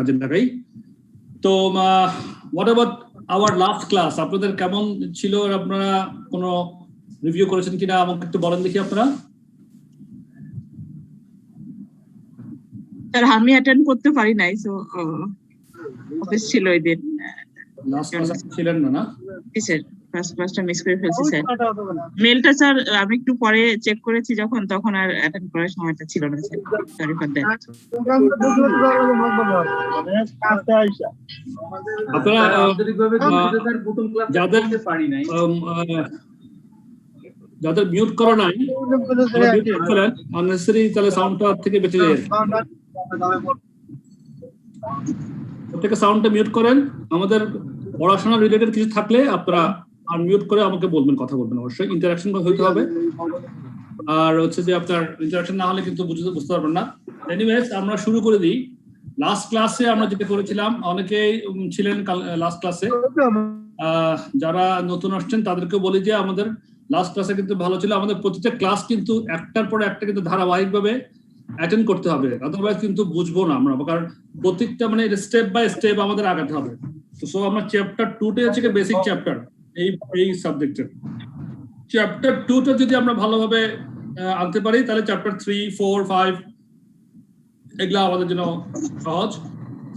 কাজে লাগাই। তো what about our last class, আপনাদের কেমন ছিল? আপনারা কোনো রিভিউ করেছেন কিনা আমাকে একটু বলেন দেখি আপনারা। স্যার আমি অ্যাটেন্ড করতে পারি নাই, সো অফিস ছিল ওই দিন। লাস্ট ক্লাস ছিলেন না? না স্যার, ফার্স্ট ক্লাসটা মিস করে ফেলছি স্যার। মেলটা স্যার আমি একটু পরে চেক করেছি যখন, তখন আর অ্যাটেন্ড করার সময়টা ছিল না স্যার। Sorry for that. আপনারা যাদের মিউট করা নাই আননেসেসারি, তাহলে সাউন্ডটা থেকে বেঁচে যায়। প্রত্যেকে সাউন্ডটা মিউট করেন। আমাদের পড়াশোনা রিলেটেড কিছু থাকলে আপনারা আনমিউট করে আমাকে বলবেন, কথা বলবেন। অবশ্যই ইন্টারাকশন হইতে হবে, আর হচ্ছে যে আপনার ইন্টারাকশন না হলে কিন্তু বুঝতে পারবেন না। এনিওয়েজ আমরা শুরু করে দিই। লাস্ট ক্লাসে আমরা যেটা করেছিলাম, অনেকেই ছিলেন লাস্ট ক্লাসে, যারা নতুন আসছেন তাদেরকে বলি যে আমাদের লাস্ট ক্লাসে কিন্তু ভালো ছিল। আমাদের প্রতিটা ক্লাস কিন্তু একটার পর একটা কিন্তু ধারাবাহিকভাবে অ্যাটেন্ড করতে হবে, আদারওয়াইজ কিন্তু বুঝবো না আমরা, কারণ প্রত্যেকটা মানে স্টেপ বাই স্টেপ আমাদের আগাতে হবে। তো সো আমরা চ্যাপ্টার 2 হচ্ছে বেসিক চ্যাপ্টার এই সাবজেক্টের। চ্যাপ্টার 2টা যদি আমরা ভালোভাবে আনতে পারি, তাহলে চ্যাপ্টার 3, 4, 5 এগুলা আমাদের জন্য সহজ।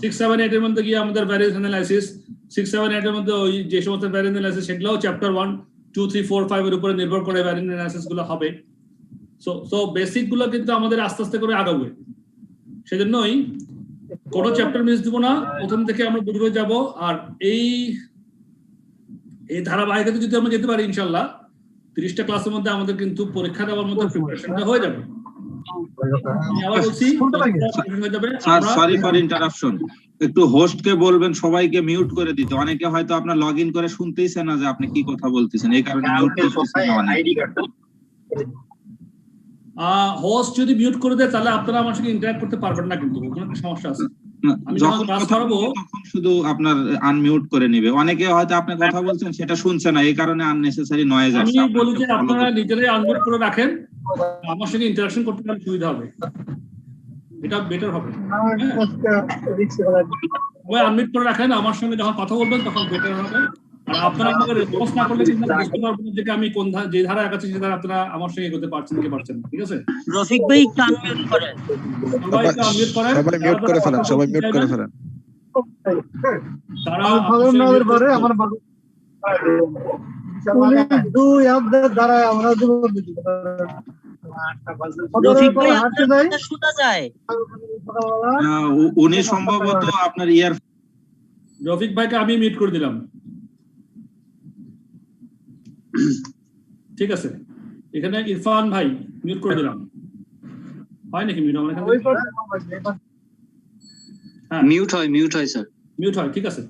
6, 7, 8 এর মধ্যে গিয়ে আমাদের ভ্যারিয়েন্স অ্যানালাইসিস, 6, 7, 8 এর মধ্যে ওই যে সমস্ত ভ্যারিয়েন্স অ্যানালাইসিস সেগুলোও চ্যাপ্টার 1, 2, 3, 4, 5 এর উপরে নির্ভর করে ভ্যারিয়েন্স অ্যানালাইসিস গুলো হবে। সো বেসিক গুলো কিন্তু আমাদের আস্তে আস্তে করে আগাবে। সেজন্যই কোনো চ্যাপ্টার মিস দিব না, প্রথম থেকে আমরা বুঝে যাব। আর এই ধারাবাহিকতা যদি আমরা যেতে পারি, ইনশাআল্লাহ 30টা ক্লাসের মধ্যে আমাদের কিন্তু পরীক্ষা দেওয়ার মতো প্রিপারেশনটা হয়ে যাবে। সরি ফর ইন্টারাপশন, একটু হোস্টকে বলবেন সবাইকে মিউট করে দিতে। অনেকে হয়তো আপনার লগ ইন করে শুনতেইছে না যে আপনি কি কথা বলতেছেন, এই কারণে মিউট করতেছেন। হোস্ট যদি মিউট করে দেয় তাহলে আপনারা আমার সঙ্গে ইন্টারঅ্যাক্ট করতে পারবেন না, কিন্তু কোনো একটা সমস্যা আছে। আমি যখন ক্লাস করাবো তখন শুধু আপনার আনমিউট করে নেবে। অনেকে হয়তো আপনি কথা বলছেন সেটা শুনছে না, এই কারণে আননেসেসারি নয়েজ আসছে। আমি বলি যে আপনারা নিজেরাই আনমিউট করে রাখেন, আমার সঙ্গে ইন্টারঅ্যাকশন করতে পারলে সুবিধা হবে, এটা বেটার হবে। আনমিউট করে রাখেন, আমার সঙ্গে যখন কথা বলবেন তখন বেটার হবে। আর আপনারা আমাকে রেসপন্স না করলে কিন্তু বুঝতে পারবেন যে আমি কোন যে ধারা আগাচ্ছি সে ধারা আপনারা আমার সঙ্গে এগোতে পারছেন কি পারছেন। ঠিক আছে, রফিক ভাই একটু আনমিউট করেন। সবাই একটু আনমিউট করেন, সবাই মিউট করে ফেলেন, সবাই মিউট করে ফেলেন। তারা আমাদের পরে আমার দুই আমাদের দ্বারা আমরা রফিক ভাই আপনার কথা শোনা যায়। উনি সম্ভবত আপনার ইয়ার। রফিক ভাইকে আমি মিউট করে দিলাম। ঠিক আছে, এখানে ইরফান ভাই মিউট করে দিলাম। হয় নাকি মিউট? আমার এখানে মিউট হয় স্যার, মিউট হয়। ঠিক আছে,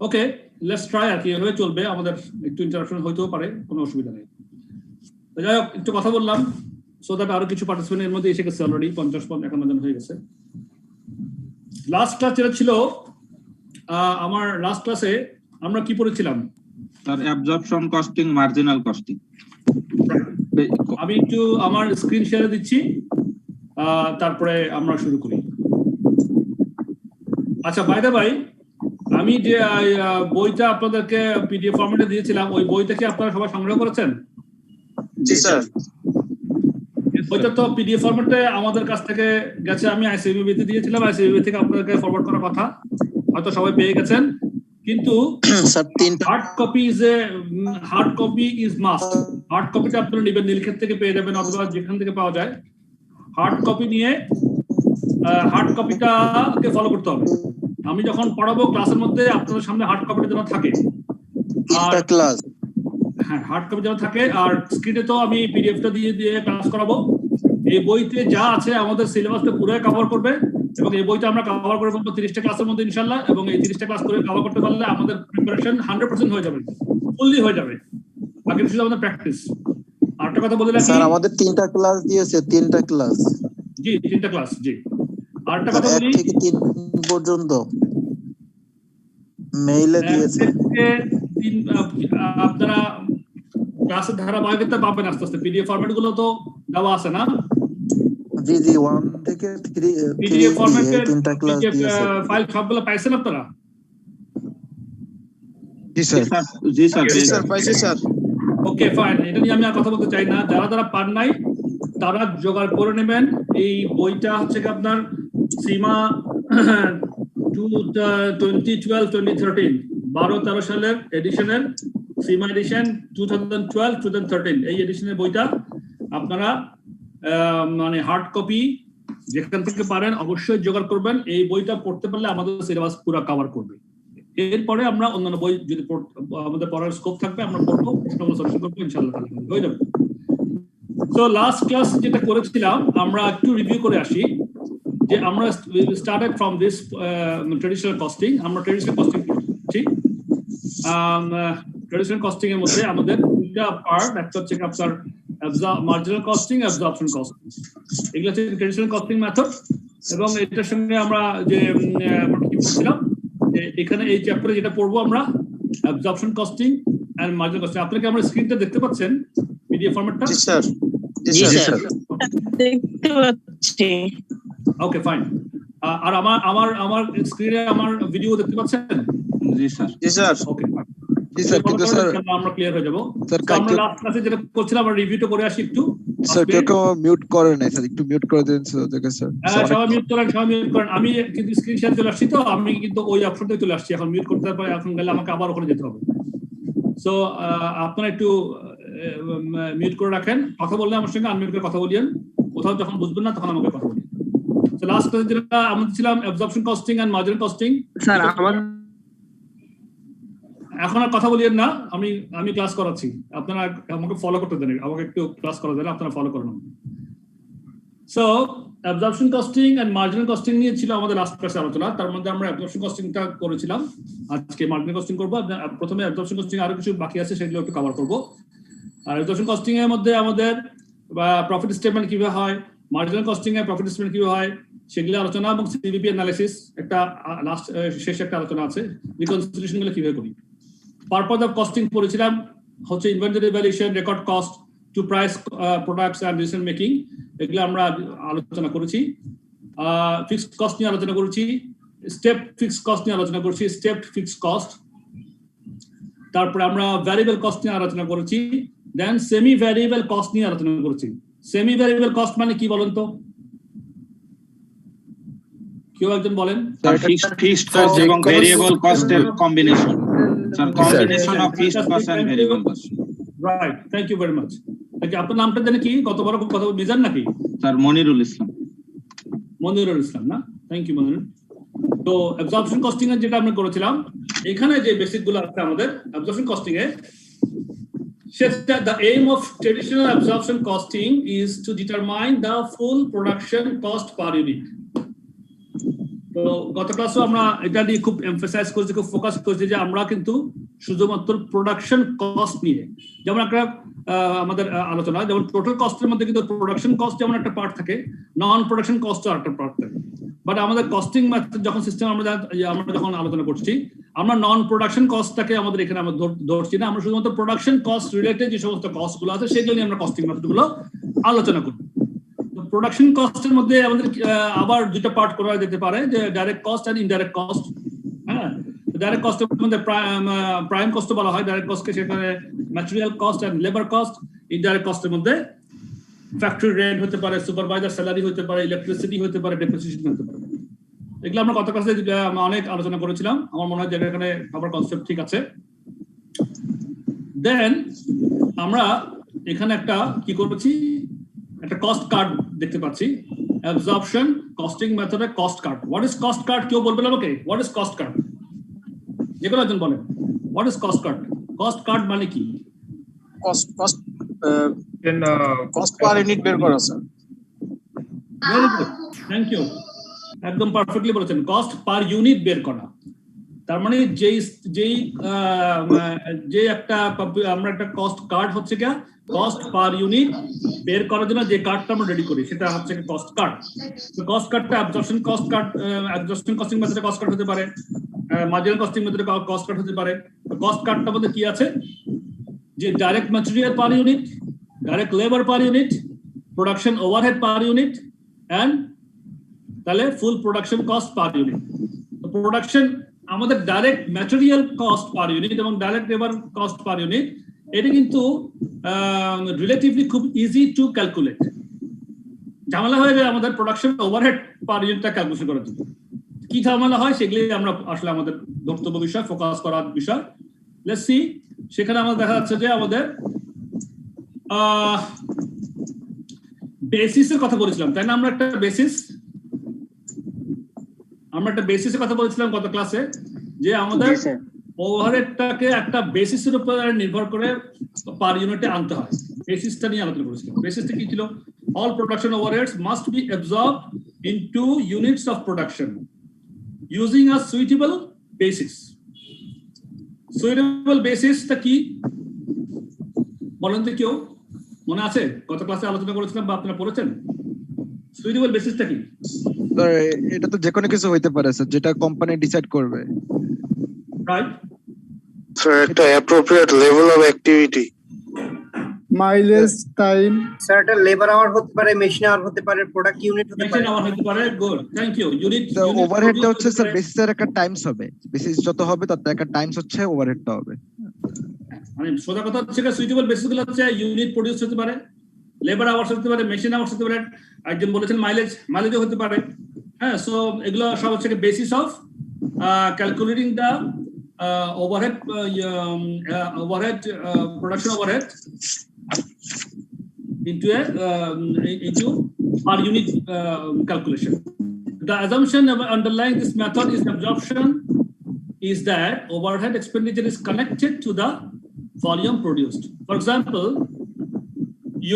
ওকে, লেটস ট্রাই। আর কি এভাবে চলবে, আমাদের একটু ইন্টারাপশন হইতেও পারে, কোনো অসুবিধা নেই। যাই হোক, একটু কথা বললাম সো দ্যাট আরো কিছু পার্টিসিপেন্ট এর মধ্যে এসে গেছে, অলরেডি 50-51 জন হয়ে গেছে। লাস্ট ক্লাস যেটা ছিল, আমার লাস্ট ক্লাসে আমরা কি পড়েছিলাম? তার অ্যাবজর্পশন কস্টিং, মার্জিনাল কস্টিং। আমি একটু আমার স্ক্রিন শেয়ার দিচ্ছি, তারপরে আমরা শুরু করি। আচ্ছা, বাই দ্য বাই, আমি যে বইটা আপনাদেরকে পিডিএফ ফরম্যাটে দিয়েছিলাম, ওই বইটা কি আপনারা সবাই সংগ্রহ করেছেন? জি স্যার। বইটা তো পিডিএফ ফরম্যাটে আমাদের কাছ থেকে গেছে, আমি আইসিবিবি তে দিয়েছিলাম, আইসিবিবি থেকে আপনাদেরকে ফরওয়ার্ড করার কথা, হয়তো সবাই পেয়ে গেছেন। কিন্তু hard copy is must. Hard কপিটা আপনারা নেবেন, নীলক্ষেত থেকে পেয়ে যাবেন অথবা যেখান থেকে পাওয়া যায়। হার্ড কপি নিয়ে হার্ড কপিটাকে ফলো করতে হবে। আমি যখন পড়াবো ক্লাসের মধ্যে আপনাদের সামনে হার্ড কপিটা যেন থাকে, আর ক্লাস হ্যাঁ হার্ড কপি যেন থাকে। আর স্ক্রিনে তো আমি পিডিএফটা দিয়ে ক্লাস করাবো। এই বইতে যা আছে আমাদের সিলেবাসটা পুরো কভার করবে, এবং এই বইটা আমরা কভার করে ফেলবো 30টা ক্লাসের মধ্যে ইনশাআল্লাহ। এবং এই 30টা ক্লাস করে কভার করতে পারলে আমাদের প্রিপারেশন 100% হয়ে যাবে, ফুললি হয়ে যাবে। আগে ছিল আমাদের প্র্যাকটিস। আরেকটা কথা বলে রাখি, স্যার আমাদের 3টা ক্লাস দিয়েছে, 3টা ক্লাস। জি 3টা ক্লাস। জি আরেকটা কথা বলি, 1 থেকে 3 পর্যন্ত মেইলে দিয়েছে। আপনারা ক্লাসের ধারাবাহিকতা পাবেন আস্তে আস্তে, পিডিএফ ফরম্যাট গুলো তো দেওয়া আছে না? জি 1 থেকে 3 পিডিএফ ফরম্যাটে তিনটা ক্লাস দিয়েছে ফাইল সবগুলো পাইছেন আপনারা? জি স্যার। জি স্যার জি স্যার পাইছি স্যার। ওকে ফাইন, এটা নিয়ে আমি আর কথা বলতে চাই না। যারা যারা পান নাই তারা জোগাড় করে নেবেন। এই বইটা হচ্ছে কি আপনার সীমা 2012-2013 12-13 সালের এডিশনের সীমা এডিশন 2012-2013 এই এডিশনের বইটা আপনারা মানে হার্ড কপি যেখান থেকে পারেন অবশ্যই জোগাড় করবেন। এই বইটা পড়তে পারলে আমাদের সিলেবাস পুরো কভার করবে। এরপরে আমরা অন্যান্য বই যদি আমাদের পড়ার স্কোপ থাকবে আমরা পড়বো, প্রশ্নগুলো সলিউশন করবো, ইনশাআল্লাহ হয়ে যাবে। তো লাস্ট ক্লাস যেটা করেছিলাম আমরা একটু রিভিউ করে আসি যে আমরা started from this traditional costing. আমরা ট্রেডিশনাল কস্টিং করছি। ট্রেডিশনাল কস্টিং এর মধ্যে আমাদের দুইটা পার্ট, একটা হচ্ছে আপনার মার্জিনাল কস্টিং, অ্যাবজর্পশন কস্টিং। এগুলো হচ্ছে ট্রেডিশনাল কস্টিং মেথড। এবং এটার সঙ্গে আমরা যে কি করছিলাম এখানে এই চ্যাপ্টারে যেটা পড়বো আমরা absorption costing and marginal costing. আপনারা আমরা স্ক্রিনটা দেখতে পাচ্ছেন পিডিএফ ফরম্যাটটা? জি স্যার। জি স্যার। দেখতে পাচ্ছি। Okay fine. আর আমার স্ক্রিনে আমার ভিডিও দেখতে পাচ্ছেন? জি স্যার। জি স্যার। ওকে জি স্যার, কিন্তু স্যার আমরা ক্লিয়ার হয়ে যাব। স্যার আমরা লাস্ট ক্লাসে যেটা করছিলাম আমরা রিভিউটা করে আসি একটু। স্যার কেউ মিউট করে নাই স্যার, একটু মিউট করে দেন স্যার দেখে স্যার। সবাই মিউট করেন, সবাই মিউট করেন। আমি কিন্তু স্ক্রিন শেয়ার চলে আসছি, তো আমি কিন্তু ওই অপশনটাই চলে আসছি। এখন মিউট করতে পারে, এখন গেলে আমাকে আবার ওখানে যেতে হবে। সো আপনারা একটু মিউট করে রাখেন। কথা বললে আমার সঙ্গে আনমিউট করে কথা বলিয়েন। কোথাও যখন বুঝবেন না তখন আমাকে কথা বলিয়েন। সো লাস্ট ক্লাসে যেটা আমাদের ছিলাম absorption costing and marginal costing. Sir আমার এখন আর কথা বলিয়েন না, আমি ক্লাস করাচ্ছি, আপনারা আমাকে ফলো করতে দেন। আমাকে একটু ক্লাস করা দেন, আপনারা ফলো করেন। So absorption costing and marginal costing নিয়ে ছিল আমাদের লাস্ট ক্লাসে আলোচনা। তার মধ্যে আমরা অ্যাবজর্পশন কস্টিংটা করেছিলাম, আজকে মার্জিনাল কস্টিং করব। প্রথমে অ্যাবজর্পশন কস্টিং আরো কিছু বাকি আছে, সেগুলো একটু কভার করব। আর অ্যাবজর্পশন কস্টিং এর মধ্যে আমাদের প্রফিট স্টেটমেন্ট কিভাবে হয়, মার্জিনাল কস্টিং এর প্রফিট স্টেটমেন্ট কিভাবে হয় সেগুলো আলোচনা, এবং সিভিপি অ্যানালিসিস একটা লাস্ট শেষ একটা আলোচনা আছে, রিকনসিলিয়েশন গুলো কিভাবে করি। পারপাস অফ কস্টিং পড়েছিলাম হচ্ছে inventory valuation, record cost, to price products and decision making, এগুলো আমরা আলোচনা করেছি। ফিক্সড কস্ট নিয়ে আলোচনা করেছি, স্টেপ ফিক্সড কস্ট নিয়ে আলোচনা করেছি, স্টেপ ফিক্সড কস্ট। তারপরে আমরা ভ্যারিয়েবল কস্ট নিয়ে আলোচনা করেছি, দেন সেমি ভ্যারিয়েবল কস্ট নিয়ে আলোচনা করেছি। সেমি ভ্যারিয়েবল কস্ট মানে কি বলেন তো, কেউ একজন বলেন? ফিক্সড কস্ট এবং ভেরিয়েবল কস্টের combination. Sir combination of fixed cost and variable cost. Right, thank you very much. আপনার নামটা জানেন কি, কত বড় কথা মিজান নাকি? স্যার মনিরুল ইসলাম। মনিরুল ইসলাম না, থ্যাংক ইউ মনিরুল। তো অ্যাবজর্পশন কস্টিং এর যেটা আমরা করেছিলাম, এখানে যে বেসিক গুলো আছে আমাদের অ্যাবজর্পশন কস্টিং এ, সেটা the aim of traditional absorption costing is to determine the full production cost per unit. তো গত ক্লাসে আমরা এটা নিয়ে খুব এমফাসাইজ করেছি, খুব ফোকাস করেছি যে আমরা কিন্তু শুধুমাত্র প্রোডাকশন কস্ট নিয়ে, যেমন একটা আমাদের আলোচনা, যেমন টোটাল কস্টের মধ্যে কিন্তু প্রোডাকশন কস্ট যেমন একটা পার্ট থাকে, নন প্রোডাকশন কস্টও একটা পার্ট থাকে। বাট আমাদের কস্টিং মেথড যখন সিস্টেম আমরা যখন আলোচনা করছি, আমরা নন প্রোডাকশন কস্টটাকে আমাদের এখানে আমরা ধরছি না, আমরা শুধুমাত্র প্রোডাকশন কস্ট রিলেটেড যে সমস্ত কস্ট গুলো আছে সেগুলো নিয়ে আমরা কস্টিং মেথড গুলো আলোচনা করি। প্রোডাকশন কস্টের মধ্যে আমাদের আবার দুটো পার্ট করা যেতে পারে, যে ডাইরেক্ট কস্ট আর ইনডাইরেক্ট কস্ট। হ্যাঁ, ডাইরেক্ট কস্টের মধ্যে প্রাইম কস্ট বলা হয়, ডাইরেক্ট কস্টকে সেখানে material cost and labour cost. Indirect কস্টের মধ্যে ফ্যাক্টরি রেন্ট হতে পারে, সুপারভাইজার স্যালারি হতে পারে, ইলেকট্রিসিটি হতে পারে, ডেপ্রিসিয়েশন হতে পারে। এগুলো আমরা গত ক্লাসে অনেক আলোচনা করেছিলাম, আমার মনে হয় যে এখানে আমার কনসেপ্ট ঠিক আছে। দেন আমরা এখানে একটা কি করেছি, একটা কস্ট কার্ড দেখতে পাচ্ছি, অ্যাবজর্পশন কস্টিং মেথডে cost card. What is cost card? কেউ বলবেন আমাকে হোয়াট ইজ কস্ট কার্ড? যে কোনো একজন বলেন what is cost card? Cost card মানে কি? কস্ট পার ইউনিট বের করা sir. Very good, thank you, একদম পারফেক্টলি বলেছেন, কস্ট পার ইউনিট বের করা। তার মানে যে একটা আমরা একটা কস্ট কার্ড হচ্ছে কি কস্ট পার ইউনিট বের করার জন্য যে কার্ডটা আমরা রেডি করি সেটা হচ্ছে কস্ট কার্ড। তো কস্ট কার্ডটা absorption cost card, absorption costing মেথডে কস্ট কার্ড হতে পারে, মার্জিনাল কস্টিং মেথডে কস্ট কার্ড হতে পারে। কস্ট কার্ডটার মধ্যে কি আছে, যে direct material per unit, direct labour per unit, production overhead per unit, and তাহলে full production cost per unit. Production আমাদের direct material cost per unit এবং direct labour cost per unit, এটা কিন্তু রিলেটিভলি খুব ইজি টু ক্যালকুলেট। ঝামেলা হয়ে যায় আমাদের প্রোডাকশন ওভারহেড পার ইউনিটটা ক্যালকুলেশন করার জন্য। কি ঝামেলা হয় সেগুলি আমরা আসলে আমাদের বক্তব্য বিষয়, ফোকাস করার বিষয়। লেটস সি, সেখানে আমাদের দেখা যাচ্ছে যে আমাদের বেসিসের কথা বলেছিলাম, তাই না? আমরা একটা বেসিসের কথা বলেছিলাম গত ক্লাসে, যে আমাদের ওভারহেডটাকে একটা বেসিসের উপর নির্ভর করে পার ইউনিটে আনতে হয়। বেসিসটা নিয়ে আলোচনা করেছিলাম। বেসিসটা কি ছিল? All production overheads must be absorbed into units of production using a suitable basis. Suitable বেসিসটা কি বলেন তো কেউ? মনে আছে? গত ক্লাসে আলোচনা করেছিলাম বা আপনারা পড়েছেন? সুইটেবল বেসিসটা কি? স্যার এটা তো যে কোনো কিছু হইতে পারে স্যার, যেটা কোম্পানি ডিসাইড করবে, রাইট? স্যার একটা appropriate level of activity, mileage, time, sir এটা লেবার আওয়ার হতে পারে, মেশিন আওয়ার হতে পারে, প্রোডাক্ট ইউনিট হতে পারে। মেশিন আওয়ার হতে পারে। Good, thank you. ইউনিট ওভারহেডটা হচ্ছে স্যার বেসিসের একটা টাইমস হবে, বেসিস যত হবে তার একটা টাইমস হচ্ছে ওভারহেডটা হবে। মানে সোজা কথা হচ্ছে সুইটেবল বেসিস গুলো হচ্ছে ইউনিট প্রোডিউস হতে পারে, লেবার আওয়ার্স হতে পারে, মেশিন আওয়ার্স হতে পারে, একজন বলেছেন মাইলেজও হতে পারে। হ্যাঁ, সো এগুলো সব হচ্ছে basis of calculating the overhead production overhead into per unit calculation. The assumption underlying this method is that overhead expenditure is connected to the volume produced. For example,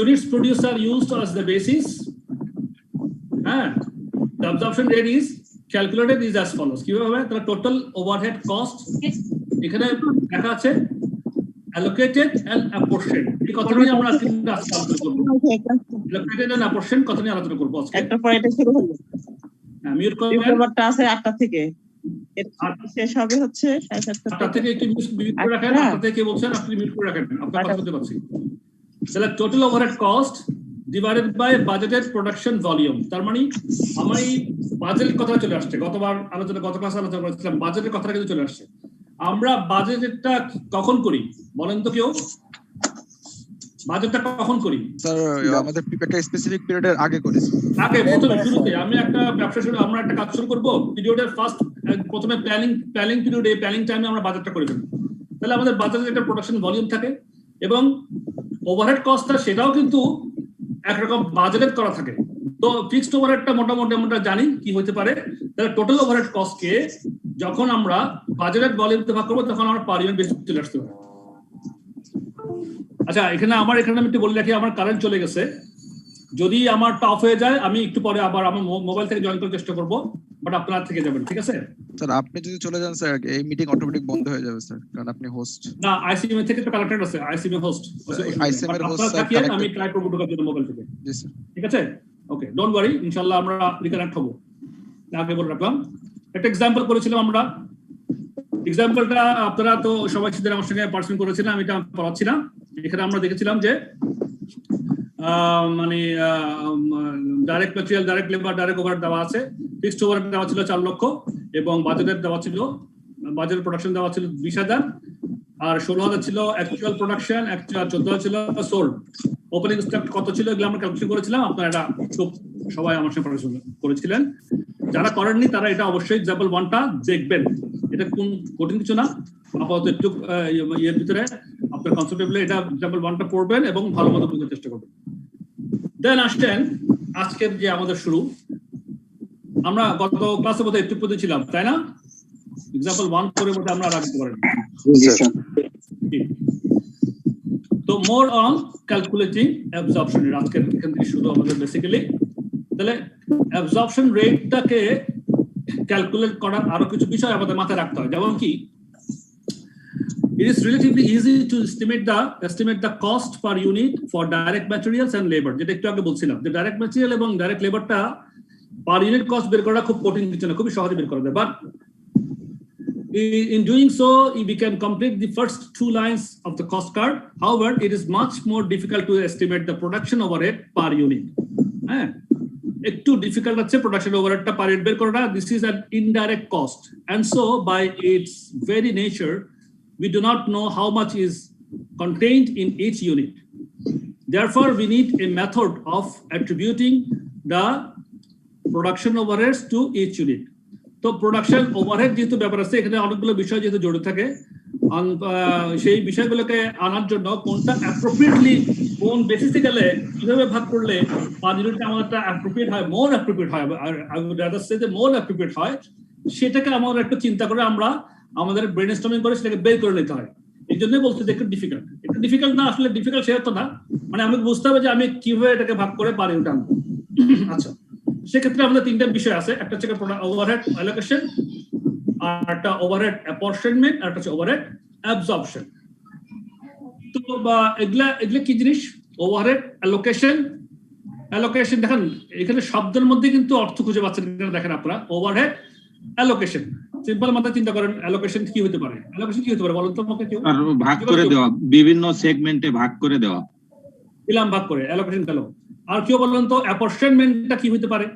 units produced are used as the basis, and the absorption rate is calculated is as follows. The total overhead cost এখানে দেখা আছে allocated and apportioned. এই কথা নিয়ে আমরা আজকে আলোচনা করব। allocated and apportioned কথা নিয়ে আলোচনা করব আজকে। একটা পরে এটা শুরু হলো। হ্যাঁ, মিউট করবেন। পেপারটা আছে 8টা থেকে। আর শেষ হবে হচ্ছে 8টা থেকে একটু মিউট করে রাখেন। 8টা থেকে বলছেন, আপনি মিউট করে রাখেন। আপনার কথা শুনতে পাচ্ছি। তাহলে total overhead cost divided by budgeted production volume. তার মানে আমার এই বাজেটের কথা চলে আসছে। গত ক্লাসে আলোচনা করেছিলাম বাজেটের কথাটা কিন্তু চলে আসছে। আমরা বাজেটটা কখন করি বলেন তো কেউ? বাজেটটা কখন করি? স্যার আমাদের একটা স্পেসিফিক পিরিয়ডের আগে করি। আগে প্রথমে শুরুতে আমরা একটা কাজ শুরু করব, পিরিয়ডের প্রথমে প্ল্যানিং পিরিয়ডে, প্ল্যানিং টাইমে আমরা বাজেটটা করে ফেলব। তাহলে আমাদের বাজেটের একটা প্রোডাকশন ভলিউম থাকে এবং ওভারহেড কস্টটা সেটাও কিন্তু একরকম বাজেটেড করা থাকে। তো ফিক্সড ওভারহেডটা মোটামুটি আমরা জানি কি হতে পারে। তাহলে টোটাল ওভারহেড কস্টকে যখন আমরা বাজেটেড ভলিউমে ভাগ করব তখন আমরা পার ইউনিট বেসিস চলে আসতে পারে। আচ্ছা, এখানে আমি একটু বলে রাখি, আমার কারেন্ট চলে গেছে। যদি আমার অফ হয়ে যায় আমি একটু পরে আবার আমার মোবাইল থেকে জয়েন করার চেষ্টা করব, বাট আপনারা থেকে যাবেন, ঠিক আছে? স্যার আপনি যদি চলে যান স্যার এই মিটিং অটোমেটিক বন্ধ হয়ে যাবে স্যার, কারণ আপনি হোস্ট। না, আইসিএম থেকে তো কানেক্টেড আছে, আইসিএম হোস্ট। আইসিএম এর হোস্ট আমি ট্রাই করব ঢোকার জন্য মোবাইল থেকে। জি স্যার, ঠিক আছে? ওকে, ডোন্ট ওয়ারি, ইনশাআল্লাহ আমরা রিকানেক্ট হব। আগে বলে রাখলাম, একটা এক্সাম্পল করেছিলাম আমরা। এক্সাম্পলটা আপনারা তো সবাই সাথে আমার সঙ্গে পার্সন করেছিলাম, আমি এটা পড়াচ্ছি না। এখানে আমরা দেখেছিলাম যে মানে direct material, direct labour, direct overhead দেওয়া আছে। ফিক্সড ওভারহেড দেওয়া ছিল 4 লক্ষ এবং বাজেটের দেওয়া ছিল, বাজেটের প্রোডাকশন দেওয়া ছিল 20,000 আর 16,000 ছিল অ্যাকচুয়াল প্রোডাকশন, 14,000 ছিল সোল্ড। ওপেনিং স্টক কত ছিল এগুলো আমরা ক্যালকুলেশন করেছিলাম। আপনারা এটা সবাই আমার সঙ্গে পড়াশোনা করেছিলেন। যারা করেননি তারা এটা অবশ্যই এক্সাম্পল 1টা দেখবেন। এটা কোন কঠিন কিছু না, আপাতত একটু এর ভিতরে আপনার কনসেপ্টেবলি এটা এক্সাম্পল 1টা পড়বেন এবং ভালো মতো বোঝার চেষ্টা করবেন। দেন আসছেন আজকের যে আমাদের শুরু। আমরা গত ক্লাসে বোধহয় একটু পর্যন্ত ছিলাম, তাই না? এক্সাম্পল 1 করে বোধহয় আমরা রাখতে পারেন। তো more on calculating absorption rate, আজকে এখান থেকে শুরু আমাদের বেসিক্যালি। তাহলে অ্যাবজর্পশন রেটটাকে ক্যালকুলেট করার আরো কিছু বিষয় আমাদের মাথায় রাখতে হয়, যেমন কি it is relatively easy to estimate the cost per unit for direct materials and labor, যেটা একটু আগে বলছিলাম যে ডাইরেক্ট ম্যাটেরিয়াল এবং ডাইরেক্ট লেবারটা পার ইউনিট কস্ট বের করা খুব কঠিন কিছু না, খুবই সহজে বের করা যায়। But in doing so we can complete the first 2 lines of the cost card. However, it is much more difficult to estimate the production overhead per unit. একটু ডিফিকাল্ট আছে প্রোডাকশন ওভারহেডটা পার ইউনিট বের করাটা। This is an indirect cost, and so by its very nature we do not know how much is contained in each unit. Therefore, we need a method of attributing the production overheads to each unit. তো production overhead যেহেতু ব্যাপার আছে, এখানে অনেকগুলো বিষয় যেহেতু জড়িত থাকে, সেই বিষয়গুলোকে আনার জন্য কোনটা অ্যাপ্রোপ্রিয়েটলি কোন বেসিসে গেলে কিভাবে ভাগ করলে পার ইউনিটে আমাদেরটা অ্যাপ্রোপ্রিয়েট হয়, মোর অ্যাপ্রোপ্রিয়েট হয়, আই উড রাদার সে যে মোর অ্যাপ্রোপ্রিয়েট হয়, সেটাকে আমাদের একটু চিন্তা করে আমরা আমাদের ব্রেনস্টর্মিং করে সেটাকে বের করে নিতে হয়। এই জন্যই বলছি যে একটু ডিফিকাল্ট না, আসলে ডিফিকাল্ট সে হতো না, মানে আমি বুঝতে হবে যে আমি কিভাবে এটাকে ভাগ করে পার ইউনিট আনবো। আচ্ছা, সেক্ষেত্রে আমাদের তিনটা বিষয় আছে, একটা হচ্ছে ওভারহেড অ্যালোকেশন, আর একটা ওভারহেড অ্যাপরশনমেন্ট, আর একটা হচ্ছে ওভারহেড অ্যাবজর্পশন। তো এগুলা কি জিনিস? ওভারহেড অ্যালোকেশন দেখেন এখানে শব্দের মধ্যে কিন্তু অর্থ খুঁজে পাচ্ছেন, দেখেন আপনারা ওভারহেড অ্যালোকেশন, সিম্পল মাথায় চিন্তা করেন অ্যালোকেশন কি হতে পারে? অ্যালোকেশন কি হতে পারে বলুন তো আমাকে কেউ? আর ভাগ করে দেওয়া, বিভিন্ন সেগমেন্টে ভাগ করে দেওয়া, দিলাম ভাগ করে, অ্যালোকেশন গেল। আর কেউ বললেন তো অ্যাপরশনমেন্টটা কি হতে পারে?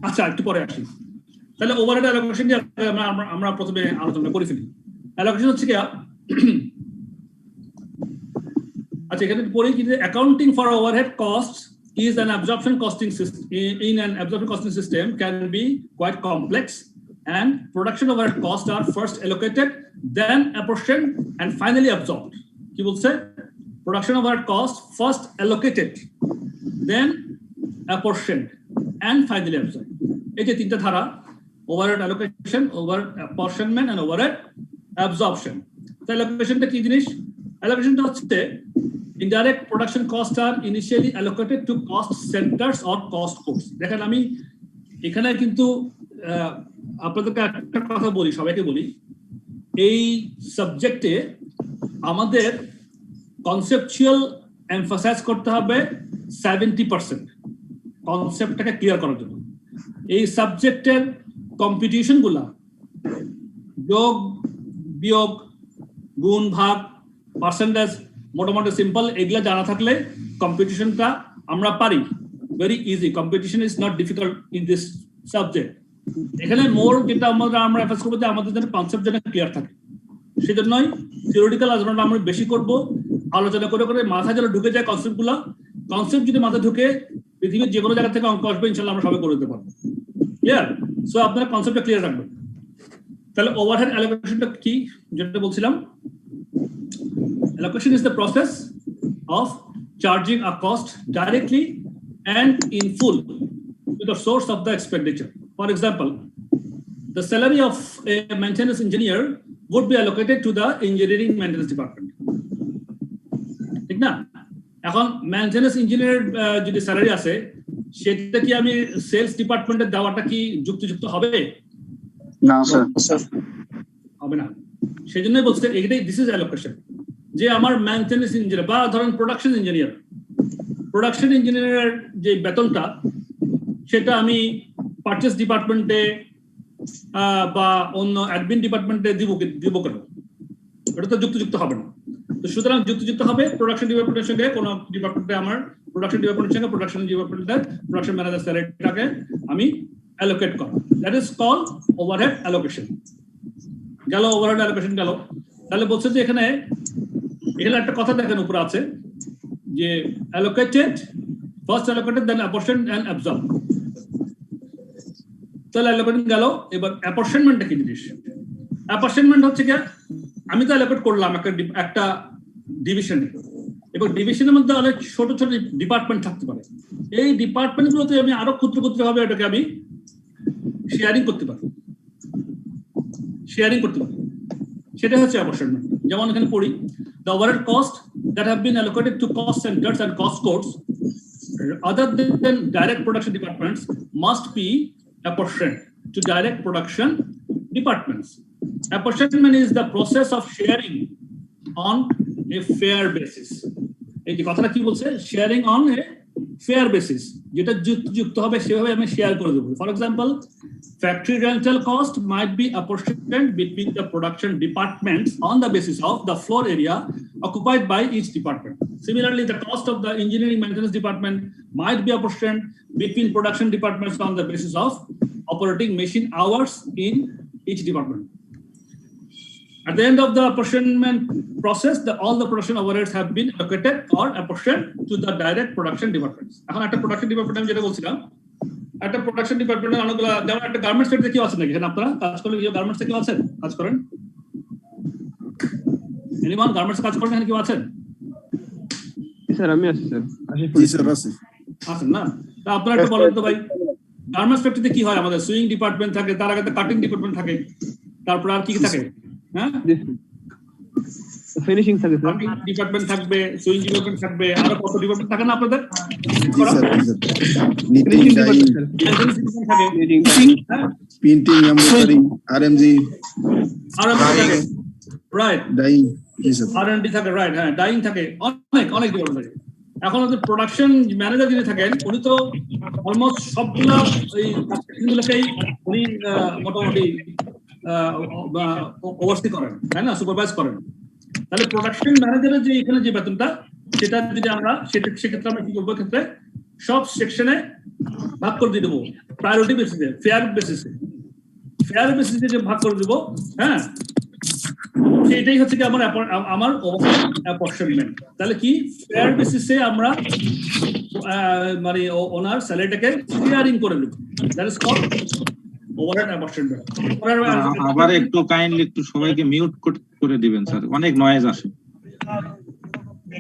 আচ্ছা, একটু পরে আসি। তাহলে ওভারহেড অ্যালোকেশন নিয়ে আমরা প্রথমে আলোচনা করে ফেলি। অ্যালোকেশন হচ্ছে কি? আচ্ছা, এখানে পড়ি কি যে accounting for overhead cost is an absorption costing system. In an absorption costing system can be quite complex, and production overhead costs are first allocated, then apportioned, and finally absorbed. Ki bolche? Production overhead cost first allocated, then apportioned, and finally absorbed. এই যে তিনটা ধারা, overhead allocation, overhead apportionment, and overhead absorption. তো allocationটা কি জিনিস? Allocationটা হচ্ছে indirect production costs are initially allocated to cost centers or cost codes. দেখেন আমি এখানে কিন্তু আপনাদেরকে একটা কথা বলি, সবাইকে বলি, এই সাবজেক্টে আমাদের কনসেপচুয়াল এমফাসাইজ করতে হবে 70%, কনসেপ্টটাকে ক্লিয়ার করার জন্য। এই সাবজেক্টের কম্পিটিশন গুলা, যোগ বিয়োগ গুণ ভাগ পার্সেন্টেজ, মোটামুটি সিম্পল, এগুলা জানা থাকলে কম্পিটিশনটা আমরা পারি, very easy. Competition is not difficult in this subject. এখানে মোর যেটা আমরা এফার্স করবো যে আমাদের যেন কনসেপ্ট যেন ক্লিয়ার থাকে, সেজন্যই থিওরিটিক্যাল আলোচনাটা আমরা বেশি করব, আলোচনা করে করে মাথায় যেন ঢুকে যায় কনসেপ্টগুলো। কনসেপ্ট যদি মাথায় ঢুকে পৃথিবীর যে কোনো জায়গা থেকে অঙ্ক আসবে, ইনশাল্লাহ আমরা সবাই করে দিতে পারবো। ক্লিয়ার? সো আপনারা কনসেপ্টটা ক্লিয়ার রাখবেন। তাহলে ওভারহেড অ্যালোকেশনটা কি যেটা বলছিলাম, allocation is the process of charging a cost directly and in full to the source of the expenditure. For example, the salary of a maintenance engineer would be allocated to the engineering maintenance department. ঠিক না? এখন maintenance engineer যদি salary আছে, সেটা কি আমি sales ডিপার্টমেন্টে দেওয়াটা কি যুক্তিযুক্ত হবে? না স্যার, হবে না। সেজন্যই বলতে এটাই দিস ইজ অ্যালোকেশন, যে আমার মেইনটেনেন্স ইঞ্জিনিয়ার বা ধরেন প্রোডাকশন ইঞ্জিনিয়ারের যে বেতনটা, সেটা আমি পারচেজ ডিপার্টমেন্টে বা অন্য অ্যাডমিন ডিপার্টমেন্টে দিব কেন? এটা তো যুক্তিযুক্ত হবে না। তো সুতরাং যুক্তিযুক্ত হবে প্রোডাকশন ডিপার্টমেন্টের সঙ্গে, কোন ডিপার্টমেন্টে আমার প্রোডাকশন ডিপার্টমেন্টের সঙ্গে প্রোডাকশন ডিপার্টমেন্টের প্রোডাকশন ম্যানেজার স্যালারিটাকে আমি অ্যালোকেট করা, that is call overhead allocation. গেল ওভারহেড অ্যালোকেশন গেল। তাহলে বলছে যে এখানে একটা কথা দেখেন উপরে আছে যে allocated, first allocated, then apportioned and absorbed. তাহলে allocating গেল। এবার apportionmentটা কি জিনিস? apportionment হচ্ছে কি, আমি তো allocate করলাম একটা ডিভিশনে, এবার ডিভিশনের মধ্যে অনেক ছোট ছোট ডিপার্টমেন্ট থাকতে পারে। এই ডিপার্টমেন্টগুলোতে আমি আরো ক্ষুদ্র ক্ষুদ্র ভাবে এটাকে আমি শেয়ারিং করতে পারি, সেটা হচ্ছে apportionment। যেমন এখানে পড়ি, the overhead cost that have been allocated to cost centers and cost codes other than direct production departments must be apportioned to direct production departments. Apportionment is the process of sharing on a fair basis. এই যে কথাটা কি বলছে, sharing on a fair basis, যেটা যুক্ত হবে সেভাবে আমি শেয়ার করে দেবো। For example, factory rental cost might be apportioned between the production departments on the basis of the floor area occupied by each department. Similarly, the cost of the engineering maintenance department might be apportioned between production departments on the basis of operating machine hours in each department. At the end of the apportionment process, all the production overheads have been allocated or apportioned to the direct production departments. এখন একটা production department আমি যেটা বলছিলাম, একটা production ডিপার্টমেন্টের অনেকগুলো, যেমন একটা গার্মেন্টস ফ্যাক্টরি কেউ আছেন নাকি এখানে? আপনারা কাজ করেন, কেউ গার্মেন্টস কেউ আছেন কাজ করেন? এনিওয়ান গার্মেন্টস কাজ করেন এখানে কেউ আছেন? স্যার আমি আছি স্যার। জি স্যার আছি। আছেন না? তা আপনারা একটু বলেন তো ভাই, গার্মেন্টস ফ্যাক্টরিতে কি হয়? আমাদের সুইং ডিপার্টমেন্ট থাকে, তার আগে কাটিং ডিপার্টমেন্ট থাকে, তারপর আর কি কি থাকে? হ্যাঁ, ফিনিশিং থাকে স্যার, কাটিং ডিপার্টমেন্ট থাকবে, সুইং ডিপার্টমেন্ট থাকবে, আরো কত ডিপার্টমেন্ট থাকে না আপনাদের? জি sir, knitting, dyeing, printing, embroidery, RMG, right, dyeing, জি স্যার, আর&ডি থাকে, রাইট, হ্যাঁ, ডাইং থাকে, অনেক ডিপার্টমেন্ট থাকে। এখন প্রোডাকশন ম্যানেজার যিনি থাকেন, উনি তো অলমোস্ট সবগুলো এই গুলোকেই উনি মোটামুটি ওভারসি করেন, তাই না, সুপারভাইজ করেন। তাহলে প্রোডাকশন ম্যানেজারের যে এখানে যে বেতনটা, সেটা যদি আমরা সেক্ষেত্রে আমরা কি করবো, ক্ষেত্রে সব সেকশনে ভাগ করে দিয়ে দেবো প্রায়োরিটি বেসিসে, ফেয়ার বেসিসে যে ভাগ করে দেবো। হ্যাঁ, সেটাই হচ্ছে কি আমার অ্যাপরশনমেন্ট। তাহলে কি ফেয়ার বেসিসে আমরা মানে ওনার স্যালারিটাকে শেয়ারিং করে দেবো, দ্যাট ইজ কল্ড ওভারহেড অ্যাপরশনমেন্ট। আবার একটু কাইন্ডলি একটু সবাইকে মিউট করে দিবেন স্যার, অনেক নয়েজ আসে।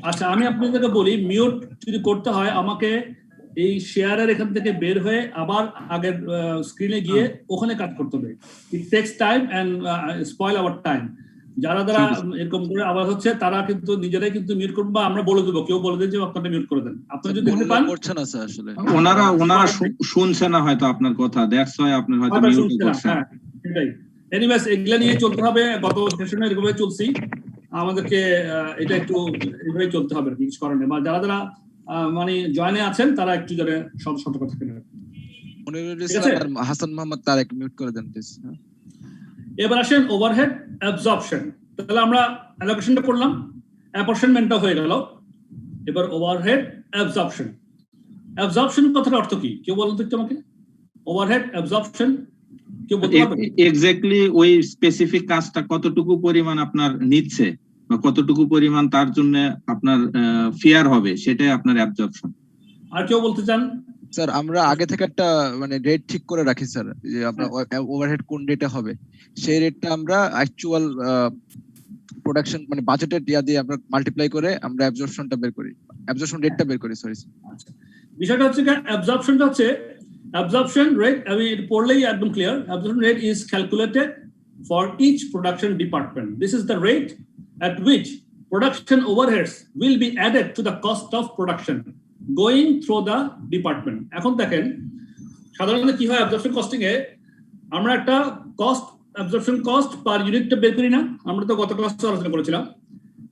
আচ্ছা, আমি আপনাদেরকে বলি, মিউট যদি করতে হয় আমাকে এই শেয়ারের এখান থেকে বের হয়ে আবার আগের স্ক্রিনে গিয়ে ওখানে কাজ করতে হবে। It takes time and spoil our time. যারা এরকম করে আওয়াজ হচ্ছে তারা কিন্তু নিজেরাই কিন্তু মিউট করবে, বা আমরা বলে দেবো, কেউ বলে দেন যে আপনারা মিউট করে দেন। আপনি যদি দেখতে পান করছে না স্যার, আসলে ওনারা শুনছে না হয়তো আপনার কথা, দ্যাটস ওয়াই আপনার হয়তো মিউট করছেন। হ্যাঁ, সেটাই। এনিওয়েজ, এগুলা নিয়ে চলতে হবে। গত সেশনে এরকম ভাবে চলছি, আমাদেরকে এটা একটু এইভাবে চলতে হবে, কিছু করার নেই। বা যারা মানে জয়েনে আছেন তারা একটু যারা সব সতর্ক থাকেন। হাসান মোহাম্মদ তারেক মিউট করে দেন প্লিজ। এবার আসেন ওভারহেড অ্যাবজর্পশন। তাহলে আমরা অ্যালোকেশনটা করলাম, অ্যাপরশনমেন্টটা হয়ে গেল। এবার ওভারহেড অ্যাবজর্পশন। অ্যাবজর্পশন কথার অর্থ কি কেউ বলুন তো আমাকে? ওভারহেড অ্যাবজর্পশন কেউ বলতে পারবে? এক্স্যাক্টলি ওই স্পেসিফিক কাজটা কতটুকু পরিমাণ আপনার নিচ্ছে বা কতটুকু পরিমাণ তার জন্য আপনার ফেয়ার হবে, সেটাই আপনার অ্যাবজর্পশন। আর কেউ বলতে চান? স্যার আমরা আগে থেকে একটা মানে রেট ঠিক করে রাখি স্যার, যে আপনার ওভারহেড কোন রেটে হবে, সেই রেটটা আমরা অ্যাকচুয়াল প্রোডাকশন মানে বাজেটের দিয়ে আমরা মাল্টিপ্লাই করে আমরা অ্যাবজর্পশনটা বের করি, অ্যাবজর্পশন রেটটা বের করি। সরি বিষয়টা হচ্ছে অ্যাবজর্পশনটা হচ্ছে absorption rate. I mean, পড়লেই একদম clear. Absorption rate is calculated for each production department. This is the rate at which production overheads will be added to the cost of production going through the department. এখন দেখেন সাধারণত কি হয় absorption costing এ, আমরা একটা cost absorption cost per ইউনিটটা বের করি না? আমরা তো গত ক্লাসে আলোচনা করেছিলাম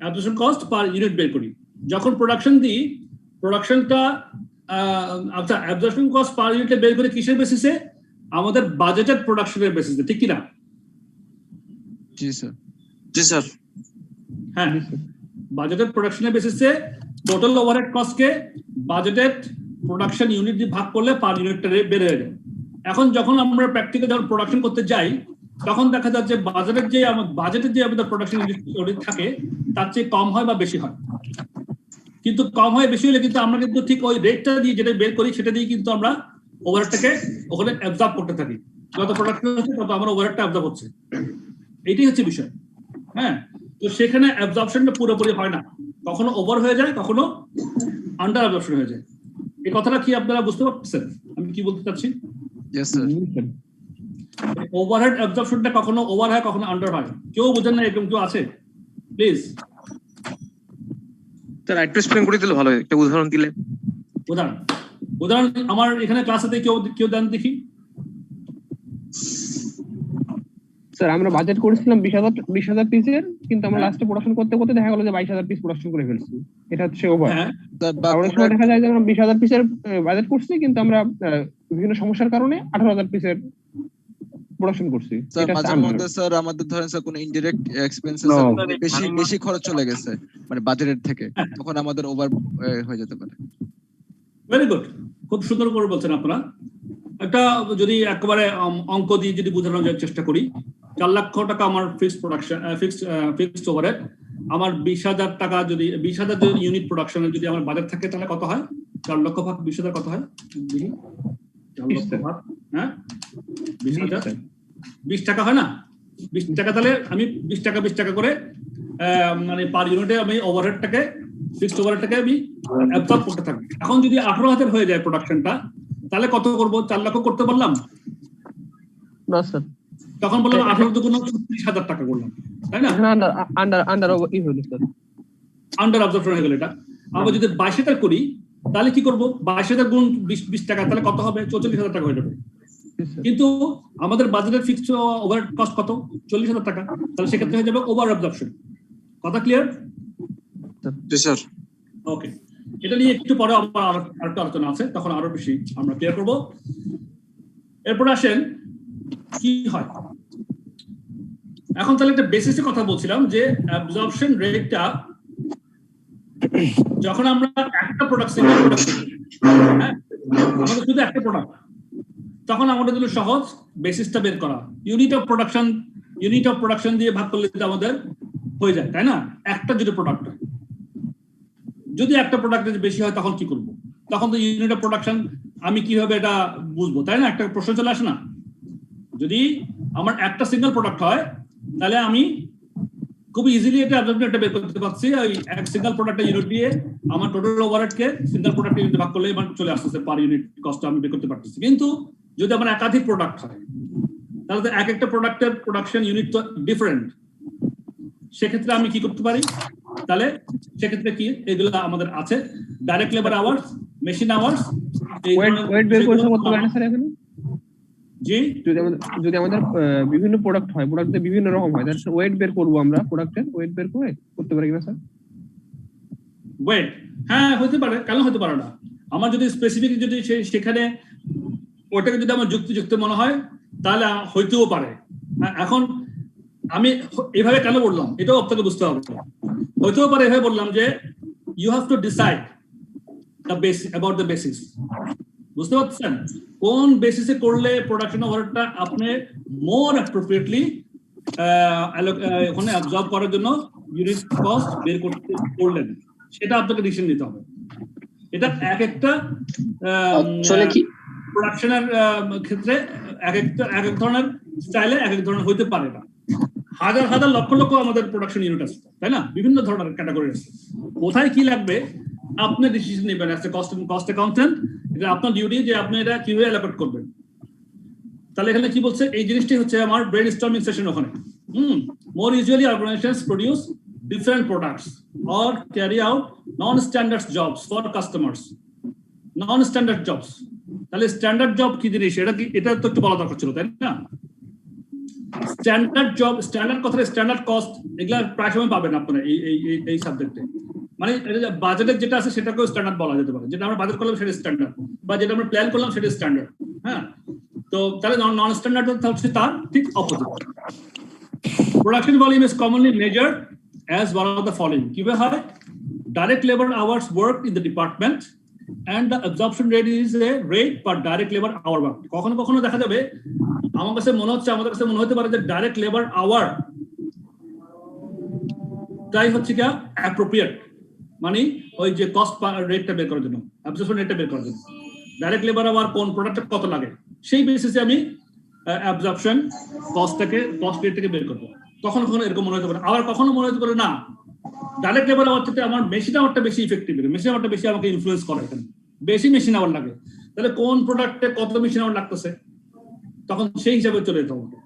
অ্যাবজর্পশন কস্ট পার ইউনিট বের করি। যখন প্রোডাকশন দিই, প্রোডাকশনটা আচ্ছা অ্যাবজর্পশন কস্ট পার ইউনিটে বের করে কিসের বেসিসে? আমাদের বাজেটেড প্রোডাকশনের বেসিসে, ঠিক কি না? জি স্যার। জি স্যার। হ্যাঁ, বাজেটেড প্রোডাকশনের বেসিসে টোটাল ওভারহেড কস্টকে বাজেটেড প্রোডাকশন ইউনিট দিয়ে ভাগ করলে পার ইউনিটটা বের হয়ে যায়। এখন যখন আমরা প্র্যাকটিক্যাল যখন প্রোডাকশন করতে যাই, তখন দেখা যাচ্ছে বাজেটের যে আমাদের প্রোডাকশন ইউনিট থাকে তার চেয়ে কম হয় বা বেশি হয়। কিন্তু কম হয় বেশি হলে কিন্তু আমরা কিন্তু ঠিক ওই রেটটা দিয়ে যেটা বের করি সেটা দিয়ে কিন্তু আমরা ওভারহেডটাকে ওখানে অ্যাবজর্ব করতে থাকি। যত প্রোডাকশন হচ্ছে তত আমার ওভারহেডটা অ্যাবজর্ব হচ্ছে, এইটাই হচ্ছে বিষয়। হ্যাঁ, তো সেখানে অ্যাবজর্পশনটা পুরোপুরি হয় না, কখনো ওভার হয়ে যায়, কখনো আন্ডার অ্যাবজর্পশন হয়ে যায়। এই কথাটা কি আপনারা বুঝতে পারছেন আমি কি বলতে চাচ্ছি? Yes sir. ওভারহেড অ্যাবজর্পশনটা কখনো ওভার হয়, কখনো আন্ডার হয়। কেউ বুঝেন না এরকম কেউ আছে? প্লিজ স্যার একটু এক্সপ্লেইন করে দিলে ভালো হয়, একটা উদাহরণ দিলে। উদাহরণ আমার এখানে ক্লাসেতে কেউ দেন দেখি। স্যার আমরা বাজেট করেছিলাম 20,000 পিসের, কিন্তু আমরা লাস্টে প্রোডাকশন করতে করতে দেখা গেল যে 22,000 পিস প্রোডাকশন করে ফেলছি। এটা হচ্ছে ওভার। হ্যাঁ অনেক সময় দেখা যায় যে আমরা 20,000 পিসের বাজেট করছি, কিন্তু আমরা বিভিন্ন সমস্যার কারণে 18,000 পিসের প্রোডাকশন করছি। স্যার এটা মাঝে মধ্যে স্যার আমাদের ধরেন স্যার কোনো ইনডিরেক্ট এক্সপেন্সেস বেশি খরচ চলে গেছে মানে বাজেটের থেকে, তখন আমাদের ওভার হয়ে যেতে পারে। ভেরি গুড, খুব সুন্দর করে বলছেন আপনারা। একটা যদি একেবারে অঙ্ক দিয়ে যদি বোঝানোর চেষ্টা করি, 4 লক্ষ টাকা আমার ফিক্সড প্রোডাকশন ফিক্সড ওভারহেড, আমার 20,000 টাকা যদি 20,000 যদি ইউনিট প্রোডাকশনের যদি আমার বাজেট থাকে তাহলে কত হয়? 4 লক্ষ ভাগ 20,000 কত হয়? 4 লক্ষ ভাগ 20,000 20 টাকা হয় না? 20 টাকা, তাহলে আমি 20 টাকা করে মানে পার ইউনিটে আমি ওভারহেডটাকে ফিক্সড ওভারহেডটাকে আমি অ্যাবজর্ব করতে থাকি। এখন যদি 18,000 হয়ে যায় প্রোডাকশনটা, তাহলে কত করব? 4 লক্ষ করতে পারলাম না স্যার, তখন বললাম 18 দুগুণ 30,000 টাকা করলাম, তাই না? আন্ডার ই হলো স্যার, আন্ডার অবজারভেশন হয়ে গেল এটা। আমরা যদি 22,000 করি তাহলে কি করব? 22,000 গুণ 20 টাকা, তাহলে কত হবে? 44,000 টাকা হয়ে যাবে। কিন্তু আমাদের বাজেটের ফিক্সড ওভারহেড কস্ট কত? 40,000 টাকা। তাহলে সেক্ষেত্রে হয়ে যাবে ওভার অবজারভেশন। কথা ক্লিয়ার? জি স্যার। ওকে, এটা নিয়ে একটু পরে আবার আরেকটা আলোচনা আছে, তখন আরো বেশি আমরা ক্লিয়ার করব। এরপর আসেন কি হয় এখন। তাহলে একটা বেসিসে কথা বলছিলাম যে অ্যাবজর্পশন রেটটা যখন আমরা একটা প্রোডাক্ট সিঙ্গেল প্রোডাক্ট, হ্যাঁ আমাদের শুধু একটা প্রোডাক্ট, তখন আমাদের জন্য সহজ বেসিসটা বের করা। ইউনিট অফ প্রোডাকশন দিয়ে ভাগ করলে আমাদের হয়ে যায়, তাই না? একটা যদি প্রোডাক্ট হয়, যদি একটা প্রোডাক্টের বেশি হয় তখন কি করব? তখন তো ইউনিট অফ প্রোডাকশন আমি কিভাবে এটা বুঝবো, তাই না? একটা প্রশ্ন চলে আসে না? যদি আমার একটা সিঙ্গেল প্রোডাক্ট হয় তাহলে আমি খুব ইজিলি এটা অ্যাবজর্পশনটা বের করতে পারছি। ওই এক সিঙ্গেল প্রোডাক্টের ইউনিট দিয়ে আমার টোটাল ওভারহেডকে সিঙ্গেল প্রোডাক্টের ইউনিট ভাগ করলে এবার চলে আসতেছে পার ইউনিট কস্ট আমি বের করতে পারতেছি। কিন্তু যদি আমার একাধিক প্রোডাক্ট হয় তাহলে তো এক একটা প্রোডাক্টের প্রোডাকশন ইউনিট তো ডিফারেন্ট। সেক্ষেত্রে আমি কি করতে পারি? তাহলে সেক্ষেত্রে কি এগুলো আমাদের আছে, direct labour hours, machine hours. Weight বের করে করতে পারেন স্যার এখানে? জি, যদি আমাদের বিভিন্ন প্রোডাক্ট হয়, প্রোডাক্টের বিভিন্ন রকম হয়, তাহলে ওয়েট বের করব আমরা, প্রোডাক্টের ওয়েট বের করে করতে পারি কিনা স্যার? ওয়েট, হ্যাঁ হতে পারে, কেন হতে পারে না? আমার যদি স্পেসিফিক যদি সেখানে ওটাকে যদি আমার যুক্তিযুক্ত মনে হয় তাহলে হইতেও পারে। এখন আমি এভাবে কেন বললাম এটাও আপনাকে বুঝতে হবে। হইতেও পারে এভাবে বললাম যে you have to decide the basis about the basis. বুঝতে পারছেন কোন বেসিসে করলে প্রোডাকশন ওভারহেডটা আপনি মোর অ্যাপ্রোপ্রিয়েটলি ওখানে অ্যাবজর্ব করার জন্য ইউনিট কস্ট বের করতে করলেন, সেটা আপনাকে ডিসিশন নিতে হবে। এটা এক একটা প্রোডাকশনের ক্ষেত্রে এক এক ধরনের স্টাইলে এক এক ধরনের হইতে পারে না। হাজার হাজার লক্ষ লক্ষ আমাদের প্রোডাকশন ইউনিট আছে, তাই না? বিভিন্ন ধরনের ক্যাটাগরি আছে। কোথায় কি লাগবে আপনি ডিসিশন নেবেন অ্যাজ এ কস্ট অ্যাকাউন্টেন্ট। এটা আপনার ডিউটি যে আপনি এটা কিভাবে অ্যালোকেট করবেন। তাহলে এখানে কি বলছে? এই জিনিসটাই হচ্ছে আমার ব্রেইনস্টর্মিং সেশন। ওখানে more usually organisations produce different products or carry out non standard jobs for customers. Non standard jobs, তাহলে স্ট্যান্ডার্ড জব কি জিনিস এটা কি? এটা তো একটু বলা দরকার ছিল, তাই না? স্ট্যান্ডার্ড জব, স্ট্যান্ডার্ড কথা, স্ট্যান্ডার্ড কস্ট, এগুলা প্রায় সময় পাবেন আপনারা এই সাবজেক্টে। মানে বাজেটের যেটা আছে সেটাকেও স্ট্যান্ডার্ড বলা যেতে পারে। যেটা আমরা বাজেট করলাম সেটা স্ট্যান্ডার্ড, বা যেটা আমরা প্ল্যান করলাম সেটা স্ট্যান্ডার্ড। হ্যাঁ, তো তাহলে নন স্ট্যান্ডার্ড হচ্ছে তার ঠিক opposite. Production volume is commonly measured as one of the following. কিভাবে হয়? Direct labour hours work in the department and the absorption rate is a rate per direct labor hour work. কখনো কখনো দেখা যাবে আমার কাছে মনে হচ্ছে, আমাদের কাছে মনে হতে পারে যে ডাইরেক্ট লেবার আওয়ার তাই হচ্ছে কি অ্যাপ্রোপ্রিয়েট, মানে ওই যে কস্ট রেটটা বের করার জন্য, অ্যাবজর্পশন রেটটা বের করার জন্য ডাইরেক্ট লেবার আওয়ার কোন প্রোডাক্টে কত লাগে সেই বেসিসে আমি অ্যাবজর্পশন কস্ট রেটটাকে বের করবো। কখনো কখনো এরকম মনে হতে পারে। আবার কখনো মনে হতে পারে না, ডাইরেক্ট লেবার আওয়ার থেকে আমার মেশিন আওয়ারটা বেশি ইফেক্টিভ, মেশিন আওয়ারটা বেশি আমাকে ইনফ্লুয়েন্স করে, এখানে বেশি মেশিন আওয়ার লাগে। তাহলে কোন প্রোডাক্টে কত মেশিন আওয়ার লাগতেছে তখন সেই হিসাবে চলে যেতে হবে।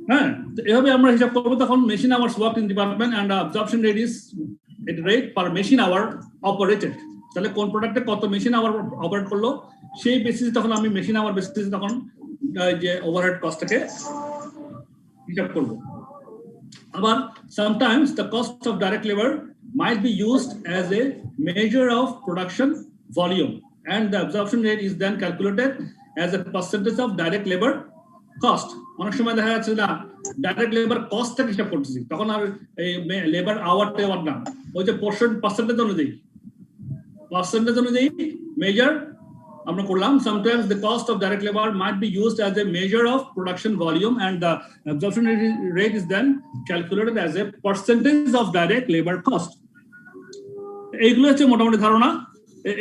হ্যাঁ, এভাবে আমরা হিসাব করবো। তখন machine hours work in department and absorption rate is rate per machine hour operated. তাহলে কোন প্রোডাক্টে কত মেশিন আওয়ার অপারেট করলো সেই বেসিসে তখন আমি মেশিন আওয়ার বেসিসে তখন যে ওভারহেড কস্টটাকে হিসাব করবো। আবার sometimes the cost of direct labor might be used as a measure of production volume, and the absorption rate is then calculated as a percentage of direct labor cost. অনেক সময় দেখা যাচ্ছে না ডাইরেক্ট লেবার কস্টটা হিসাব করতেছি, তখন আর labour আওয়ারটা না, ওই যে পার্সেন্টেজ অনুযায়ী মেজার আমরা করলাম। Sometimes the cost of direct labor might be used as a measure of production volume, and the absorption rate is then calculated as a percentage of direct labor cost. এইগুলো হচ্ছে মোটামুটি ধারণা।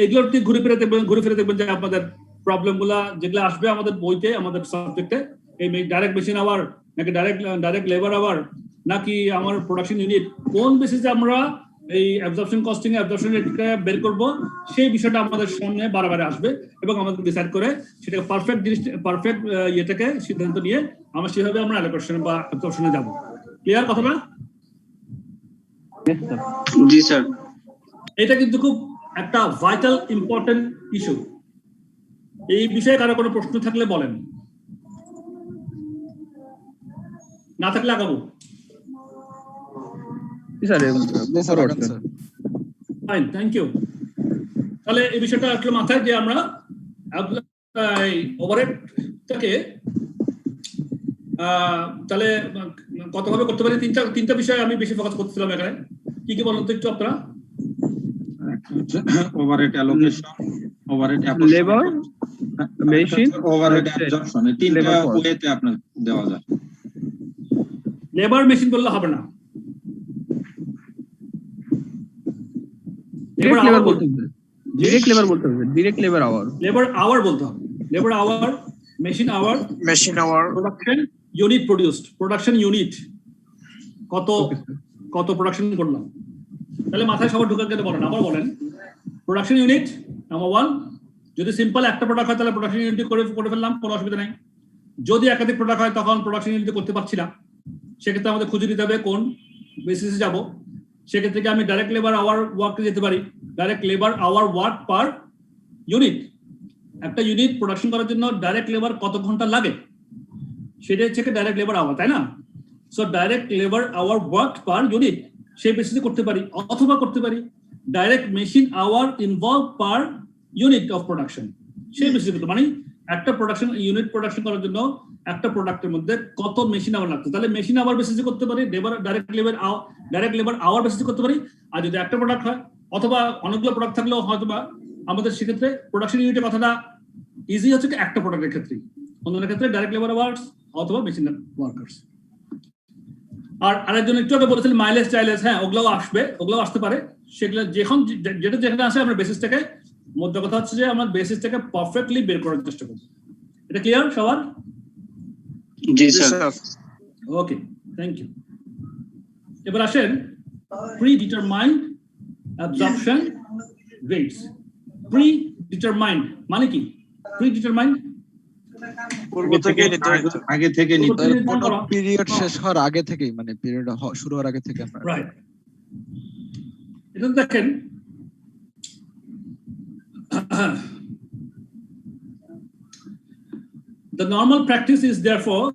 এগুলোর ঠিক ঘুরে ফিরে দেখবেন যে আপনাদের প্রবলেমগুলা যেগুলো আসবে আমাদের বইতে, আমাদের সাবজেক্টে, এই ডাইরেক্ট মেশিন আওয়ার নাকি ডাইরেক্ট লেবার আওয়ার নাকি আমার প্রোডাকশন ইউনিট, কোন বেসিসে আমরা এই অ্যাবজর্পশন কস্টিং অ্যাবজর্পশন রেটটা বের করব, সেই বিষয়টা আমাদের সামনে বারবার আসবে এবং আমাদের ডিসাইড করে সেটাকে পারফেক্ট ইয়েটাকে সিদ্ধান্ত নিয়ে আমরা সেভাবে আমরা অ্যালোকেশন বা অ্যাবজর্পশনে যাব। ক্লিয়ার কথাটা? জি স্যার। এটা কিন্তু খুব একটা ভাইটাল ইম্পর্টেন্ট ইস্যু। এই বিষয়ে কারো কোনো প্রশ্ন থাকলে বলেন, না থাকলে আগাবো। Fine, thank you. তাহলে এই বিষয়টা আসলে মাথায় যে আমরা ওভারহেডটাকে তাহলে কতভাবে করতে পারি, তিনটা বিষয় আমি বেশি ফোকাস করতেছিলাম এখানে। কি কি বলুন তো একটু আপনারা? Overhead allocation, overhead labour, machine, overhead absorption, এই তিনটা ওয়েতে আপনার দেওয়া যায়। লেবার মেশিন বললে হবে না, ডিরেক্ট লেবার বলতে হবে, ডিরেক্ট লেবার বলতে হবে, direct labour hour, labour hour বলতে হবে, labour hour, machine hour, production unit produced, production unit কত প্রোডাকশন করলাম। তাহলে মাথায় সবার ঢুকে গেলে বলেন, আবার বলেন। প্রোডাকশন ইউনিট নাম্বার 1, যদি সিম্পল একটা প্রোডাক্ট হয় তাহলে প্রোডাকশন ইউনিট করে ফেললাম, কোনো অসুবিধা নাই। যদি একাধিক প্রোডাক্ট হয় তখন প্রোডাকশন ইউনিট করতে পারছি না, সেক্ষেত্রে আমাদের খুঁজে নিতে হবে কোন বেসিসে যাব। সেক্ষেত্রে কি আমি ডাইরেক্ট লেবার আওয়ার ওয়ার্কে যেতে পারি। Direct labour hour work per unit, একটা ইউনিট প্রোডাকশন করার জন্য ডাইরেক্ট লেবার কত ঘন্টা লাগে সেটা হচ্ছে ডাইরেক্ট লেবার আওয়ার, তাই না? So direct labour hour work per unit সেই বেসিসে করতে পারি, অথবা করতে পারি direct machine hour involve per unit of production, সেই বেসিসে করতে, মানে একটা প্রোডাকশন ইউনিট প্রোডাকশন করার জন্য একটা প্রোডাক্টের মধ্যে কত মেশিন আওয়ার লাগতো, তাহলে মেশিন আওয়ার বেসিসে করতে পারি, ডাইরেক্ট লেবার আওয়ার বেসিসে করতে পারি। আর যদি একটা প্রোডাক্ট হয় অথবা অনেকগুলো প্রোডাক্ট থাকলেও হয়তো বা আমাদের সেক্ষেত্রে প্রোডাকশন ইউনিটের কথাটা ইজি হচ্ছে কি একটা প্রোডাক্টের ক্ষেত্রে, অন্যদের ক্ষেত্রে ডাইরেক্ট লেবার আওয়ার্স অথবা মেশিন ওয়ার্কার্স। আর আরেকজন একটু আগে বলেছিলেন মাইলেজ টাইলেজ, হ্যাঁ ওগুলোও আসতে পারে। সেগুলো যেখানে আসে আমরা বেসিসটাকে, মধ্য কথা হচ্ছে যে আমরা বেসিসটাকে পারফেক্টলি বের করার চেষ্টা করছি। এটা ক্লিয়ার সবার? জি স্যার। Okay, thank you. এবার আসেন প্রি-ডিটারমাইন্ড অ্যাবজর্পশন রেটস। প্রি-ডিটারমাইন্ড মানে কি? প্রি-ডিটারমাইন্ড আগে থেকে পিরিয়ড শেষ হওয়ার আগে থেকেই, মানে পিরিয়ড শুরু হওয়ার আগে থেকে আমরা, রাইট। এটা দেখেন the normal practice is therefore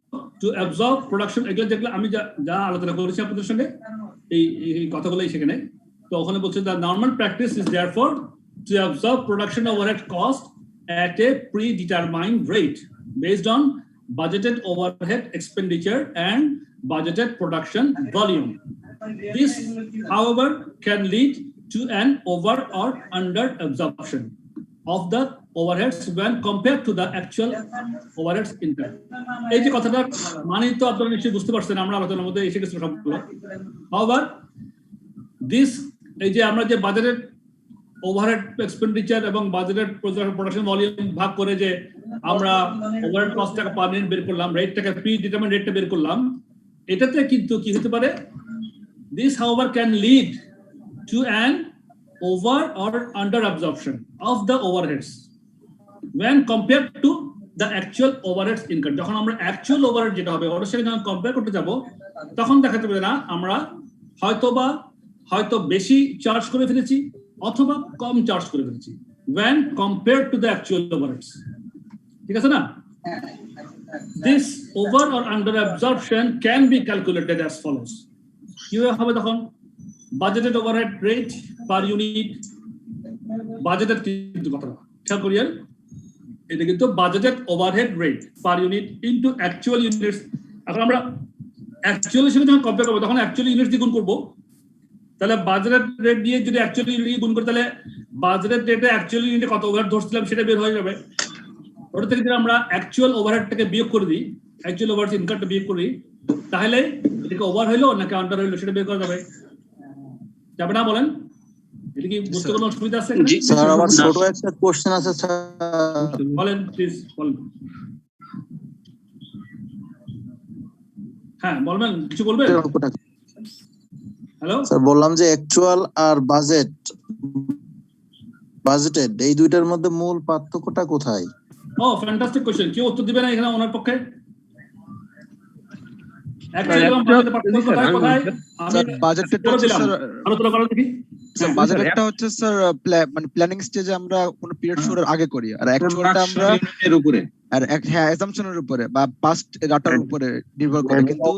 to absorb production, এগুলো যেগুলো আমি যা আলোচনা করেছি আপনাদের সঙ্গে এই কথাগুলোই সেখানে, তো ওখানে বলছে the normal practice is therefore to absorb production overhead cost at a predetermined rate based on budgeted overhead expenditure and budgeted production volume. This, however, can lead to an over or under absorption of the overheads when compared to the actual overheads incurred. এই যে কথাটা মানে তো আপনারা নিশ্চয়ই বুঝতে পারছেন, আমরা আলোচনার মধ্যে এসে গেছে সবগুলো। However, this এই যে আমরা যে বাজেটেড ওভারহেড এক্সপেন্ডিচার এবং বাজেটেড প্রোডাকশন ভলিউম ভাগ করে যে আমরা ওভারহেড কস্টটাকে পার ইউনিট বের করলাম, রেটটাকে প্রি ডিটারমাইন্ড রেটটা বের করলাম, এটাতে কিন্তু কি হতে পারে? This, however, can lead to an over or under absorption of the overheads when compared to the actual overheads incurred. যখন আমরা অ্যাকচুয়াল ওভারহেড যেটা হবে ওটার সাথে যখন কম্পেয়ার করতে যাব, তখন দেখা যাবে না আমরা হয়তো বেশি চার্জ করে ফেলেছি অথবা কম চার্জ করে ফেলেছি when compared to the actual overheads. ঠিক আছে না? This over or under absorption can be calculated as follows. কিভাবে হবে তখন? Budgeted overhead rate per unit, budgeted কিন্তু কথা খেয়াল করিয়েন, এটা কিন্তু budgeted overhead rate per unit into actual units. এখন আমরা অ্যাকচুয়ালি সঙ্গে যখন কম্পেয়ার করবো তখন অ্যাকচুয়ালি ইউনিট দিয়ে গুণ করবো, তাহলে বাজেটেড রেট দিয়ে যদি অ্যাকচুয়ালি ইউনিট দিয়ে গুণ করি তাহলে বাজেটেড রেটে অ্যাকচুয়ালি ইউনিটে কত ওভারহেড ধরছিলাম সেটা বের হয়ে যাবে। ওটা থেকে যদি আমরা অ্যাকচুয়াল ওভারহেডটাকে বিয়োগ করে দিই, অ্যাকচুয়াল ওভারহেড ইনকামটা বিয়োগ করে দিই, তাহলে এটাকে ওভার হইলো নাকি আন্ডার হইলো সেটা বের করা যাবে, যাবে না বলেন? এটা কি বুঝতে কোনো অসুবিধা আছে? স্যার আমার ছোট একটা কোশ্চেন আছে স্যার। বলেন প্লিজ বলেন। হ্যাঁ বলবেন, কিছু বলবেন? হ্যালো স্যার বললাম যে অ্যাকচুয়াল আর বাজেটেড এই দুইটার মধ্যে মূল পার্থক্যটা কোথায়? ও ফ্যান্টাস্টিক কোশ্চেন, কেউ উত্তর দিবে না এখানে ওনার পক্ষে? বাজেটটা হচ্ছে স্যার মানে প্ল্যানিং স্টেজে আমরা কোন পিরিয়ড শুরুর আগে করি, আর অ্যাকচুয়ালটা আমরা এর উপরে আর হ্যাঁ অ্যাসাম্পশনের উপরে বা পাস্ট ডাটার উপরে নির্ভর করে, কিন্তু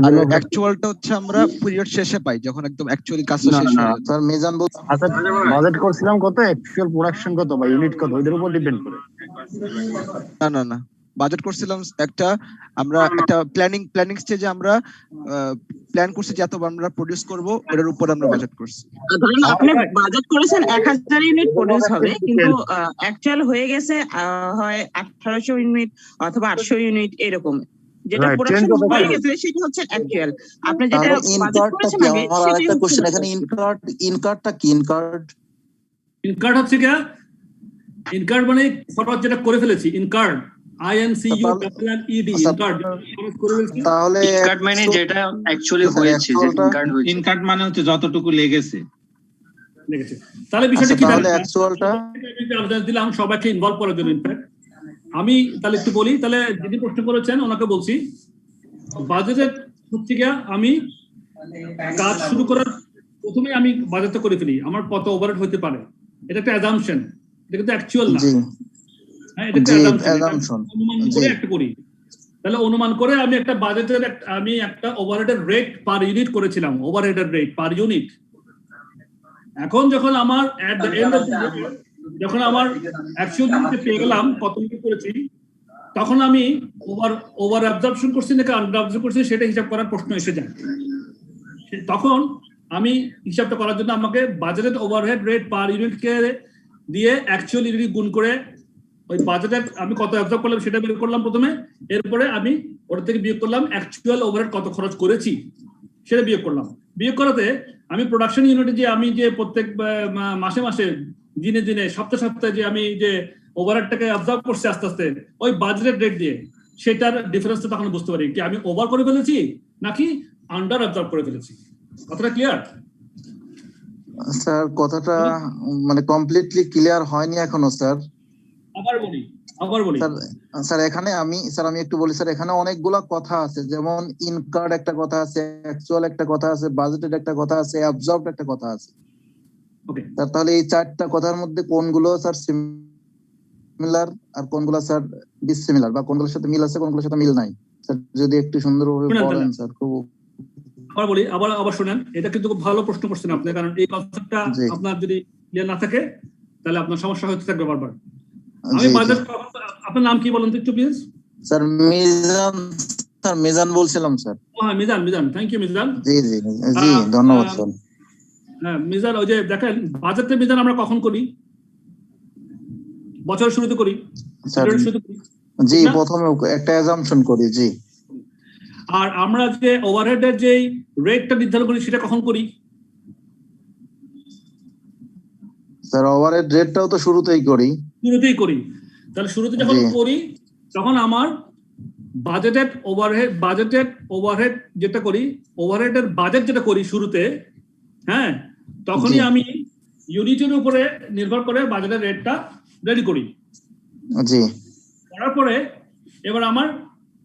আর অ্যাকচুয়ালটা হচ্ছে আমরা পিরিয়ড শেষে পাই যখন একদম অ্যাকচুয়ালি কাজটা শেষ হয়। স্যার মিজান বলছে আচ্ছা বাজেট করছিলাম কত, অ্যাকচুয়াল প্রোডাকশন কত বা ইউনিট কত, ওইটার উপর ডিপেন্ড করে। না বাজেট করছিলাম একটা, আমরা একটা প্ল্যানিং স্টেজে আমরা প্ল্যান করছি যে এত আমরা প্রোডিউস করব, ওটার উপর আমরা বাজেট করছি। ধরুন আপনি বাজেট করেছেন 1000 ইউনিট প্রোডিউস হবে, কিন্তু অ্যাকচুয়াল হয়ে গেছে হয় 1800 ইউনিট অথবা 800 ইউনিট এরকম, যেটা প্রোডাকশন হয়ে গেছে সেটা হচ্ছে অ্যাকচুয়াল। আপনি যেটা বাজেট করেছেন আগে আমার আরেকটা কোশ্চেন এখানে, ইনকার্ডটা কি? ইনকার্ড হচ্ছে কি? ইনকার্ড মানে খরচ যেটা করে ফেলেছি, ইনকার্ড INCUED ইনকার্ড করে ফেলেছি। তাহলে ইনকার্ড মানে যেটা অ্যাকচুয়ালি হয়েছে, যে ইনকার্ড হয়েছে। ইনকার্ড মানে হচ্ছে যতটুকু লেগেছে। তাহলে বিষয়টা কি? তাহলে অ্যাকচুয়ালটা আলোচনা দিলাম সবাইকে ইনভলভ করার জন্য। ইনফ্যাক্ট আমি তাহলে একটু বলি, তাহলে যিনি প্রশ্ন করেছেন ওনাকে বলছি, বাজেটের হচ্ছে কি আমি কাজ শুরু করার প্রথমে আমি বাজেটটা করে ফেলি আমার কত ওভারহেড হতে পারে, এটা একটা অ্যাজাম্পশন, এটা কিন্তু অ্যাকচুয়াল না। হ্যাঁ এটা একটা অ্যাজাম্পশন, অনুমান করে একটা করি। তাহলে অনুমান করে আমি একটা বাজেটের আমি একটা ওভারহেডের রেট পার ইউনিট করেছিলাম, ওভারহেডের রেট পার ইউনিট। এখন যখন আমার at the end of the day যখন আমার অ্যাকচুয়াল ইউনিটে পেয়ে গেলাম কত ইউনিট করেছি, তখন আমি ওভার অ্যাবজর্পশন করছি নাকি আন্ডার অ্যাবজর্ব করছি সেটা হিসাব করার প্রশ্ন এসে যায়। তখন আমি হিসাবটা করার জন্য আমাকে বাজেটেড ওভারহেড রেট পার ইউনিটকে দিয়ে অ্যাকচুয়াল ইউনিট গুণ করে ওই বাজেটের আমি কত অ্যাবজর্ব করলাম সেটা বের করলাম প্রথমে, এরপরে আমি ওটা থেকে বিয়োগ করলাম অ্যাকচুয়াল ওভারহেড কত খরচ করেছি সেটা বিয়োগ করলাম। বিয়োগ করাতে আমি প্রোডাকশন ইউনিটে যে আমি যে প্রত্যেক মাসে মাসে দিনে দিনে সপ্তাহে সপ্তাহে যে আমি যে ওভারহেডটাকে অবজার্ভ করছি আস্তে আস্তে ওই বাজেটেড রেট দিয়ে, সেটার ডিফারেন্সটা তখন বুঝতে পারি কি আমি ওভার করে ফেলেছি নাকি আন্ডার অবজার্ভ করে ফেলেছি। কথাটা ক্লিয়ার? স্যার কথাটা মানে কমপ্লিটলি ক্লিয়ার হয়নি এখনো স্যার। আবার বলি স্যার এখানে আমি একটু বলি স্যার, এখানে অনেকগুলা কথা আছে, যেমন ইনকার্ড একটা কথা আছে, অ্যাকচুয়াল একটা কথা আছে, বাজেটেড একটা কথা আছে, অ্যাবজর্বড একটা কথা আছে। ওকে স্যার তাহলে এই চারটা কথার মধ্যে কোনগুলো স্যার সিমিলার আর কোনগুলো স্যার ডিসিমিলার, বা কোনগুলোর সাথে মিল আছে কোনগুলোর সাথে মিল নাই, স্যার যদি একটু সুন্দরভাবে বলেন স্যার। খুব আবার বলি, আবার শুনেন, এটা কিন্তু খুব ভালো প্রশ্ন করছেন আপনি, কারণ এই কনসেপ্টটা আপনার যদি ক্লিয়ার না থাকে তাহলে আপনার সমস্যা হতে থাকবে বারবার। আমি বাজেট, আপনার নাম কি বলেন তো একটু প্লিজ? স্যার মিজান বলছিলাম স্যার। হ্যাঁ মিজান, থ্যাংক ইউ মিজান। জি ধন্যবাদ স্যার। হ্যাঁ মিজান, ওই যে দেখেন বাজেটের মিজান আমরা কখন করি? বছরের শুরুতে করি। জি প্রথমে একটা অ্যাজাম্পশন করি। জি। আর আমরা যে ওভারহেডের যে রেটটা নির্ধারণ করি সেটা কখন করি? স্যার ওভারহেড রেটটাও তো শুরুতেই করি। তাহলে শুরুতে যখন করি তখন আমার বাজেটেড ওভারহেড যেটা করি, ওভারহেডের বাজেট যেটা করি শুরুতে, হ্যাঁ তখনই আমি ইউনিটের উপরে নির্ভর করে বাজেটের রেটটা রেডি করি। জি। করার পরে এবার আমার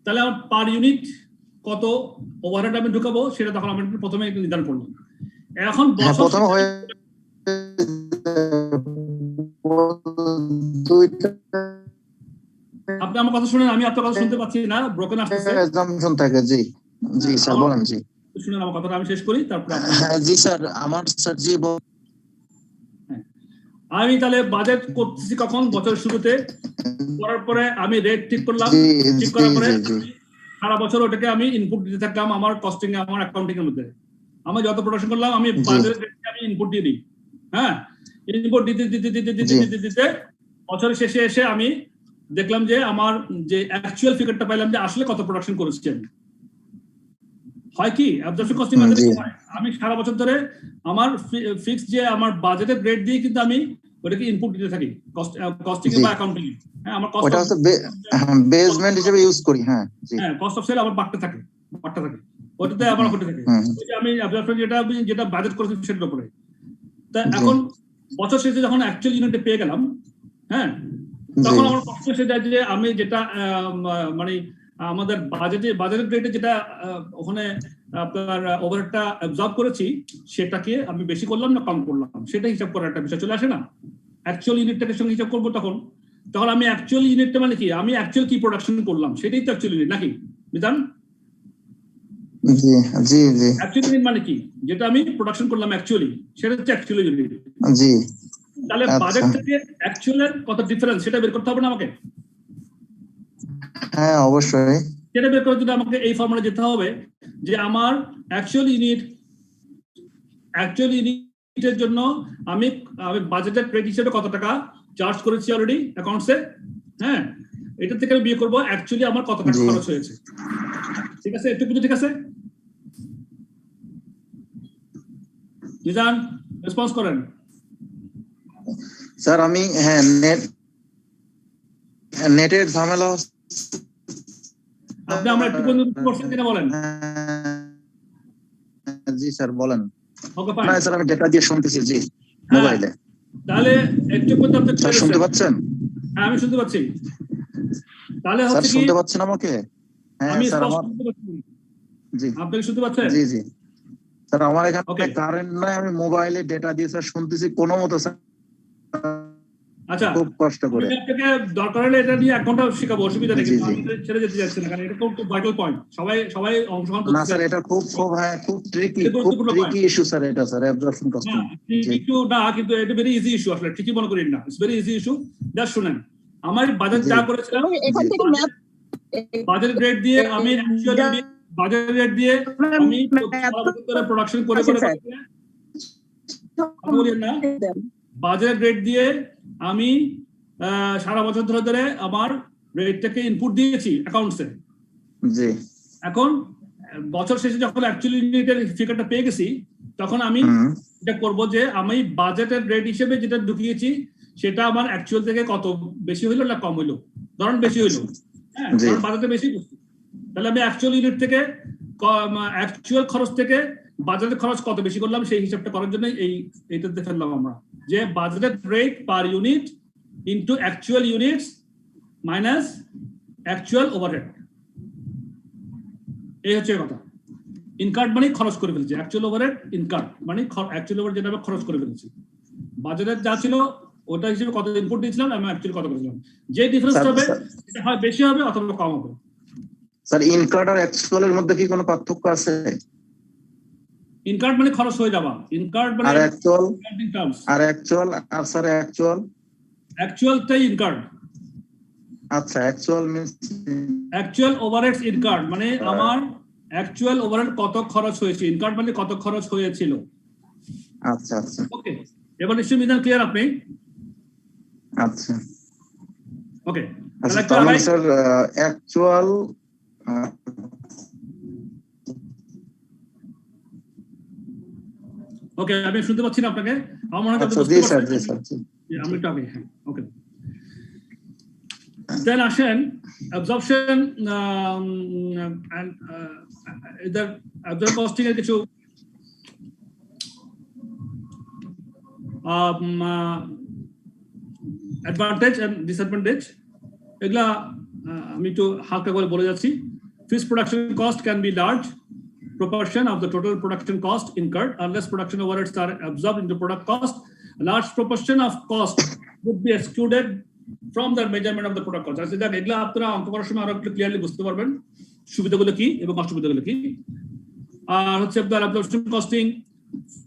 তাহলে পার ইউনিট কত ওভারহেড আমি ঢুকাবো সেটা তখন আমি প্রথমে নির্ধারণ করলাম। এখন আপনি আমার কথা শুনেন, আমি আপনার কথা শুনতে পাচ্ছি না, ব্রোকেন আসতেছে। অ্যাজাম্পশন থাকে। জি স্যার বলেন। জি শুনুন আমার কথাটা আমি শেষ করি, তারপর হ্যাঁ জি স্যার, আমার স্যার জি আমি তাহলে বাজেট করতেছি কখন? বছরের শুরুতে করার পরে আমি রেট ঠিক করলাম, ঠিক করার পরে সারা বছর ওটাকে আমি ইনপুট দিতে থাকলাম আমার কস্টিং এ, আমার অ্যাকাউন্টিং এর মধ্যে। আমি যত প্রোডাকশন করলাম আমি বাজেটের রেটকে আমি ইনপুট দিয়ে দিই। হ্যাঁ, ইনপুট দিতে দিতে দিতে দিতে দিতে দিতে বছরের শেষে এসে আমি দেখলাম যে আমার যে অ্যাকচুয়াল ফিগারটা পাইলাম যে আসলে কত প্রোডাকশন করেছি আমি। হয় কি অ্যাবজর্পশন কস্টিং মেথডে আমি সারা বছর ধরে আমার ফিক্স যে আমার বাজেটের রেট দিয়ে কিন্তু আমি ওটাকে ইনপুট দিতে থাকি কস্টিং বা অ্যাকাউন্টিং এ। হ্যাঁ, আমার কস্ট ওটা হচ্ছে বেসমেন্ট হিসেবে ইউজ করি। হ্যাঁ জি, হ্যাঁ, কস্ট অফ সেল আমার বাড়তে থাকে ওটাতে আমার হতে থাকে। ওই যে আমি অ্যাবজর্পশন যেটা বাজেট করেছি সেটার উপরে। তা এখন বছর শেষে যখন অ্যাকচুয়াল ইউনিটে পেয়ে গেলাম, হ্যাঁ, তখন আমার কষ্ট এসে যায় যে আমি যেটা মানে আমাদের বাজেটের রেটে যেটা ওখানে আপনার ওভারহেডটা অ্যাবজর্ব করেছি সেটাকে আমি বেশি করলাম না কম করলাম, সেটা হিসাব করার একটা বিষয় চলে আসে না। অ্যাকচুয়াল ইউনিটটাকে সঙ্গে হিসাব করবো তখন আমি অ্যাকচুয়াল ইউনিটটা মানে কি, আমি অ্যাকচুয়াল কি প্রোডাকশন করলাম সেটাই তো অ্যাকচুয়াল ইউনিট নাকি বিধান? জি জি জি, অ্যাকচুয়াল ইউনিট মানে কি, যেটা আমি প্রোডাকশন করলাম অ্যাকচুয়ালি, সেটা হচ্ছে অ্যাকচুয়াল ইউনিট। জি, তাহলে বাজেট থেকে অ্যাকচুয়ালের কত ডিফারেন্স সেটা বের করতে হবে না আমাকে? হ্যাঁ অবশ্যই। সেটা বের করার জন্য আমাকে এই ফর্মুলা যেতে হবে যে আমার অ্যাকচুয়াল ইউনিটের জন্য আমি বাজেটের রেট হিসেবে কত টাকা চার্জ করেছি অলরেডি অ্যাকাউন্টসে। হ্যাঁ, এটা থেকে আমি বিয়োগ করবো অ্যাকচুয়ালি আমার কত টাকা খরচ হয়েছে। ঠিক আছে, একটু বুঝে ঠিক আছে? মিজান রেসপন্স করেন স্যার। আমি হ্যাঁ নেটের ঝামেলা। আপনি আমরা একটু করছেন কিনা বলেন। জি স্যার বলেন। Okay fine. না স্যার আমি ডেটা দিয়ে শুনতেছি। জি মোবাইলে। তাহলে একটু করতে আপনি স্যার শুনতে পাচ্ছেন? হ্যাঁ আমি শুনতে পাচ্ছি। তাহলে হচ্ছে কি শুনতে পাচ্ছেন আমাকে? হ্যাঁ স্যার আমার জি। আপনি শুনতে পাচ্ছেন? জি জি স্যার, আমার এখানে কারেন্ট নাই, আমি মোবাইলে ডেটা দিয়ে স্যার শুনতেছি কোনো মতো স্যার। আচ্ছা, খুব কষ্ট করে। আপনাকে দরকার হলে এটা নিয়ে 1 ঘন্টা শেখাবো, অসুবিধা নেই। কিন্তু আমি ছেড়ে যেতে যাচ্ছি না, কারণ এটা খুব ভাইটাল পয়েন্ট। সবাই অংশগ্রহণ করতে। না স্যার, এটা খুব হ্যাঁ খুব ট্রিকি ইস্যু স্যার এটা স্যার, অ্যাবজর্পশন কস্টিং। একটু না, কিন্তু এটা ভেরি ইজি ইস্যু, আসলে ঠিকই মনে করেন না, it's very easy issue. Just শুনেন, আমার বাজেট যা করেছিলাম বাজেট রেট দিয়ে আমি অ্যাকচুয়ালি বাজেট রেট দিয়ে আমি প্রোডাকশন করে বলেন না, বাজেট রেট দিয়ে আমি সারা বছর ধরে আমার রেটটাকে ইনপুট দিয়েছি অ্যাকাউন্টসে। জি, এখন বছর শেষে যখন অ্যাকচুয়ালি ইউনিটের ফিগারটা পেয়ে গেছি, তখন আমি এটা করব যে আমি বাজেটের রেট হিসেবে যেটা ঢুকিয়েছি সেটা আমার অ্যাকচুয়াল থেকে কত বেশি হইলো না কম হইলো। ধরুন বেশি হইলো, হ্যাঁ, কারণ বাজেটে বেশি করছি, তাহলে আমি অ্যাকচুয়াল ইউনিট থেকে অ্যাকচুয়াল খরচ থেকে বাজেটের খরচ কত বেশি করলাম সেই হিসাবটা করার জন্য এইটাতে ফেললাম আমরা, যে budgeted rate per unit into actual units minus actual overhead. এই হচ্ছে কথা। ইনকার্ড মানে খরচ করে ফেলেছি, অ্যাকচুয়াল ওভারহেড ইনকার্ড মানে অ্যাকচুয়াল ওভারহেড যেটা আমি খরচ করে ফেলেছি। বাজেটের যা ছিল ওটা হিসেবে কত ইনপুট দিয়েছিলাম, আমি অ্যাকচুয়ালি কত করেছিলাম। যে ডিফারেন্স হবে সেটা হয় বেশি হবে অথবা কম হবে। স্যার ইনকার্ড আর অ্যাকচুয়ালের মধ্যে কি কোনো পার্থক্য আছে? ইনকার্ড মানে খরচ হয়ে যাওয়া, ইনকার্ড মানে আর অ্যাকচুয়াল আর স্যার অ্যাকচুয়ালটাই ইনকার্ড। আচ্ছা, অ্যাকচুয়াল মিন্স অ্যাকচুয়াল ওভারহেডস ইনকার্ড মানে আমার অ্যাকচুয়াল ওভারহেড কত খরচ হয়েছে, ইনকার্ড মানে কত খরচ হয়েছিল। আচ্ছা আচ্ছা ওকে, এবার নিশ্চয়ই মিজান ক্লিয়ার আপনি? আচ্ছা ওকে, তাহলে স্যার অ্যাকচুয়াল ওকে, আমি শুনতে পাচ্ছি না আপনাকে? আমার মনে হয় জি স্যার জি স্যার আমি একটু আগে। হ্যাঁ ওকে, দেন আসেন অ্যাবজর্পশন এদার অ্যাবজর্ব কস্টিং এর কিছু অ্যাডভান্টেজ এন্ড ডিসঅ্যাডভান্টেজ, এগুলা আমি একটু হালকা করে বলে যাচ্ছি। Fixed production cost can be large proportion of the total production cost incurred unless production overheads are absorbed into product cost. A large proportion of cost would be excluded from the measurement of the product cost. আচ্ছা, এগুলা আপনারা অঙ্ক করার সময় আরো একটু clearly বুঝতে পারবেন সুবিধাগুলো কি এবং অসুবিধাগুলো কি। আর হচ্ছে আপনার absorption costing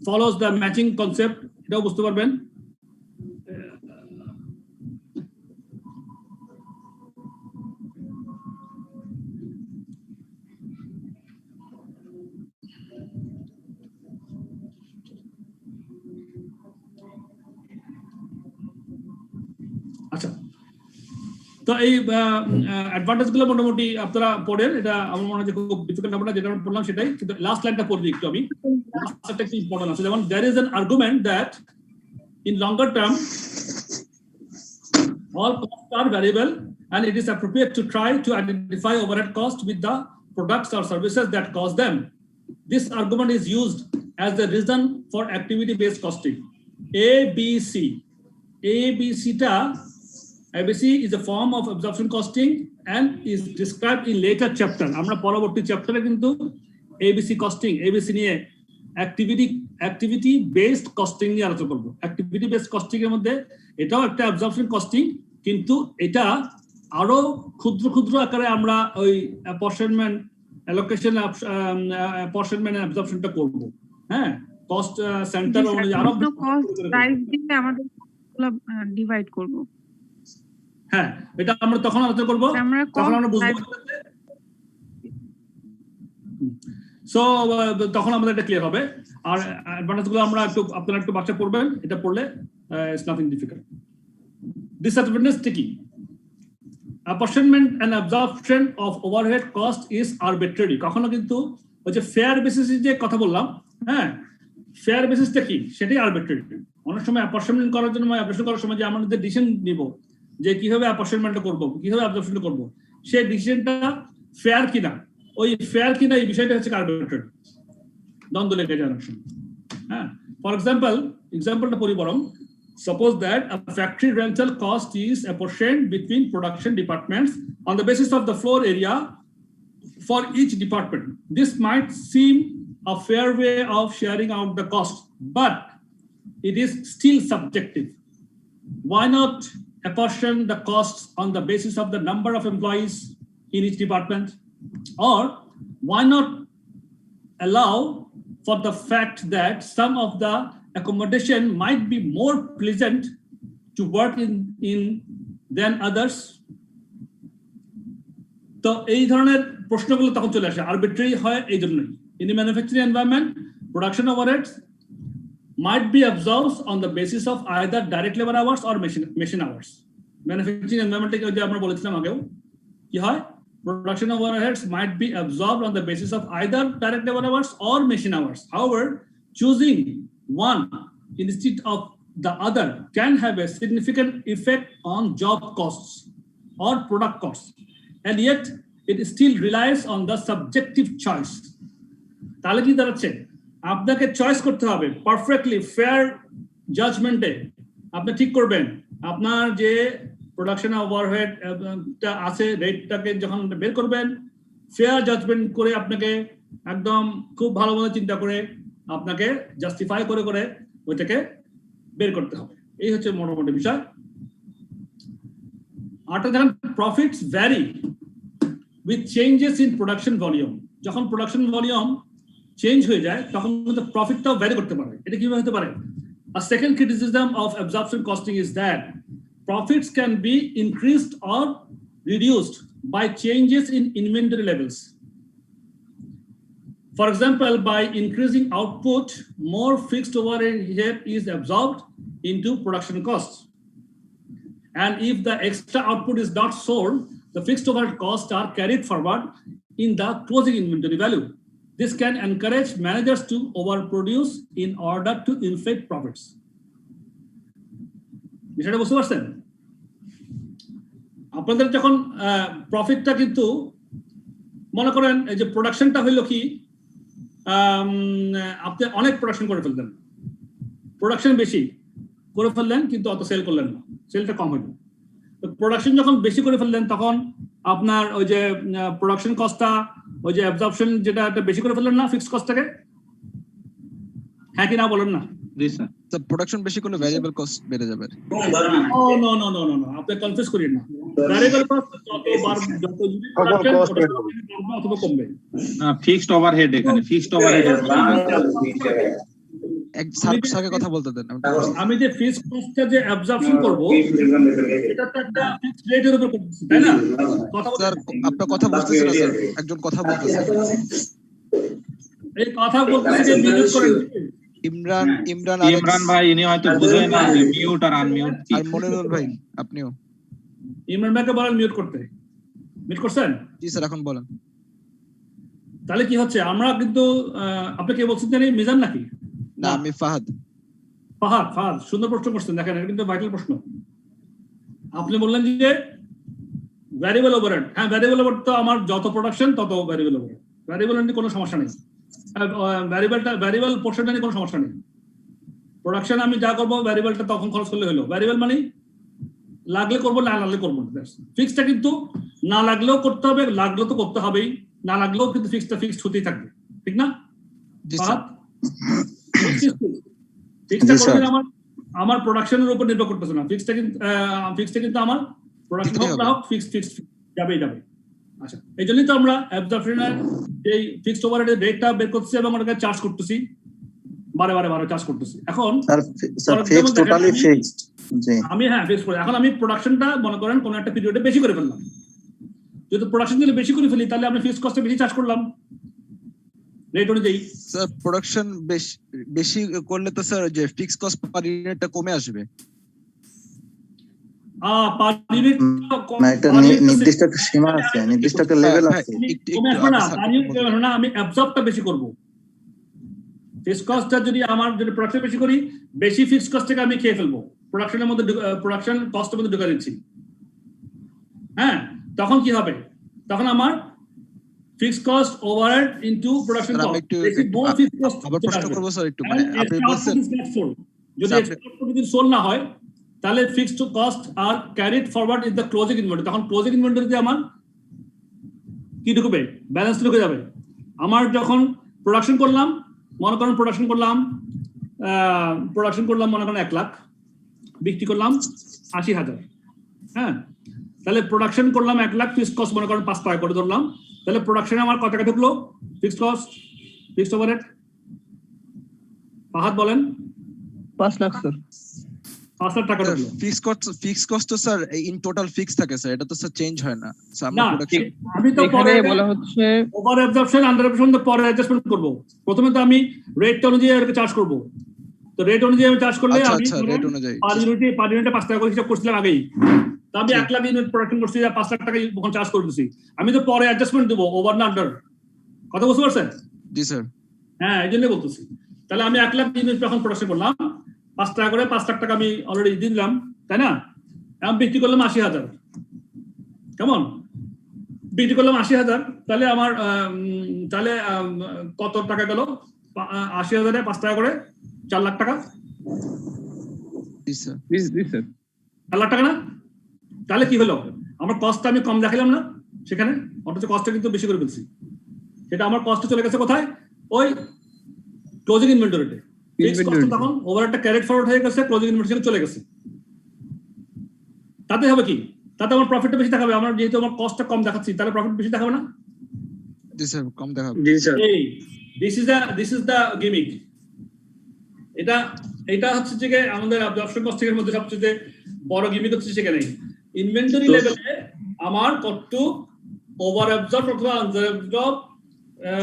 follows the matching concept, এটাও বুঝতে পারবেন। আচ্ছা, তো এই অ্যাডভান্টেজ গুলো মোটামুটি আপনারা পড়েন, এটা আমার মনে হয় যে খুব ডিফিকাল্ট হবে না, যেটা আমরা পড়লাম সেটাই, কিন্তু লাস্ট লাইনটা পড়বি একটু আমি, লাস্টটা একটু ইম্পর্টেন্ট আছে। যেমন there is an argument that in longer term all costs are variable and it is appropriate to try to identify overhead costs with the products or services that cause them. This argument is used as the reason for activity based costing. ABC is a form of absorption costing and is described in later chapter. আমরা পরবর্তী চ্যাপ্টারে কিন্তু ABC costing, ABC নিয়ে activity based costing নিয়ে আলোচনা করব। activity based costing এর মধ্যে এটাও একটা absorption costing, কিন্তু এটা আরো ক্ষুদ্র ক্ষুদ্র আকারে আমরা ওই apportionment, allocation, apportionment and absorptionটা করব। হ্যাঁ, কস্ট সেন্টার অনুযায়ী আরো কস্ট প্রাইস দিয়ে আমাদের ডিভাইড করব। হ্যাঁ, এটা আমরা তখন আলোচনা করব, তখন আমরা বুঝবো। সো তখন আমাদের এটা ক্লিয়ার হবে। আর অ্যাডভান্টেজ গুলো আমরা একটু আপনারা একটু বাচ্চা পড়বেন, এটা পড়লে ইটস নাথিং ডিফিকাল্ট। ডিসঅ্যাডভান্টেজ কি? apportionment and absorption of overhead cost is arbitrary. কখনো কিন্তু ওই যে ফেয়ার বেসিসে যে কথা বললাম, হ্যাঁ, ফেয়ার বেসিসটা কি সেটাই আরবিট্রারি। অনেক সময় অ্যাপরশনমেন্ট করার জন্য অ্যাপরশন করার সময় যে আমরা যে ডিসিশন নিব যে কিভাবে অ্যাপরশনমেন্টটা করব, কিভাবে অ্যাবজর্পশনটা করব, সেই ডিসিশনটা ফেয়ার কিনা, ওই ফেয়ার কিনা এই বিষয়টা হচ্ছে আরবিট্রারি, দ্বন্দ্ব লেগে যায় অনেক সময়। হ্যাঁ, for এক্সাম্পলটা পরিবরণ। Suppose that a factory rental cost is apportioned between production departments on the basis of the floor area for each department. This might seem a fair way of sharing out the cost, but it is still subjective. Why not apportion the costs on the basis of the number of employees in each department? Or why not allow for the fact that some of the accommodation might be more pleasant to work in than others? তো এই ধরনের প্রশ্নগুলো তখন চলে আসে, arbitrary হয় এই জন্যই। In the manufacturing environment, production overheads might be absorbed on the basis of either direct labor hours or machine hours. Manufacturing environment থেকে যে আমরা বলেছিলাম আগেও, কি হয়, production overheads might be absorbed on the basis of either direct labor hours or machine hours. However, choosing one instead of the other can have a significant effect on job costs or product costs, and yet it still relies on the subjective choice. তাহলে কি দাঁড়াচ্ছে, আপনাকে choice করতে হবে perfectly fair জাজমেন্টে। আপনি ঠিক করবেন আপনার যে প্রোডাকশন ওভারহেডটা আছে, রেটটাকে যখন বের করবেন, ফেয়ার জাজমেন্ট করে আপনাকে একদম খুব ভালোভাবে চিন্তা করে আপনাকে জাস্টিফাই করে করে ওইটাকে বের করতে হবে। এই হচ্ছে মোটামুটি বিষয়। আরটা দেখেন, profits vary with changes in production volume. যখন প্রোডাকশন ভলিউম চেঞ্জ হয়ে যায় তখন কিন্তু প্রফিটটাও ভ্যারি করতে পারে। এটা কিভাবে হতে পারে? A second criticism of absorption costing is that profits can be increased or reduced by changes in inventory levels. For example, by increasing output, more fixed overhead is absorbed into production costs. And if the extra output is not sold, the fixed overhead costs are carried forward in the closing inventory value. This can encourage managers to overproduce in order to inflate profits. বিষয়টা বুঝতে পারছেন? আপনাদের যখন প্রফিটটা কিন্তু মনে করেন এই যে প্রোডাকশনটা হইলো কি, আপনি অনেক প্রোডাকশন করে ফেললেন, প্রোডাকশন বেশি করে ফেললেন কিন্তু অত সেল করলেন না, সেলটা কম হইল। তো প্রোডাকশন যখন বেশি করে ফেললেন তখন আপনার ওই যে প্রোডাকশন কস্টটা, ওই যে অ্যাবজর্পশন যেটা বেশি করে ফেললেন না ফিক্সড কস্টটাকে, হ্যাঁ কি না বলেন না? প্রোডাকশন বেশি করলে ভ্যারিয়েবল কস্ট বেড়ে যাবে। No no no no no, আপনি কনফিউজ করিয়েন না। ভ্যারিয়েবল কস্ট যত unit production অথবা কমবে। না, ফিক্সড ওভারহেড, এখানে ফিক্সড ওভারহেড এক স্যারকে কথা বলতে দেন। আমি যে ফিক্সড কস্টটা যে অ্যাবজর্পশন করব এটা তো একটা ফিক্সড রেটের উপর করতেছি, তাই না? স্যার আপনার কথা বুঝতেছি না স্যার, একজন কথা বলতেছে। এই কথা বলতেছি যে মিউট করেন। ইমরান ভাই ইনি হয়তো বুঝেন না যে মিউট আর আনমিউট কি। আর মনিরুল ভাই আপনিও ইমরান ভাইকে বলেন মিউট করতে। মিউট করছেন? জি স্যার, এখন বলেন। তাহলে কি হচ্ছে, আমরা কিন্তু আপনি কে বলছেন জানি, মিজান নাকি? না, আমি ফাহাদ। ফাহাদ সুন্দর প্রশ্ন করছেন, দেখেন এটা কিন্তু ভাইটাল প্রশ্ন। আপনি বললেন যে ভ্যারিয়েবল ওভারহেড। হ্যাঁ, ভ্যারিয়েবল ওভারহেড তো আমার যত প্রোডাকশন তত ভ্যারিয়েবল ওভারহেড। ভ্যারিয়েবল নিয়ে কোনো সমস্যা নেই, ভ্যারিয়েবল পোর্শনটা নিয়ে কোনো সমস্যা নেই। প্রোডাকশন আমি যা করবো ভ্যারিয়েবলটা তখন খরচ করলে হলো। ভ্যারিয়েবল মানে লাগলে করবো, না লাগলে করবো না। ফিক্সটা কিন্তু না লাগলেও করতে হবে, লাগলেও তো করতে হবেই, না লাগলেও কিন্তু ফিক্সড হতেই থাকবে, ঠিক না? ফিক্সটা করলে আমার প্রোডাকশনের উপর নির্ভর করতেছে না। ফিক্সটা কিন্তু আমার প্রোডাকশন হোক না হোক ফিক্সড যাবেই যাবে। আচ্ছা, এই জন্যই তো আমরা অ্যাবজর্পশনের এই ফিক্সড ওভারহেডের রেটটা বের করতেছি এবং ওটাকে চার্জ করতেছি, বারে চার্জ করতেছি। এখন আমি ফিক্সড করি। এখন আমি প্রোডাকশনটা মনে করেন কোন একটা পিরিয়ডে বেশি করে ফেললাম। যদি প্রোডাকশন দিলে বেশি করে ফেলি তাহলে আমি ফিক্সড কস্টে বেশি চার্জ করলাম রেট অনুযায়ী। স্যার প্রোডাকশন বেশি করলে তো স্যার যে ফিক্সড কস্ট পার ইউনিটটা কমে আসবে। পার ইউনিট না, এটা নির্দিষ্ট একটা সীমা আছে, নির্দিষ্ট একটা লেভেল আছে। আমি অ্যাবজর্বটা বেশি করব। ফিক্সড কস্টটা যদি প্রোডাকশন বেশি করি, বেশি ফিক্সড কস্ট থেকে আমি খেয়ে ফেলবো, প্রোডাকশনের মধ্যে প্রোডাকশন কস্টের মধ্যে ঢুকা দিচ্ছি। হ্যাঁ, তখন কি হবে? তখন আমার fixed cost overhead into production cost, fixed cost আবার প্রশ্ন করব স্যার একটু, মানে আপনি বলছেন যদি এক্সপোর্ট যদি সোল না হয় তাহলে ফিক্সড কস্ট আর carried forward in the closing inventory. তখন ক্লোজিং ইনভেন্টরিতে আমার কি ঢুকবে? ব্যালেন্স ঢুকে যাবে। আমার যখন প্রোডাকশন করলাম, মনে করেন প্রোডাকশন করলাম মনে করেন 1 লাখ, বিক্রি করলাম 80,000। হ্যাঁ, তাহলে প্রোডাকশন করলাম 1 লাখ, ফিক্সড কস্ট মনে করেন 5 টাকা করে ধরলাম, তাহলে প্রোডাকশনে আমার কত টাকা ঢুকলো? Fixed cost, fixed overhead Fahad বলেন। 5 লাখ স্যার। 5 লাখ টাকা ঢুকলো। ফিক্সড কস্ট তো স্যার ইন টোটাল ফিক্স থাকে স্যার, এটা তো স্যার চেঞ্জ হয় না। আমি তো পরে বলা হচ্ছে ওভার অ্যাবজর্পশন আন্ডার অ্যাবজর্পশন তো পরে অ্যাডজাস্টমেন্ট করব। প্রথমে তো আমি রেটটা অনুযায়ী এর চার্জ করব। তো রেট অনুযায়ী আমি চার্জ করলে আমি রেট অনুযায়ী পার ইউনিটে 5 টাকা করে হিসাব করছিলাম আগেই। তো আমি 1 লাখ ইউনিট প্রোডাকশন করছি, 5 লাখ টাকা যখন চার্জ করতেছি, আমি তো পরে অ্যাডজাস্টমেন্ট দেব ওভার না আন্ডার। কথা বুঝতে পারছেন? জি স্যার। হ্যাঁ, এই জন্যই বলতেছি। তাহলে আমি 1 লাখ ইউনিট যখন প্রোডাকশন করলাম, 5 টাকা করে 5 লাখ টাকা আমি অলরেডি দিলাম, তাই না? আমি বিক্রি করলাম 80,000। কেমন? বিক্রি করলাম 80,000, তাহলে আমার তাহলে কত টাকা গেল? 80,000-এ 5 টাকা করে 4 লাখ টাকা। জি স্যার। 4 লাখ টাকা না? তাহলে কি হলো? আমার কস্টটা আমি কম দেখালাম না সেখানে, অথচ কস্টটা কিন্তু বেশি করে ফেলছি। সেটা আমার কস্ট চলে গেছে কোথায়? ওই ক্লোজিং ইনভেন্টরিতে। ফিক্সড কস্ট তখন ওভারহেডটা ক্যারিড ফরওয়ার্ড হয়ে গেছে, ক্লোজিং ইনভেন্টরি চলে গেছে। তাতে হবে কি? তাতে আমার প্রফিটটা বেশি দেখাবে। আমার যেহেতু আমার কস্টটা কম দেখাচ্ছি, তাহলে প্রফিট বেশি দেখাবে না? জি স্যার, কম দেখাবে। জি স্যার। এই দিস ইজ দা গিমিক। এটা হচ্ছে যে আমাদের অ্যাবজর্পশন কস্টিং এর মধ্যে সবচেয়ে বড় গিমিক হচ্ছে সেখানে ইনভেন্টরি লেভেলে আমার কত ওভার অ্যাবজর্ব অথবা আন্ডার অ্যাবজর্ব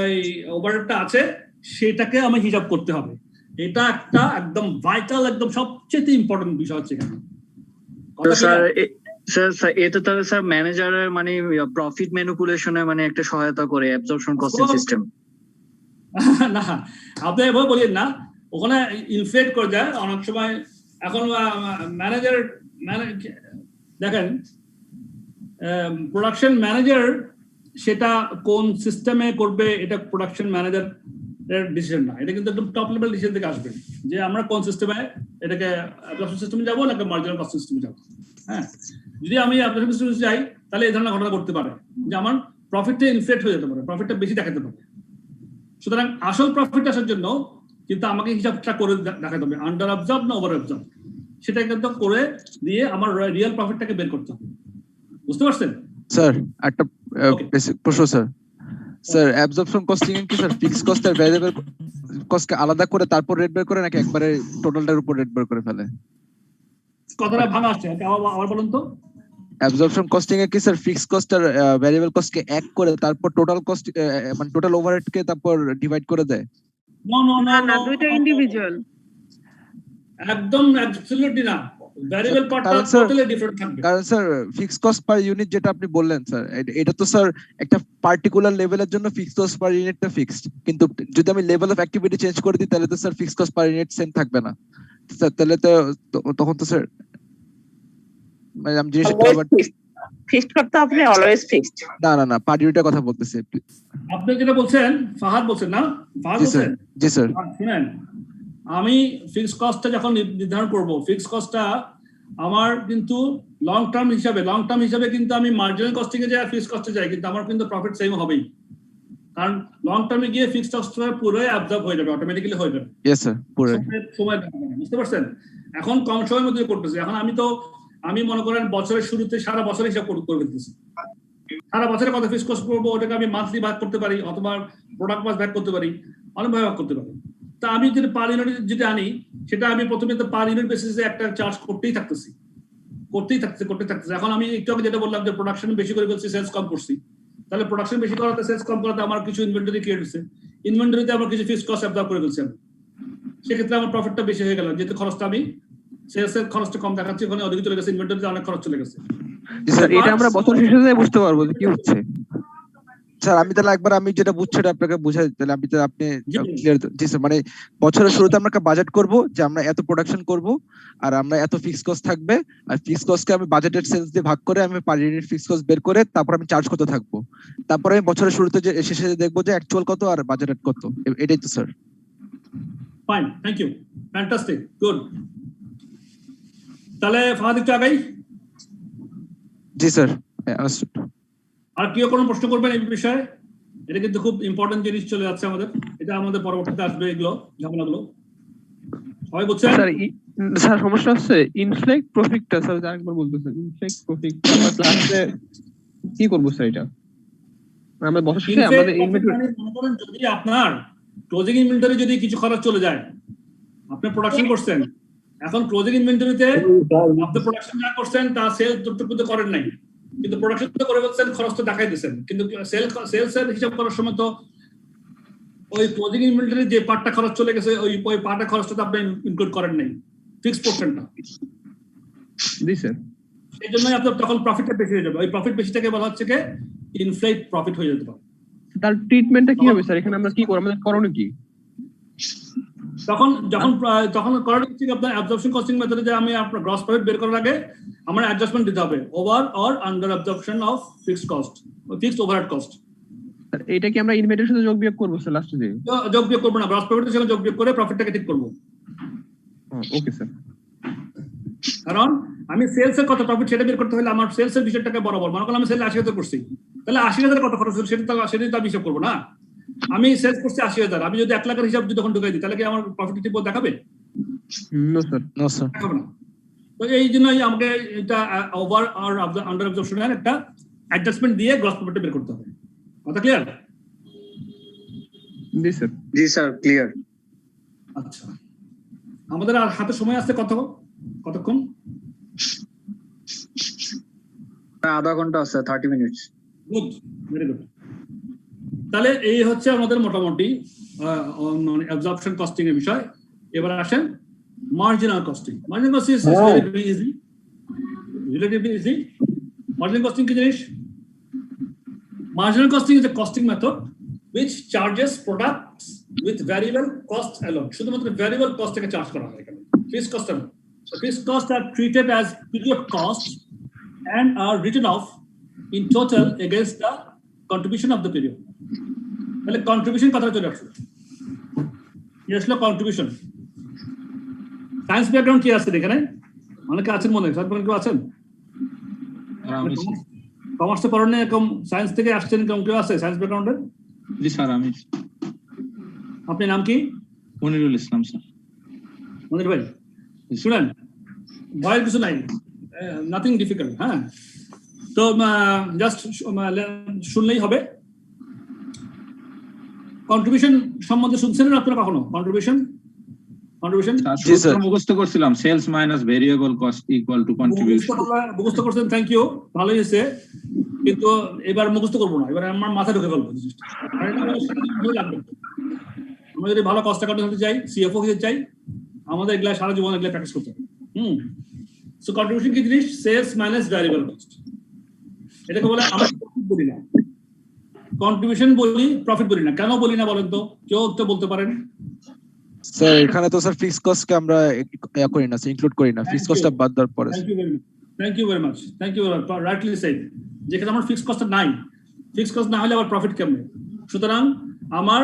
এই ওভারহেডটা আছে সেটাকে আমি হিসাব করতে হবে। এটা একটা একদম ভাইটাল, একদম সবচেয়ে ইম্পর্টেন্ট বিষয় হচ্ছে এখানে। স্যার এটা তাহলে স্যার ম্যানেজারের মানে প্রফিট ম্যানিপুলেশনে মানে একটা সহায়তা করে অ্যাবজর্পশন কস্টিং সিস্টেম। না, আপনি এভাবে বলেন না, ওখানে ইনফ্লেট করে যায় অনেক সময়। এখন ম্যানেজার দেখেন, প্রোডাকশন ম্যানেজার সেটা কোন সিস্টেমে করবে এটা প্রোডাকশন ম্যানেজার ডিসিশন না, এটা কিন্তু একদম টপ লেভেল ডিসিশন থেকে আসবে যে আমরা কোন সিস্টেমে এটাকে অ্যাবজর্পশন সিস্টেমে যাবো নাকি মার্জিনাল কস্ট সিস্টেমে যাবো। হ্যাঁ, যদি আমি অ্যাবজর্পশন সিস্টেমে যাই তাহলে এই ধরনের ঘটনা করতে পারে যে আমার প্রফিটটা ইনফ্লেট হয়ে যেতে পারে, প্রফিটটা বেশি দেখাতে পারে। সুতরাং আসল প্রফিট আসার জন্য কিন্তু আমাকে হিসাবটা করে দেখাতে হবে, আন্ডার অ্যাবজর্ব না ওভার অ্যাবজর্ব, সেটা কিন্তু করে দিয়ে আমার রিয়েল প্রফিটটাকে বের করতে হবে। বুঝতে পারছেন? স্যার একটা বেসিক প্রশ্ন স্যার। স্যার অ্যাবজর্পশন কস্টিং এ কি স্যার ফিক্সড কস্ট আর ভ্যারিয়েবল কস্টকে আলাদা করে তারপর রেট বের করে নাকি একবারে টোটালটার উপর রেট বের করে ফেলে? কথাটা ভাঙা আসছে, আবার বলুন তো। অ্যাবজর্পশন কস্টিং এ কি স্যার ফিক্সড কস্ট আর ভ্যারিয়েবল কস্টকে এক করে তারপর টোটাল কস্ট মানে টোটাল ওভারহেডকে তারপর ডিভাইড করে দেয়? না দুইটা ইন্ডিভিজুয়াল। একদম অ্যাবসলিউটলি না, ভ্যারিয়েবল পার্টটা টোটালি ডিফারেন্ট থাকবে। কারণ sir fixed cost per unit যেটা আপনি বললেন স্যার, এটা তো স্যার একটা পার্টিকুলার লেভেলের জন্য ফিক্সড কস্ট পার ইউনিটটা ফিক্সড, কিন্তু যদি আমি লেভেল অফ অ্যাক্টিভিটি চেঞ্জ করে দিই তাহলে তো sir fixed cost per unit same থাকবে না স্যার। তাহলে তো তখন তো স্যার মানে আমি জিনিসটা ফিক্সড করতে আপনি অলওয়েজ ফিক্সড। না পার ইউনিটের কথা বলতেছি। আপনি যেটা বলছেন ফাহাদ বলছেন না? ফাহাদ বলছেন? জি স্যার। শুনেন, আমি ফিক্সড কস্টটা যখন নির্ধারণ করব, ফিক্সড কস্টটা আমার কিন্তু লং টার্ম হিসাবে কিন্তু আমি মার্জিনাল কস্টিং এ যাই আর ফিক্সড কস্টে যাই, কিন্তু আমার কিন্তু প্রফিট সেম হবেই, কারণ লং টার্মে গিয়ে ফিক্সড কস্টটা পুরোই অ্যাবজর্ব হয়ে যাবে, অটোমেটিক্যালি হয়ে যাবে। ইয়েস স্যার, পুরো সময় বুঝতে পারছেন? এখন কম সময়ের মধ্যে করতেছি। এখন আমি মনে করেন বছরের শুরুতে সারা বছর হিসাব করে ফেলতেছি, সারা বছরে কত ফিক্সড কস্ট করবো ওটাকে আমি মান্থলি ভাগ করতে পারি অথবা প্রোডাক্ট ওয়াইজ ভাগ করতে পারি, অনেকভাবে ভাগ করতে পারি। তা আমি যদি পার ইউনিট যেটা আনি সেটা আমি প্রথমে তো পার ইউনিট বেসিসে একটা চার্জ করতেই থাকতেছি। এখন আমি একটু আগে যেটা বললাম যে প্রোডাকশন বেশি করে ফেলছি, সেলস কম করছি, তাহলে প্রোডাকশন বেশি করাতে সেলস কম করাতে আমার কিছু ইনভেন্টরি ক্রিয়েট হচ্ছে, ইনভেন্টরিতে আমার কিছু ফিক্সড কস্ট অ্যাবজর্ব করে ফেলছি আমি, সেক্ষেত্রে আমার প্রফিটটা বেশি হয়ে গেল, যেহেতু খরচটা আমি সেলসের খরচটা কম দেখাচ্ছি, ওখানে অধিক চলে গেছে, ইনভেন্টরিতে অনেক খরচ চলে গেছে। স্যার এটা আমরা বছর শেষে বুঝতে পারবো যে কি হচ্ছে। স্যার আমি তাহলে একবার আমি যেটা বুঝছি এটা আপনাকে বুঝাই, তাহলে আপনি ক্লিয়ার। জি স্যার, মানে বছরের শুরুতে আমরা একটা বাজেট করব যে আমরা এত প্রোডাকশন করব আর আমরা এত ফিক্সড কস্ট থাকবে, আর ফিক্সড কস্টকে আমি বাজেটেড সেলস দিয়ে ভাগ করে আমি পার ইউনিট ফিক্সড কস্ট বের করে তারপর আমি চার্জ কত থাকবো, তারপর আমি বছরের শুরুতে যে শেষে দেখবো যে অ্যাকচুয়াল কত আর বাজেটেড কত। এটাই তো sir. Fine, thank you, fantastic, good. তাহলে ফাহাদ একটু আগাই। জি স্যার। আর কেউ কোনো প্রশ্ন করবেন এই বিষয়ে? এটা কিন্তু খুব ইম্পর্টেন্ট জিনিস চলে যাচ্ছে আমাদের, এটা আমাদের পরবর্তীতে আসবে, এগুলো ঝামেলাগুলো সবাই বুঝছেন? স্যার সমস্যা হচ্ছে ইনফ্লেক্ট প্রফিটটা স্যার আরেকবার বলতেছেন, ইনফ্লেক্ট প্রফিট আমরা ক্লাসে কি করব স্যার? এটা আমরা বছর শেষে আমাদের ইনভেন্টরি মনে করেন যদি আপনার ক্লোজিং ইনভেন্টরি যদি কিছু খরচ চলে যায়, আপনি প্রোডাকশন করছেন, এখন ক্লোজিং ইনভেন্টরিতে আপনি প্রোডাকশন যা করছেন তা সেল যতটুকু করেন নাই, কিন্তু প্রোডাকশন তো করে ফেলছেন, খরচ তো দেখাই দিচ্ছেন, কিন্তু সেলসের হিসাব করার সময় তো ওই ক্লোজিং ইনভেন্টরি যে পার্টটা খরচ চলে গেছে ওই পার্টের খরচটা তো আপনি ইনক্লুড করেন নাই, ফিক্সড পোরশনটা। জি স্যার। এই জন্যই আপনার তখন প্রফিটটা বেশি হয়ে যাবে, ওই প্রফিট বেশিটাকে বলা হচ্ছে কি ইনফ্লেট প্রফিট হয়ে যেতে পারে। তার ট্রিটমেন্টটা কি হবে স্যার? এখানে আমরা কি করব, আমাদের করণীয় কি? তখন করণীয় হচ্ছে আপনার অ্যাবজর্পশন কস্টিং মেথডে যে আমি আপনার গ্রস প্রফিট বের করার আগে আমার অ্যাডজাস্টমেন্ট দিতে হবে, over or under absorption of fixed cost, fixed overhead cost. এটা কি আমরা ইনভেন্টরির সাথে যোগ বিয়োগ করব স্যার লাস্টে? যে যোগ বিয়োগ করব না, গ্রস প্রফিটের সাথে যোগ বিয়োগ করে প্রফিটটাকে ঠিক করব। Okay sir. কারণ আমি সেলস এর কত প্রফিট সেটা বের করতে হলে আমার সেলস এর বিষয়টাকে বরাবর, মনে করলাম আমি সেল 80,000 করছি, তাহলে 80,000 কত খরচ হলো সেটা তো আমি হিসাব করবো না। আমি সেলস করছি 80,000, আমি যদি 1 লাখের হিসাব যখন ঢুকাই দিই তাহলে কি আমার প্রফিট টিপ দেখাবে? নো স্যার, নো স্যার, দেখাবে না। তো এই জন্যই আমাকে এটা ওভার আর আন্ডার অ্যাবজর্পশনের একটা অ্যাডজাস্টমেন্ট দিয়ে গ্রস প্রফিট বের করতে হবে। কথা ক্লিয়ার? জি স্যার। জি স্যার, ক্লিয়ার। আচ্ছা, আমাদের আর হাতে সময় আছে কতক্ষণ? আধা ঘন্টা আছে, 30 মিনিটস। Good, very good. তাহলে এই হচ্ছে আমাদের মোটামুটি অ্যাবজর্পশন কস্টিং এর বিষয়। এবার আসেন marginal costing. Marginal costing is relatively easy, marginal costing কি জিনিস? Marginal costing is a costing method which charges products with variable costs alone. শুধুমাত্র variable cost থেকে চার্জ করা হয় এখানে, fixed cost alone. So fixed costs are treated as period costs and are written off in total against the contribution of the period. তাহলে contribution কথা চলে আসছে, আসলে কন্ট্রিবিউশন। সায়েন্স ব্যাকগ্রাউন্ড কি আছে এখানে? অনেকে আছেন মনে হয়, কেউ আছেন? কমার্সে পড়েন না, এরকম সায়েন্স থেকে আসছেন কেউ আছে সায়েন্স ব্যাকগ্রাউন্ডে? জি স্যার, আমি। আপনার নাম কি? মনিরুল ইসলাম স্যার। মনির ভাই শুনেন, ভয়ের কিছু নাই, নাথিং ডিফিকাল্ট। হ্যাঁ, তো জাস্ট শুনলেই হবে। কন্ট্রিবিউশন সম্বন্ধে শুনছেন না আপনারা কখনো? কন্ট্রিবিউশন মুখস্থ করছিলাম, sales minus variable cost equal to contribution. মুখস্থ করছেন, থ্যাংক ইউ, ভালোই হয়েছে। কিন্তু এবার মুখস্থ করবো না, এবার আমার মাথা ঢুকে ফেলবো। আমরা যদি ভালো কস্ট অ্যাকাউন্টেন্ট হতে চাই, সিএফও হতে চাই, আমাদের এগুলা সারা জীবন এগুলা প্র্যাকটিস করতে হবে। সো কন্ট্রিবিউশন কি জিনিস? Sales minus variable cost. এটাকে বলে আমরা প্রফিট বলি না, কন্ট্রিবিউশন বলি, প্রফিট বলি না। কেন বলি না বলেন তো? কেউ তো বলতে পারেন। স্যার এখানে তো স্যার ফিক্সড কস্ট কে আমরা করি না, ইনক্লুড করি না, ফিক্সড কস্টটা বাদ দেওয়ার পরে। Thank you very much, rightly said. যেখানে আমার ফিক্সড কস্ট নাই, ফিক্সড কস্ট না হলে আবার প্রফিট কেমনে? সুতরাং আমার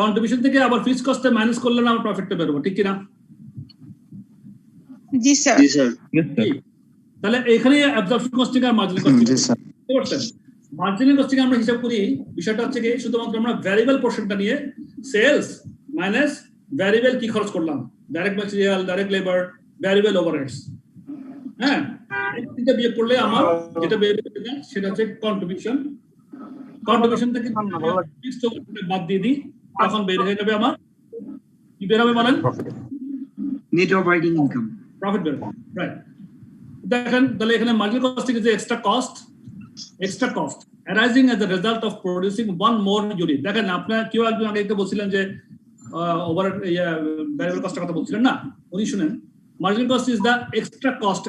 কন্ট্রিবিউশন থেকে আবার ফিক্সড কস্টে মাইনাস করলে না আমার প্রফিটটা বের হবে, ঠিক কি না? জি স্যার। তাহলে এখানে অ্যাবজর্পশন কস্টিং আর মার্জিনাল কস্টিং বুঝতে পারছেন? মার্জিনাল কস্টিং আমরা হিসাব করি, বিষয়টা হচ্ছে কি শুধুমাত্র আমরা ভ্যারিয়েবল পোরশনটা নিয়ে সেলস মাইনাস ভ্যারিয়েবল কি খরচ করলাম, direct material, direct labour, variable overheads, হ্যাঁ, এটা বিয়োগ করলে আমার যেটা বের হবে সেটা হচ্ছে কন্ট্রিবিউশন। কন্ট্রিবিউশন থেকে ফিক্সড ওভারহেড বাদ দিয়ে দিই, তখন বের হয়ে যাবে আমার কি বের হবে বলেন? নেট অপারেটিং ইনকাম, প্রফিট বের হবে, রাইট। দেখেন তাহলে এখানে marginal costing is extra cost arising as a result of producing one more unit. দেখেন আপনারা কেউ একজন আগে একটা বলছিলেন যে ওভার ভ্যারিয়েবল কস্টের কথা বলছিলেন না, উনি শুনেন। Marginal cost is the extra cost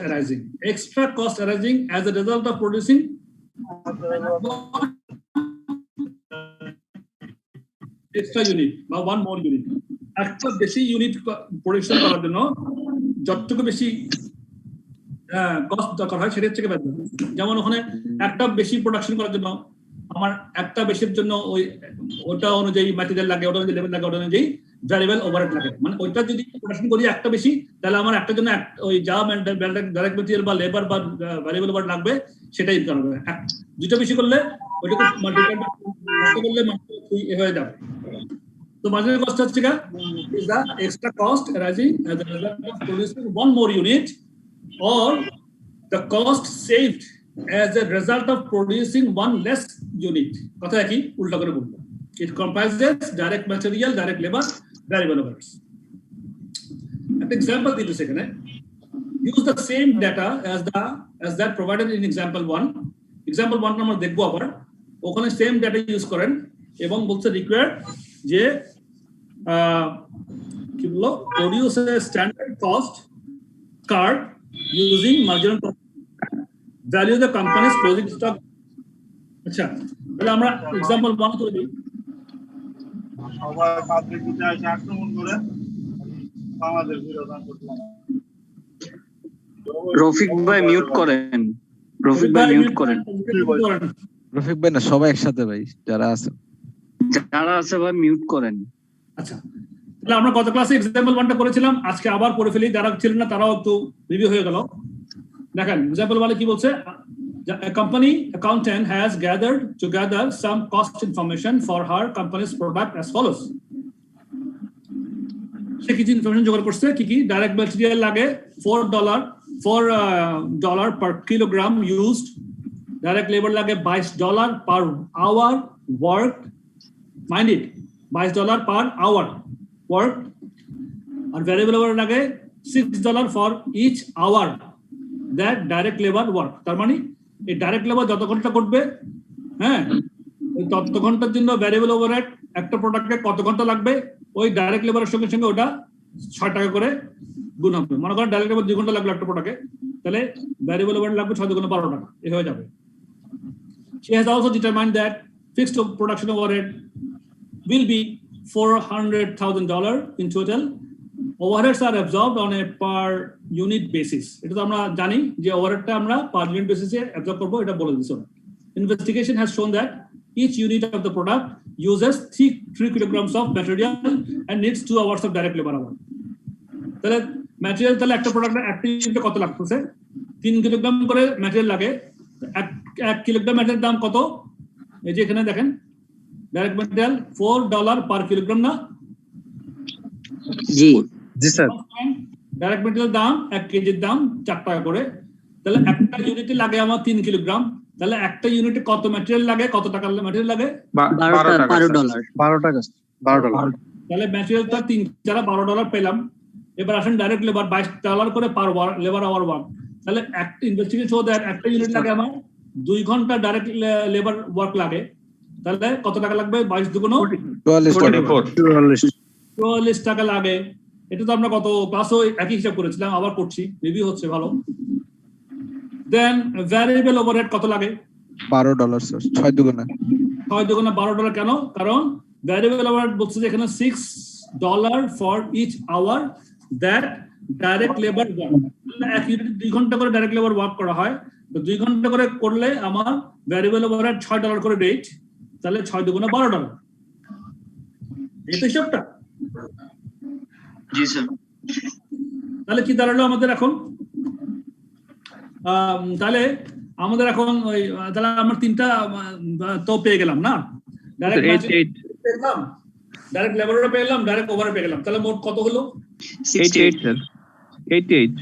arising as a result of producing extra unit বা one more unit। একটা বেশি ইউনিট প্রোডাকশন করার জন্য যতটুকু বেশি কস্ট দরকার হয় সেটা থেকে বের হবে। যেমন ওখানে একটা বেশি প্রোডাকশন করার জন্য আমার একটা বেশির জন্য ওটা অনুযায়ী ম্যাটেরিয়াল লাগে, ওটা অনুযায়ী লেবার লাগে, ওটা অনুযায়ী ভ্যারিয়েবল ওভারহেড লাগে। মানে ওইটা যদি প্রোডাকশন করি একটা বেশি, তাহলে আমার একটার জন্য ওই যা ডাইরেক্ট ম্যাটেরিয়াল বা লেবার বা ভ্যারিয়েবল ওভারহেড লাগবে সেটাই ইনকাম হবে। দুটো বেশি করলে ওইটাকে মাল্টিপ্লাই করলে হয়ে যাবে। তো মার্জিনাল কস্ট হচ্ছে is the extra cost arising as a result of producing one more unit or the cost saved as a result of producing one less unit। কথা কি উল্টা করে বলবো, it comprises direct material, direct labor, variable overheads। একটা example দিতে সেখানে use the same data as that provided in example 1 আমরা দেখবো। আবার ওখানে সেম ডেটা ইউজ করেন এবং বলছে রিকোয়ার্ড যে কি বললো, produce a standard cost card using marginal cost, value the company's closing stock। আচ্ছা, তাহলে আমরা एग्जांपल 1 করে দিই। সবাই পাবলিক দিতে আসে আক্রমণ করে আমাদের বিরোধন করলাম। রফিক ভাই মিউট করেন, রফিক ভাই মিউট করেন। রফিক ভাই না, সবাই একসাথে ভাই, যারা আছে ভাই মিউট করেন। আচ্ছা, তাহলে আমরা গত ক্লাসে एग्जांपल 1টা করেছিলাম, আজকে আবার পড়ে ফেলি, যারা ছিলেন না তারাও একটু রিভিউ হয়ে গেল। দেখেন एग्जांपल 1 কি বলছে, a company accountant has gathered together some cost information for her company's product as follows। সে কিছু ইনফরমেশন জোগাড় করছে, কি ডাইরেক্ট ম্যাটেরিয়াল লাগে $4 per kilogram used, direct labour লাগে $22 per hour worked, mind it, $22 per hour work, R variable overhead লাগে $6 for each hour that direct labor work। তার মানে এই ডাইরেক্ট লেবার যত ঘন্টা করবে, হ্যাঁ, ওই তত ঘন্টার জন্য ভ্যারিয়েবল ওভারহেড একটা প্রোডাক্টে কত ঘন্টা লাগবে ওই ডাইরেক্ট লেবারের সঙ্গে সঙ্গে ওটা 6 টাকা করে গুণ হবে। মনে করেন ডাইরেক্ট লেবার 2 ঘন্টা লাগলো একটা প্রোডাক্টে, তাহলে ভ্যারিয়েবল ওভারহেড লাগবে 6 × 12 টাকা, এই হয়ে যাবে। She has also determined that fixed production overhead will be $400,000 in total। Overheads are absorbed on a per unit basis। এটা তো আমরা জানি যে ওভারহেডটা আমরা পার ইউনিট বেসিসে অ্যাবজর্ব করব, এটা বলে দিছো। Investigation has shown that each unit of the product uses 3 kilograms of material and needs 2 hours of direct labor hour। তাহলে ম্যাটেরিয়াল, তাহলে একটা প্রোডাক্টে একটা ইউনিটে কত লাগতেছে? 3 কিলোগ্রাম করে ম্যাটেরিয়াল লাগে। 1 কিলোগ্রাম ম্যাটেরিয়াল দাম কত? এই যে এখানে দেখেন, ডাইরেক্ট ম্যাটেরিয়াল $4 per কিলোগ্রাম না? জি স্যার। ডাইরেক্ট ম্যাটেরিয়াল দাম 1 কেজির দাম 4 টাকা করে। তাহলে একটা ইউনিটে লাগে আমার 3 কিলোগ্রাম, তাহলে একটা ইউনিটে কত ম্যাটেরিয়াল লাগে, কত টাকা ম্যাটেরিয়াল লাগে? $12 তাহলে ম্যাটেরিয়ালটা 3 4 $12 পেলাম। এবার আসেন ডাইরেক্ট লেবার $22 করে পার লেবার আওয়ার ওয়ার্ক। তাহলে একটা ইনভেস্টিগেশন শো দ্যাট একটা ইউনিট লাগে আমার 2 ঘন্টা ডাইরেক্ট লেবার ওয়ার্ক লাগে। তাহলে কত টাকা লাগবে? 22 দুগুণ 44 টাকা লাগে। এটা তো আমরা কত ক্লাসও একই হিসাব করেছিলাম, আবার করছি, রিভিউ হচ্ছে ভালো। দেন ভ্যারিয়েবল ওভারহেড কত লাগে? $12 স্যার, 6 দুগুণে $12 কেন? কারণ ভ্যারিয়েবল ওভারহেড বলছে যে এখানে $6 for each hour that direct labour work. এক ইউনিট 2 ঘন্টা করে ডাইরেক্ট লেবার ওয়ার্ক করা হয়, তো 2 ঘন্টা করে করলে আমার ভ্যারিয়েবল ওভারহেড $6 করে রেট। তাহলে 6 দুগুণে $12। এই তো হিসাবটা। জি স্যার। তাহলে কি দাঁড়ালো আমাদের এখন? তাহলে আমাদের এখন ওই তাহলে আমরা 3টা তো পেয়ে গেলাম না? ডাইরেক্ট লেবারও পেয়ে গেলাম, ডাইরেক্ট ওভারও পেয়ে গেলাম। তাহলে মোট কত হলো? 88 স্যার, 88।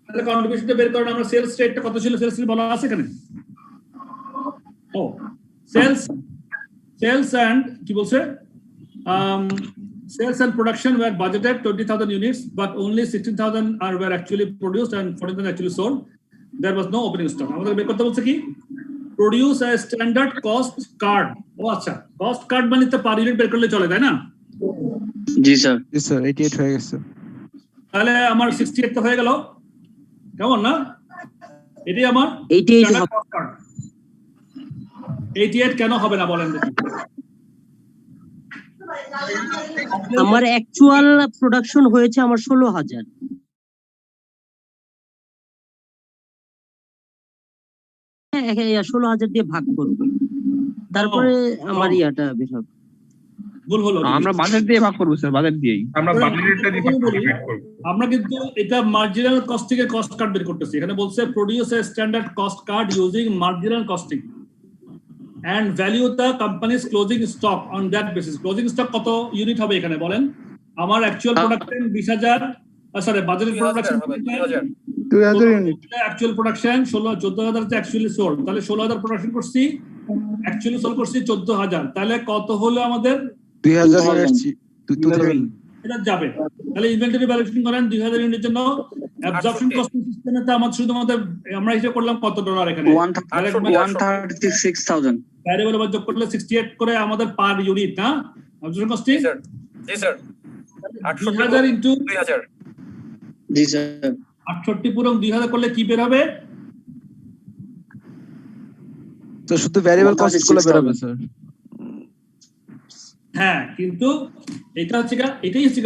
তাহলে কন্ট্রিবিউশনটা বের করেন। আমরা সেলস রেটটা কত ছিল? সেলস রেট বলা আছে এখানে। ও সেলস এন্ড কি বলছে? Sales and production were budgeted 20,000 units, but only 16,000 were actually produced and 14,000 actually sold. There was no opening stock. আমাদের বের করতে বলছে কি? Produce a standard cost card. ও আচ্ছা, cost card মানে তো পার ইউনিট বের করলে চলে, তাই না? জি স্যার। 88 হয়ে গেছে। তাহলে আমার 68 তো হয়ে গেল, কেমন না? এটি আমার 88 কেন হবে না বলেন দেখি? আমার অ্যাকচুয়াল প্রোডাকশন হয়েছে আমার 16,000। হ্যাঁ, 16,000 দিয়ে ভাগ করব, তারপরে আমার ইয়াটা বের হবে। ভুল হলো, আমরা বাজেট দিয়ে ভাগ করব স্যার, বাজেট দিয়েই আমরা বাজেটটা দিয়ে ভাগ করব। আমরা কিন্তু এটা মার্জিনাল কস্টিং এর কস্ট কার্ড বের করতেছি। এখানে বলছে produce A standard cost card using marginal costing and value the company's closing stock on that basis. Closing stock কত ইউনিট হবে এখানে বলেন? আমার অ্যাকচুয়াল প্রোডাকশন 20,000, সরি বাজারের প্রোডাকশন 2000 ইউনিট, অ্যাকচুয়াল প্রোডাকশন 14,000 তে অ্যাকচুয়ালি সোল্ড। তাহলে 16,000 প্রোডাকশন করছি, অ্যাকচুয়ালি সোল্ড করছি 14,000। তাহলে কত হলো আমাদের? 2000 ইউনিট এটা যাবে। তাহলে ইনভেন্টরি ভ্যালুয়েশন করেন 2000 ইউনিটের জন্য। অ্যাবজর্পশন কস্টিং সিস্টেমে তো আমাদের শুধু আমরা হিসাব করলাম কত ডলার এখানে? 136,000। ভ্যারিয়েবল ওভার যোগ করলে 68 করে আমাদের পার ইউনিট না অবজর্পশন কস্টিং? জি স্যার। 2000 ইনটু 2000। জি স্যার। 68 পুরো 2000 করলে কি বের হবে? তো শুধু ভ্যারিয়েবল কস্ট গুলো বের হবে স্যার। হ্যাঁ, কিন্তু এটা হচ্ছে এটাই হচ্ছে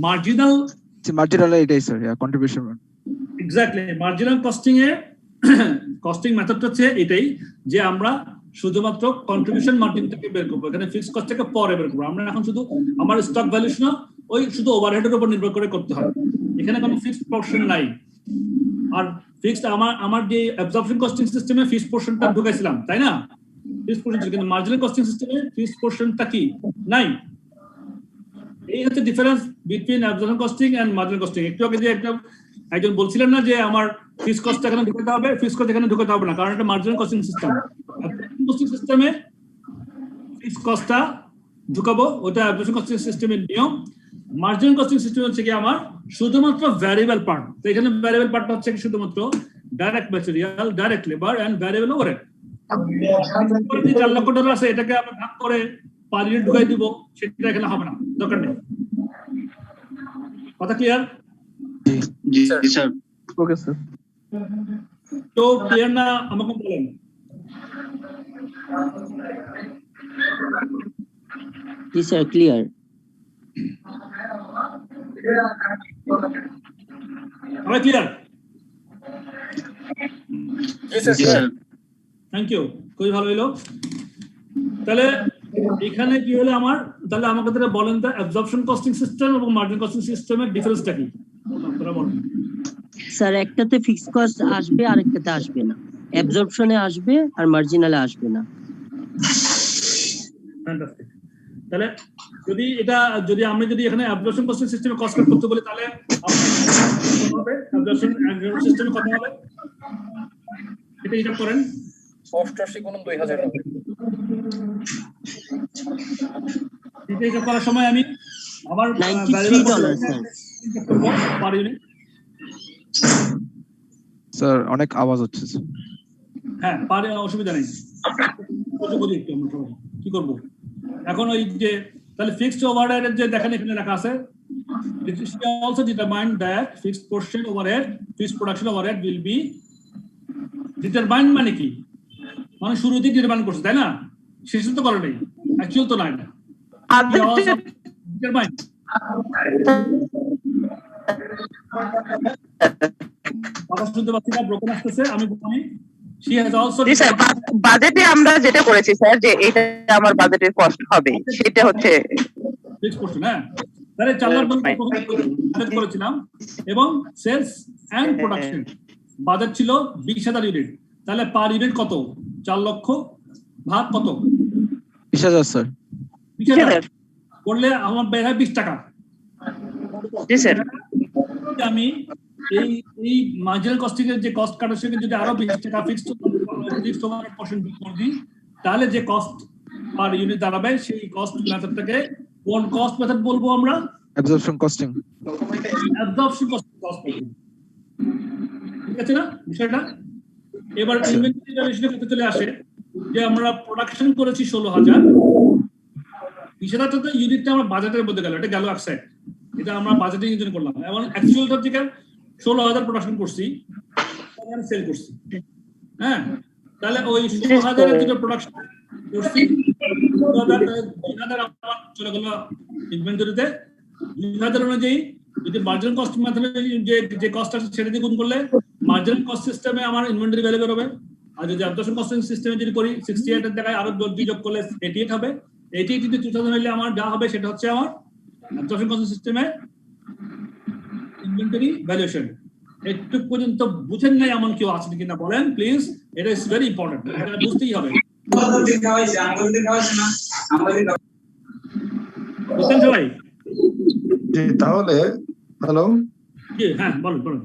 মার্জিনাল এটাই sir, contribution. Exactly, marginal costing এ কস্টিং মেথডটা হচ্ছে এটাই যে আমরা শুধুমাত্র কন্ট্রিবিউশন মার্জিনটাকে বের করবো, এখানে ফিক্সড কস্টটাকে পরে বের করবো। আমরা এখন শুধু আমার স্টক ভ্যালুয়েশন ওই শুধু ওভারহেডের উপর নির্ভর করে করতে হয়, এখানে কোনো ফিক্সড পোরশন নাই। আর ফিক্সড আমার যে অ্যাবজর্পশন কস্টিং সিস্টেমে ফিক্সড পোরশনটা ঢুকাইছিলাম, তাই না? ফিক্সড পোরশন, কিন্তু মার্জিনাল কস্টিং সিস্টেমে ফিক্সড পোরশনটা কি নাই। এই হচ্ছে difference between absorption costing and marginal costing. একটু আগে যে একজন বলছিলেন না যে আমার ফিক্সড কস্ট এখানে ঢুকাতে হবে, ফিক্সড কস্ট এখানে ঢুকাতে হবে না, কারণ এটা মার্জিনাল কস্টিং সিস্টেম। কস্টিং সিস্টেমে ফিক্সড কস্টটা ঢুকাবো, ওটা অ্যাবজর্পশন কস্টিং সিস্টেমের নিয়ম। মার্জিনাল কস্টিং সিস্টেম হচ্ছে কি আমার শুধুমাত্র ভ্যারিয়েবল পার্ট। তো এখানে ভ্যারিয়েবল পার্টটা হচ্ছে কি শুধুমাত্র direct material, direct labour and variable overhead. $4 lakh আছে, এটাকে আমরা ভাগ করে পার ইউনিট ঢুকাই দিব, সেটা এখানে হবে না, দরকার নেই। কথা ক্লিয়ার? জি স্যার। Okay sir. তো ক্লিয়ার না আমাকে বলেন। জি স্যার, ক্লিয়ার। সবাই ক্লিয়ার? জি স্যার। থ্যাংক ইউ, খুবই ভালো হইলো। তাহলে এখানে কি হলো আমার? তাহলে আমাকে বলেন তো অ্যাবজর্পশন কস্টিং সিস্টেম এবং মার্জিন কস্টিং সিস্টেমের ডিফারেন্সটা কি আপনারা বলেন। স্যার, একটাতে ফিক্সড কস্ট আসবে, আরেকটাতে আসবে না। অ্যাবজর্পশনে আসবে আর মার্জিনালে আসবে না। ফ্যান্টাস্টিক। তাহলে যদি আমরা এখানে অ্যাবজর্পশন কস্টিং সিস্টেমে কস্ট কাট করতে বলি, তাহলে হবে অ্যাবজর্পশন সিস্টেমে কত হবে? এটা হিসাব করেন। 88 গুণ 2000 হবে। এটা হিসাব করার সময় আমি আবার $93 স্যার। Per unit. স্যার অনেক আওয়াজ হচ্ছে। হ্যাঁ, পারে, অসুবিধা নেই। কি করবো এখন? ওই যে তাহলে ফিক্সড ওভারহেড যে দেখেন এখানে লেখা আছে, also determined that fixed portion overhead, fixed production overhead will be determined মানে কি? মানে শুরুতেই ডিটারমাইন করছে, তাই না? শেষে তো করে নাই, অ্যাকচুয়াল তো নাই না। ডিটারমাইন কথা শুনতে পাচ্ছি না, ব্রোকেন আসতেছে। আমি বলি she has also বাজেটে আমরা যেটা করেছি স্যার, যে এটা আমার বাজেটের কস্ট হবে, সেটা হচ্ছে ফিক্সড পোরশন। হ্যাঁ, তাহলে 4 লাখ বাজেট করেছিলাম এবং সেলস এন্ড প্রোডাকশন বাজেট ছিল 20,000 ইউনিট। তাহলে পার ইউনিট কত? 4 লক্ষ ভাগ কত? 20,000 স্যার। 20,000 করলে আমার ব্যয় হয় 20 টাকা। জি স্যার। আমি এই মার্জিনাল কস্টিং এর যে কস্ট কাটার সঙ্গে যদি আরো 20 টাকা ফিক্সড ওভারহেড পোরশন যোগ করে দিই, তাহলে যে কস্ট পার ইউনিট দাঁড়াবে, সেই কস্ট মেথডটাকে কোন কস্ট মেথড বলবো আমরা? Absorption costing. Absorption costing cost. ঠিক আছে না বিষয়টা? এবার ইনভেন্টরি ভ্যালুয়েশনের ক্ষেত্রে চলে আসে যে আমরা প্রোডাকশন করেছি 16,000, 20,000 তো ইউনিটটা আমরা বাজেটের মধ্যে গেল, এটা গেল অ্যাকসেপ্ট, এটা আমরা বাজেটিং এর জন্য করলাম। এবং অ্যাকচুয়ালটা থেকে 16,000 প্রোডাকশন করছি, সেল করছি। হ্যাঁ, তাহলে ওই 16,000 এর যেটা প্রোডাকশন করছি, 2,000 আমার চলে গেল ইনভেন্টরিতে। 2,000 অনুযায়ী যদি মার্জিনাল কস্ট মেথডে যে কস্ট আছে সেটা দিয়ে গুণ করলে মার্জিনাল কস্ট সিস্টেমে আমার ইনভেন্টরি ভ্যালু বের হবে। আর যদি অ্যাবজর্পশন কস্টিং সিস্টেমে যদি করি, 68 এর জায়গায় আরো 2 যোগ করলে 88 হবে। 88 যদি 2000 হইলে আমার যা হবে সেটা হচ্ছে আমার অ্যাবজর্পশন কস্টিং সিস্টেমে ইনভেন্টরি ভ্যালুয়েশন। একটু পর্যন্ত বুঝেন নাই এমন কেউ আছেন কিনা বলেন প্লিজ, এটা ইজ ভেরি ইম্পর্টেন্ট, এটা বুঝতেই হবে। বুঝছেন সবাই? জি, তাহলে হ্যালো, জি হ্যাঁ বলুন বলুন।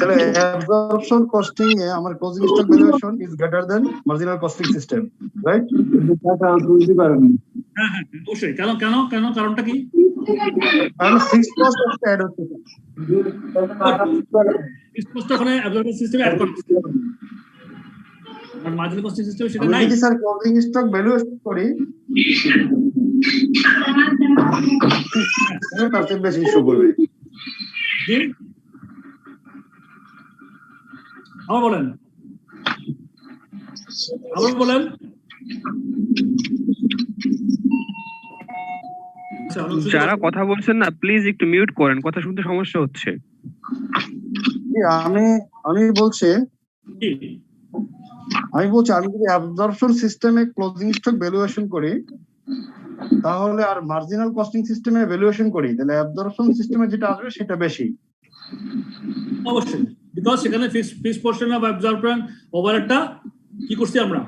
তাহলে অ্যাবজর্পশন কস্টিং এ আমার closing stock valuation is greater than marginal costing system, right? হ্যাঁ হ্যাঁ অবশ্যই। কেন কেন কেন কারণটা কি? কারণ ফিক্সড কস্ট অ্যাড হচ্ছে, ফিক্সড কস্ট ওখানে অ্যাবজর্পশন সিস্টেমে অ্যাড করতে, আর মার্জিনাল কস্টিং সিস্টেমে সেটা নাই। যদি স্যার ক্লোজিং স্টক ভ্যালুয়েশন করি তার চেয়ে বেশি ইস্যু করবে। জি আবার বলেন, আবার বলেন। যারা কথা বলছেন না প্লিজ একটু মিউট করেন, কথা শুনতে সমস্যা হচ্ছে। আমি বলছি আমি যদি অ্যাবজর্পশন সিস্টেমে ক্লোজিং স্টক ভ্যালুয়েশন করি তাহলে আর মার্জিনাল কস্টিং সিস্টেমে ভ্যালুয়েশন করি, তাহলে অ্যাবজর্পশন সিস্টেমে যেটা আসবে সেটা বেশি অবশ্যই, বিকজ সেখানে ফিক্সড পোরশন অফ অ্যাবজর্পশন ওভারহেডটা কি করছি আমরা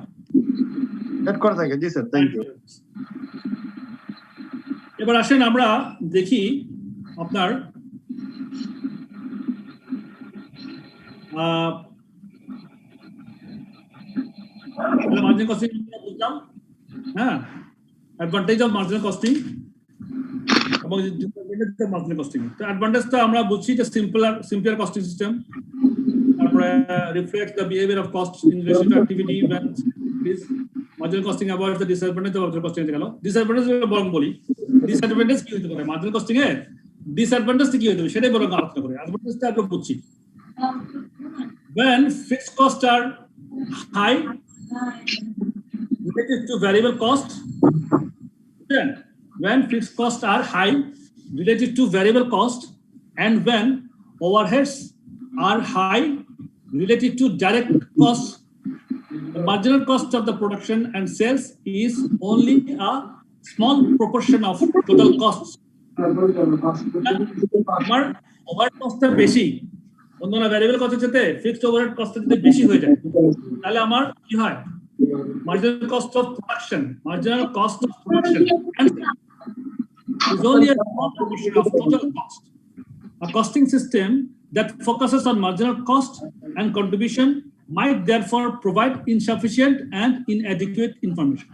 এড করা থাকে। জি স্যার, থ্যাংক ইউ। এবার আসেন আমরা দেখি আপনার মার্জিনাল কস্টিং বুঝলাম। হ্যাঁ, অ্যাডভান্টেজ অফ মার্জিনাল কস্টিং এবং ডিসঅ্যাডভান্টেজ অফ মার্জিনাল কস্টিং। তো অ্যাডভান্টেজটা আমরা বুঝছি যে সিম্পলার কস্টিং সিস্টেম, তারপরে reflect the behaviour of cost in relation to activity when this marginal costing avoids the disadvantage of marginal costing গেল। Disadvantage বরং বলি, disadvantage কি হতে পারে মার্জিনাল কস্টিং এ? ডিসঅ্যাডভান্টেজ কি হতে পারে সেটাই বরং আলোচনা করি। অ্যাডভান্টেজটা আমরা বুঝছি, when fixed costs are high related to variable cost, then when fixed costs are high related to variable cost, and when overheads are high related to direct costs, the marginal cost of the production and sales is only a small proportion of total costs. আমার overhead কস্টটা বেশি, অন্যান্য variable কস্টের চেয়ে fixed overhead কস্টটা যদি বেশি হয়ে যায় তাহলে আমার কি হয়? Marginal cost of production is only a small proportion of total cost. A costing system that focuses on marginal cost and contribution might therefore provide insufficient and inadequate information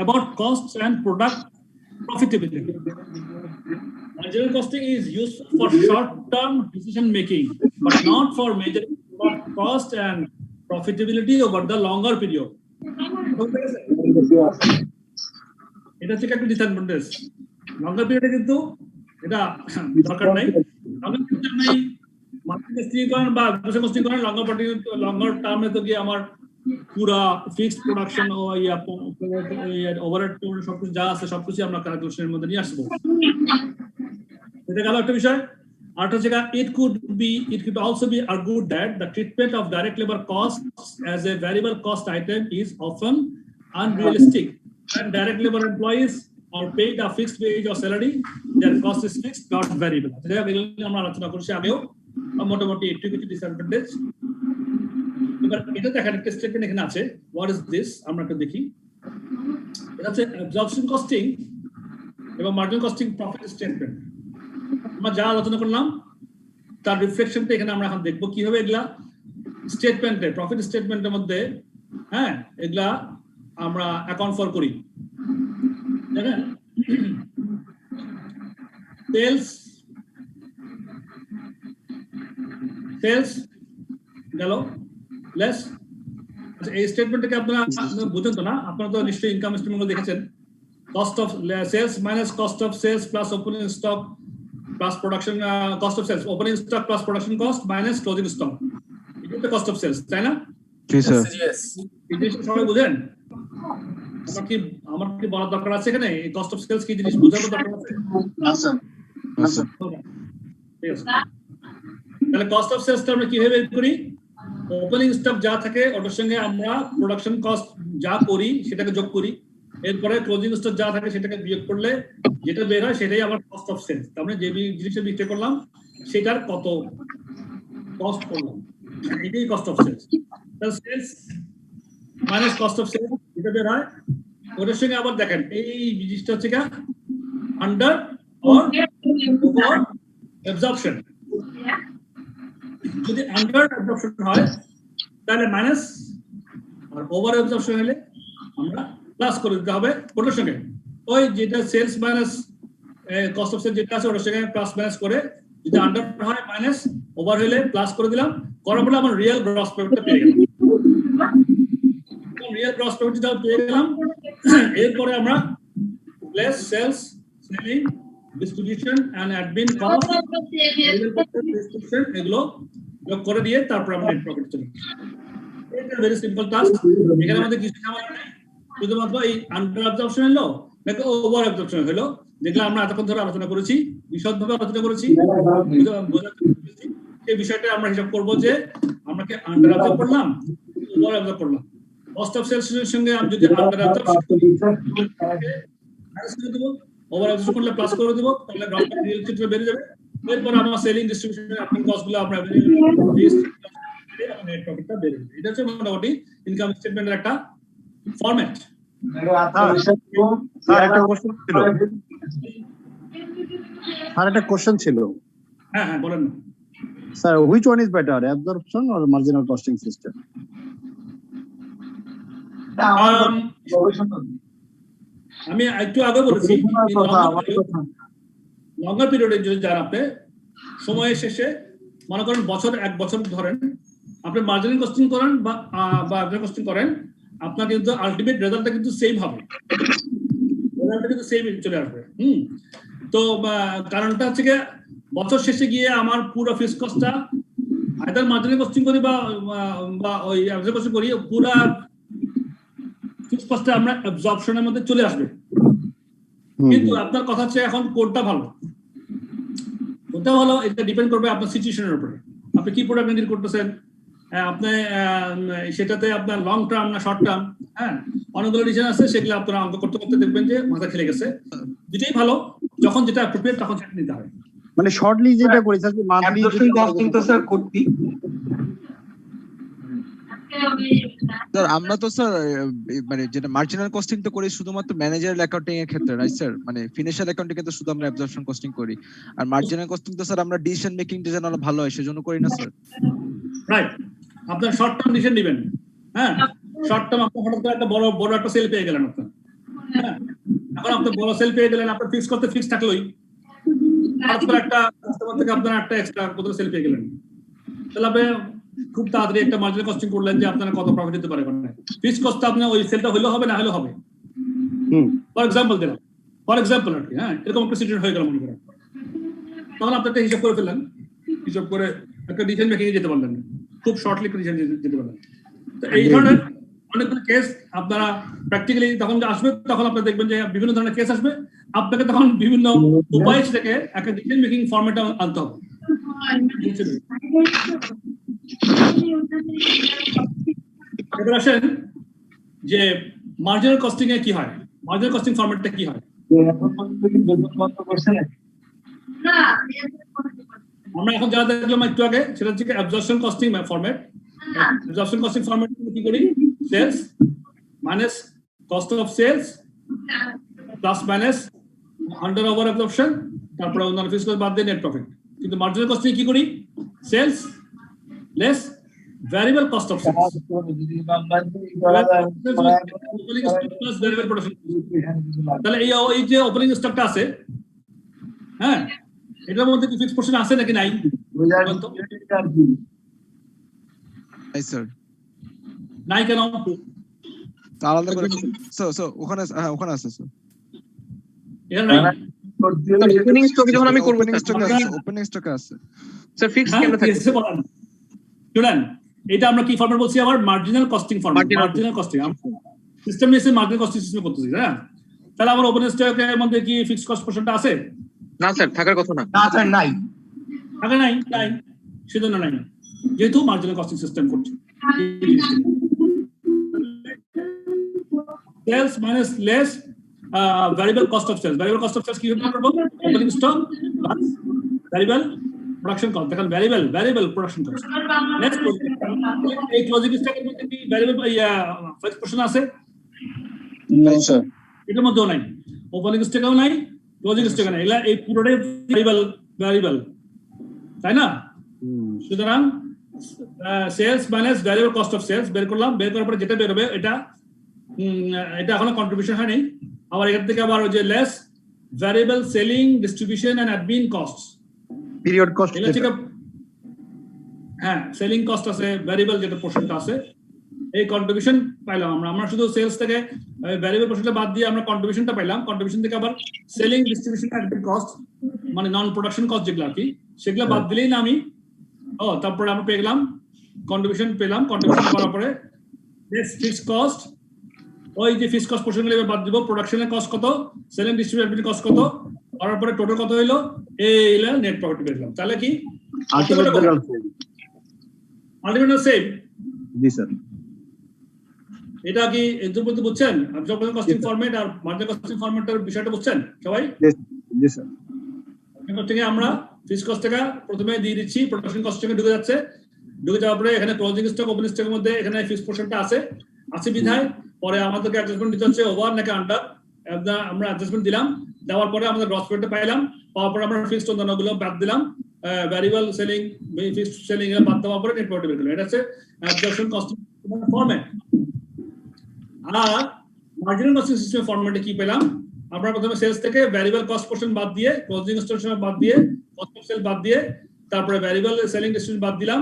about costs and product profitability. Marginal costing is used for short-term decision making, but not for measuring product cost and profitability over the longer period. এটা হচ্ছে একটা disadvantage. লঙ্গার পিরিয়ডে কিন্তু এটা দরকার নাই। লঙ্গার পিরিয়ডে আমি মার্কেট কস্টিং করেন বা বিজনেস কস্টিং করেন, লঙ্গার টার্মে তো গিয়ে আমার পুরা ফিক্সড প্রোডাকশন ও ওভারহেড সবকিছু যা আছে সবকিছু আমরা ক্যালকুলেশনের মধ্যে নিয়ে আসবো। এটা গেল একটা বিষয়। আর হচ্ছে it could also be argued that the treatment of direct labor costs as a variable cost item is often unrealistic. When direct labor employees are paid a fixed wage or salary, their cost is fixed, not variable. আমরা আলোচনা করছি আগেও, মোটামুটি একটু কিছু disadvantage. এবার এটা দেখার একটা স্টেটমেন্ট এখানে আছে, হোয়াট ইজ দিস, আমরা একটু দেখি। এটা হচ্ছে অ্যাবজর্পশন কস্টিং এবং মার্জিনাল কস্টিং প্রফিট স্টেটমেন্ট। আমরা যা আলোচনা করলাম তার রিফ্লেকশনটা এখানে আমরা এখন দেখবো কিভাবে এগুলা স্টেটমেন্টে, প্রফিট স্টেটমেন্টের মধ্যে, হ্যাঁ, এগুলা আমরা অ্যাকাউন্ট ফর করি। দেখেন, সেলস গেল লেস। আচ্ছা, এই স্টেটমেন্টটাকে আপনারা বুঝেন তো না? আপনারা তো নিশ্চয়ই ইনকাম স্টেটমেন্ট দেখেছেন। Cost of sales minus cost of sales plus opening stock plus production cost of sales, opening stock plus production cost minus closing stock, এটা হচ্ছে কস্ট অফ সেলস, তাই না? জি স্যার। এই জিনিসটা সবাই বুঝেন? আমার কি বলার দরকার আছে এখানে? এই কস্ট অফ সেলস কি জিনিস বোঝার দরকার আছে? না স্যার, না স্যার। তাহলে কস্ট অফ সেলসটা আমরা কিভাবে বের করি? ওপেনিং স্টক যা থাকে ওটার সঙ্গে আমরা প্রোডাকশন কস্ট যা করি সেটাকে যোগ করি, এরপরে ক্লোজিং স্টক যা থাকে সেটাকে বিয়োগ করলে যেটা বের হয় সেটাই আমার কস্ট অফ সেলস। তার মানে যে জিনিসটা বিক্রি করলাম সেটার কত কস্ট করলাম, এটাই কস্ট অফ সেলস। তাহলে sales minus cost of sales যেটা বের হয় ওটার সঙ্গে আবার দেখেন এই জিনিসটা হচ্ছে কি আন্ডার অর ওভার অ্যাবজর্পশন। যদি আন্ডার অ্যাবজর্পশন হয় তাহলে মাইনাস, আর ওভার অ্যাবজর্পশন হলে আমরা প্লাস করে দিতে হবে ওটার সঙ্গে। ওই যেটা sales minus cost of sales যেটা আছে ওটার সঙ্গে প্লাস মাইনাস করে, যদি আন্ডার হয় মাইনাস, ওভার হলে প্লাস করে দিলাম, করার ফলে আমার রিয়েল গ্রস প্রফিটটা পেয়ে গেলাম। রিয়েল গ্রস প্রফিটটা পেয়ে গেলাম। এরপরে আমরা less sales, selling, distribution and admin cost, এগুলো যোগ করে দিয়ে তারপর আমরা নেট প্রফিট চলে আসি। এটা ভেরি সিম্পল টাস্ক। এখানে আমাদের কিছু ঝামেলা নেই, শুধুমাত্র এই আন্ডার অ্যাবজর্পশন হলো নাকি ওভার অ্যাবজর্পশন হলো, যেগুলো আমরা এতক্ষণ ধরে আলোচনা করেছি, বিশদভাবে আলোচনা করেছি, এই বিষয়টা আমরা হিসাব করবো যে আমরা কি আন্ডার অ্যাবজর্ব করলাম, ওভার অ্যাবজর্ব করলাম। কস্ট অফ সেলস এর সঙ্গে আমি যদি আন্ডার অ্যাবজর্পশন দেবো, ওভার অ্যাবজর্ব করলে প্লাস করে দেবো, তাহলে গ্রস রিয়েল চিত্র বেরিয়ে যাবে। এরপর আমরা সেলিং, ডিস্ট্রিবিউশন, অ্যাডমিন কস্টগুলো আমরা নেট প্রফিটটা বেরিয়ে যাবে। এটা হচ্ছে মোটামুটি ইনকাম স্টেটমেন্টের একটা ফরম্যাট। একটা কোশ্চেন ছিল। হ্যাঁ হ্যাঁ, বলেন না sir, which one is better, absorption or marginal costing system? আমি একটু আগে বলেছি লঙ্গার পিরিয়ডে যদি যান আপনি সময়ের শেষে মনে করেন এক বছর ধরেন আপনি মার্জিনাল কস্টিং করেন বা অ্যাবজর্ব কস্টিং করেন, আপনার কিন্তু আলটিমেট রেজাল্টটা কিন্তু সেম হবে, রেজাল্টটা কিন্তু সেম চলে আসবে। তো কারণটা হচ্ছে কি, বছর শেষে গিয়ে আমার পুরো ফিক্সড কস্টটা আইদার মার্জিনাল কস্টিং করি বা ওই অ্যাবজর্ব কস্টিং করি, পুরো ফিক্সড কস্টটা আমরা অ্যাবজর্পশনের মধ্যে চলে আসবে। কিন্তু আপনার কথা হচ্ছে এখন কোনটা ভালো, এটা ডিপেন্ড করবে আপনার সিচুয়েশনের উপরে। আপনি কি প্রোডাক্ট নির্ধারণ করতেছেন, আপনি সেটাতে আপনার লং টার্ম না শর্ট টার্ম, হ্যাঁ, অনেকগুলো ডিসিশন আছে, সেগুলো আপনারা অঙ্ক করতে করতে দেখবেন যে মাথা খেলে গেছে। দুটোই ভালো, যখন যেটা অ্যাপ্রোপ্রিয়েট তখন সেটা নিতে হবে। মানে শর্টলি যেটা করি স্যার, মান্থলি কস্টিং তো স্যার করতে স্যার আমরা তো স্যার মানে যেটা মার্জিনাল কস্টিং তো করি শুধুমাত্র ম্যানেজারাল অ্যাকাউন্টিং এর ক্ষেত্রে, রাইট স্যার? মানে ফিনান্সিয়াল অ্যাকাউন্টিং এ তো শুধু আমরা অ্যাবজর্পশন কস্টিং করি, আর মার্জিনাল কস্টিং তো স্যার আমরা ডিসিশন মেকিং টা যেন ভালো হয় সেজন্য করি না স্যার? রাইট। আপনার শর্ট টার্ম ডিসিশন নেবেন। হ্যাঁ, শর্ট টার্ম আপনি হঠাৎ করে একটা বড় একটা সেল পেয়ে গেলেন আপনার। হ্যাঁ, এখন আপনি বড় সেল পেয়ে গেলেন, আপনার ফিক্স করতে ফিক্স থাকলোই, হঠাৎ করে একটা কাস্টমার থেকে আপনার একটা এক্সট্রা কত সেল পেয়ে গেলেন, তাহলে আপনি খুব তাড়াতাড়ি একটা মার্জিনাল কস্টিং করলেন যে আপনারা কত প্রফিট দিতে পারবেন। ফিক্স কস্ট আপনার ওই সেলটা হইলেও হবে, না হলেও হবে। ফর এক্সাম্পল দিলাম, আর কি। হ্যাঁ, এরকম একটা সিচুয়েশন হয়ে গেল মনে করেন, তখন আপনি একটা হিসাব করে ফেললেন, হিসাব করে একটা ডিসিশন মেকিং এ যেতে পারলেন, খুব শর্টলি একটা ডিসিশন যেতে পারলেন। তো এই ধরনের অনেকগুলো কেস আপনারা প্র্যাকটিক্যালি তখন আসবে, তখন আপনারা দেখবেন যে বিভিন্ন ধরনের কেস আসবে, আপনাকে তখন বিভিন্ন উপায় থেকে একটা ডিসিশন মেকিং ফরম্যাট আনতে হবে। এবার আসেন যে মার্জিনাল কস্টিং এ কি হয়, মার্জিনাল কস্টিং ফরম্যাটটা কি হয়। আমরা এখন যা দেখলাম একটু আগে, সেটা হচ্ছে absorption costing format. Absorption costing format কি করি, sales minus cost of sales plus minus under over absorption, তারপরে অন্যান্য ফিক্সড কস্ট বাদ দিয়ে নেট প্রফিট। কিন্তু মার্জিনাল কস্টিং কি করি, sales less variable cost of sales plus variable production. তাহলে এই যে ওপেনিং স্টকটা আছে, হ্যাঁ, এটার মধ্যে কি ফিক্সড পোরশন আছে নাকি নাই? স্যার নাই কেন? আলাদা করে স্যার ওখানে, হ্যাঁ ওখানে আছে স্যার। এর নাই ওপেনিং স্টক যখন আমি করব, ওপেনিং স্টক আছে স্যার। ফিক্স কেন থাকে? শুনেন, এটা আমরা কি ফরম্যাট বলছি আবার, marginal costing format. Marginal costing system নিয়ে মার্জিনাল কস্টিং সিস্টেম করতেছি। হ্যাঁ, তাহলে আমার ওপেনিং স্টকের মধ্যে কি ফিক্সড কস্ট পোরশনটা আছে? না স্যার, থাকার কথা না। না স্যার, নাই। থাকে নাই, সেজন্য নাই, যেহেতু মার্জিনাল কস্টিং সিস্টেম করছি। Sales minus less variable cost of sales. Variable cost of sales কি করব, opening stock plus variable production cost. দেখেন ভ্যারিয়েবল প্রোডাকশন কস্ট। নেক্সট এই ক্লোজিং স্টকের মধ্যে কি ভ্যারিয়েবল ফিক্সড পোরশন আছে? নাই স্যার, এটার মধ্যেও নাই, ওপেনিং স্টকেও নাই, ক্লোজিং স্টকে নাই। এগুলা এই পুরোটাই ভ্যারিয়েবল, তাই না? সুতরাং sales minus variable cost of sales বের করলাম, বের করার পরে যেটা বেরোবে এটা এখনো কন্ট্রিবিউশন হয়নি। আবার এখান থেকে আবার ওই যে less variable selling distribution and admin cost, period cost. হ্যাঁ, সেলিং কস্ট আছে, ভ্যারিয়েবল যেটা পোরশনটা আছে, এই কন্ট্রিবিউশন পাইলাম আমরা শুধু সেলস থেকে ভ্যারিয়েবল পোরশনটা বাদ দিয়ে আমরা কন্ট্রিবিউশনটা পাইলাম। কন্ট্রিবিউশন থেকে আবার সেলিং ডিস্ট্রিবিউশন অ্যাডমিন কস্ট, মানে নন প্রোডাকশন কস্ট যেগুলো আর কি, সেগুলো বাদ দিলেই না আমি তারপরে আমরা পেয়ে গেলাম কন্ট্রিবিউশন পেলাম। কন্ট্রিবিউশন করার পরে ফিক্সড কস্ট, ওই যে ফিক্সড কস্ট পোরশনগুলো বাদ দিব। প্রোডাকশনের কস্ট কত, সেলিং ডিস্ট্রিবিউশন কস্ট কত, করার পরে টোটাল কত হইলো, এই নেট প্রফিট পেলাম। তাহলে কি আলটিমেটলি সেম? জি স্যার। এটা কি এর মধ্যে বুঝছেন? অ্যাবজর্পশন কস্টিং ফরম্যাট আর মার্জিনাল কস্টিং ফরম্যাটের বিষয়টা বুঝছেন সবাই? জি স্যার। থেকে আমরা ফিক্সড কস্ট টাকা প্রথমে দিয়ে দিচ্ছি, প্রোডাকশন কস্ট থেকে ঢুকে যাচ্ছে, ঢুকে যাওয়ার পরে এখানে ক্লোজিং স্টক ওপেনিং স্টকের মধ্যে এখানে ফিক্সড পোরশনটা আছে বিধায় পরে আমাদেরকে অ্যাডজাস্টমেন্ট দিতে হচ্ছে ওভার নাকি আন্ডার। আমরা অ্যাডজাস্টমেন্ট দিলাম, দেওয়ার পরে আমাদের গ্রস প্রফিটটা পাইলাম, পাওয়ার পরে আমরা ফিক্সড অন্যান্যগুলো বাদ দিলাম, ভ্যারিয়েবল সেলিং ফিক্সড সেলিং এর বাদ দেওয়ার পরে নেট প্রফিট বের করলাম। এটা হচ্ছে অ্যাবজর্পশন কস্টিং ফরম্যাট। আর মার্জিনাল কস্টিং সিস্টেম ফরম্যাটে কি পেলাম, আমরা প্রথমে সেলস থেকে ভ্যারিয়েবল কস্ট পোরশন বাদ দিয়ে, ক্লোজিং স্টক বাদ দিয়ে, কস্ট অফ সেল বাদ দিয়ে, তারপরে ভ্যারিয়েবল সেলিং ডিস্ট্রিবিউশন বাদ দিলাম,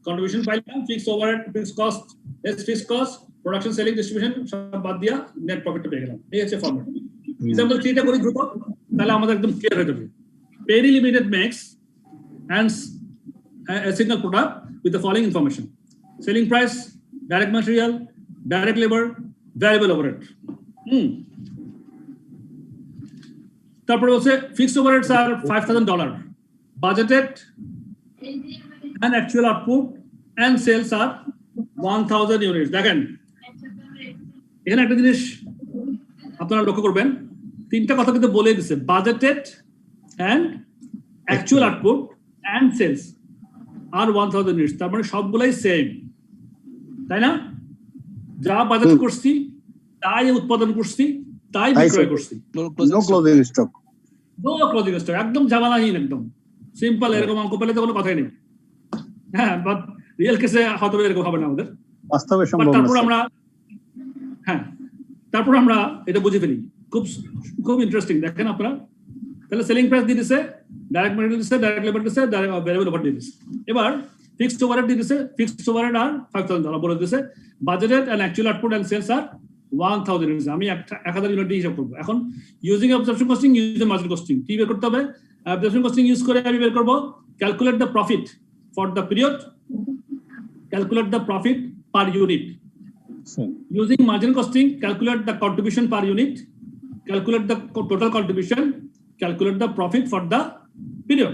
কন্ট্রিবিউশন পাইলাম, fixed overhead fixed cost less fixed cost, production selling distribution সব বাদ দিয়া নেট প্রফিটটা পেয়ে গেলাম। এই হচ্ছে ফরম্যাট। এক্সাম্পল 3টা করি দ্রুত, তাহলে আমাদের একদম ক্লিয়ার হয়ে যাবে। Perry Limited makes and a single product with the following information: selling price, direct material, direct labor, variable overhead. তারপরে হচ্ছে fixed overheads are $5,000, budgeted and actual output and sales are 1,000 units. দেখেন এখানে একটা জিনিস আপনারা লক্ষ্য করবেন, 3টা কথা কিন্তু বলে দিচ্ছে, budgeted and actual output and sales are 1,000 units। তার মানে সবগুলাই সেম, তাই না? যা বাজেট করছি তাই উৎপাদন করছি, তাই বিক্রয় করছি। নো ক্লোজিং স্টক, একদম ঝামেলাহীন, একদম সিম্পল। এরকম অঙ্ক পেলে তো কোনো কথাই নেই। হ্যাঁ, বাট রিয়েল কেসে হয়তো এরকম হবে না আমাদের, বাস্তবে But সম্ভব তারপর না আমরা তারপর আমরা এটা বুঝে ফেলি। খুব ইন্টারেস্টিং। দেখেন আপনারা, তাহলে সেলিং প্রাইস দিয়ে দিছে, ডাইরেক্ট মেটেরিয়াল দিছে, ডাইরেক্ট লেবার দিছে, ভ্যারিয়েবল ওভারহেড দিছে। এবার ফিক্সড ওভারহেড দিয়ে দিছে, ফিক্সড ওভারহেড আর $5,000 বলে দিছে। Budgeted and actual output and sales আর 1000 ইউনিটস। আমি 1000 ইউনিট দিয়ে হিসাব করব। এখন using absorption costing, using margin costing কি বের করতে হবে? অ্যাবজর্পশন কস্টিং ইউজ করে আমি বের করব calculate the profit for the period, calculate the profit per unit. Using margin costing, calculate the contribution per unit, calculate the total contribution, calculate the profit for the period.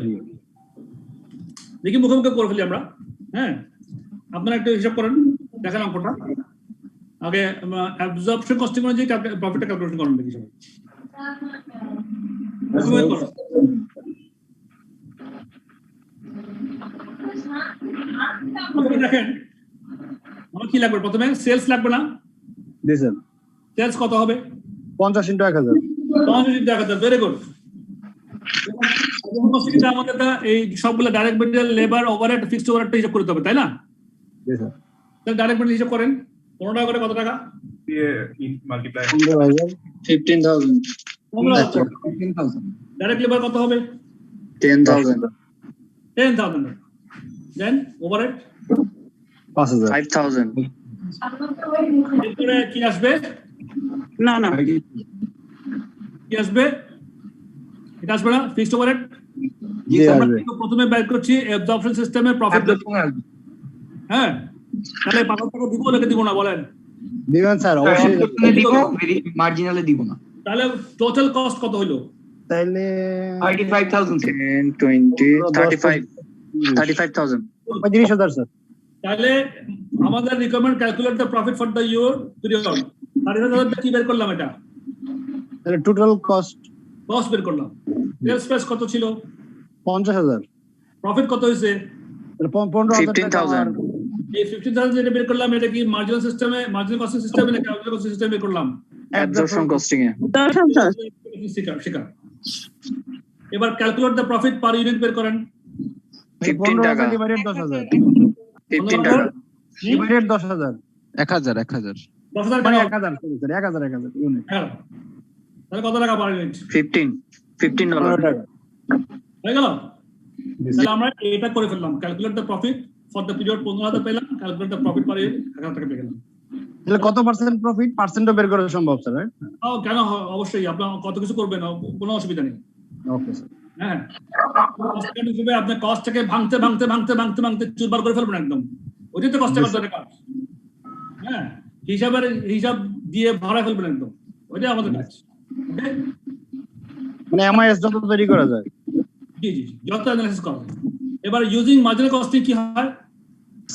দেখি মুখোমুখি করে ফেলি আমরা। হ্যাঁ, আপনারা একটু হিসাব করেন, দেখেন অঙ্কটা। আগে অ্যাবজর্পশন কস্টিং অনুযায়ী প্রফিটটা ক্যালকুলেশন করেন দেখি সবাই। দেখেন আমার কি লাগবে, প্রথমে সেলস লাগবে না? জি স্যার। সেলস কত হবে? 50 × 1000। 50 × 1000, ভেরি গুড। আমাদের এই সবগুলো direct material, labour, overhead, fixed ওভারহেডটা হিসাব করতে হবে, তাই না? জি স্যার। তাহলে ডাইরেক্ট মেটেরিয়াল হিসাব করেন। 15 টাকা করে কত টাকা? 15,000। 15,000। ডাইরেক্ট লেবার কত হবে? 10,000। 10,000। দেন ওভারহেড 5,000। এরপরে কি আসবে? না কি আসবে? এটা আসবে না ফিক্সড ওভারহেড? প্রথমে বের করছি অ্যাবজর্পশন সিস্টেমের প্রফিট। হ্যাঁ, তাহলে 5 টাকা দিব নাকি দিব না বলেন? দিবেন স্যার, অবশ্যই দিব, মার্জিনালে দিব না। তাহলে টোটাল কস্ট কত হলো? তাইলে 35,000 10, 20, 35,000। 35,000 স্যার। তাহলে আমাদের requirement calculate the profit for the year period. 35,000 কি বের করলাম? এটা তাহলে টোটাল কস্ট বের করলাম। সেলস প্রাইস কত ছিল? 50,000। প্রফিট কত হইছে? 15,000। এই 15,000 যেটা বের করলাম, এটা কি মার্জিনাল সিস্টেমে, মার্জিনাল কস্টিং সিস্টেমে নাকি অ্যাবজর্পশন সিস্টেমে বের করলাম? অ্যাবজর্পশন কস্টিং এ। শিকার। এবার calculate the profit per unit বের করেন। 15 টাকা ডিভাইডেড 10,000। 15 টাকা ডিভাইডেড 10,000। 1000 10,000 মানে 1000 ইউনিট। হ্যাঁ, তাহলে কত টাকা পার ইউনিট? $15 হয়ে গেল। তাহলে আমরা এটা করে ফেললাম, calculate the profit for the period 15,000 পেলাম, calculate the profit per unit 1000 টাকা পেয়ে গেলাম। তাহলে কত পার্সেন্ট প্রফিট? পার্সেন্টও বের করা সম্ভব স্যার? কেন, অবশ্যই আপনার কত কিছু করবেন, কোনো অসুবিধা নেই। Okay sir. হ্যাঁ, আপনার কস্টটাকে ভাঙতে চুরবার করে ফেলবেন একদম। ওইটাই তো কষ্ট করতে কাজ। হ্যাঁ, হিসাব দিয়ে ভরা ফেলবেন একদম, ওইটাই আমাদের কাজ। মানে এমআইএস যত তৈরি করা যায়। জি, যত অ্যানালাইসিস করা যায়। এবার ইউজিং মার্জিনাল কস্টিং কি হয়?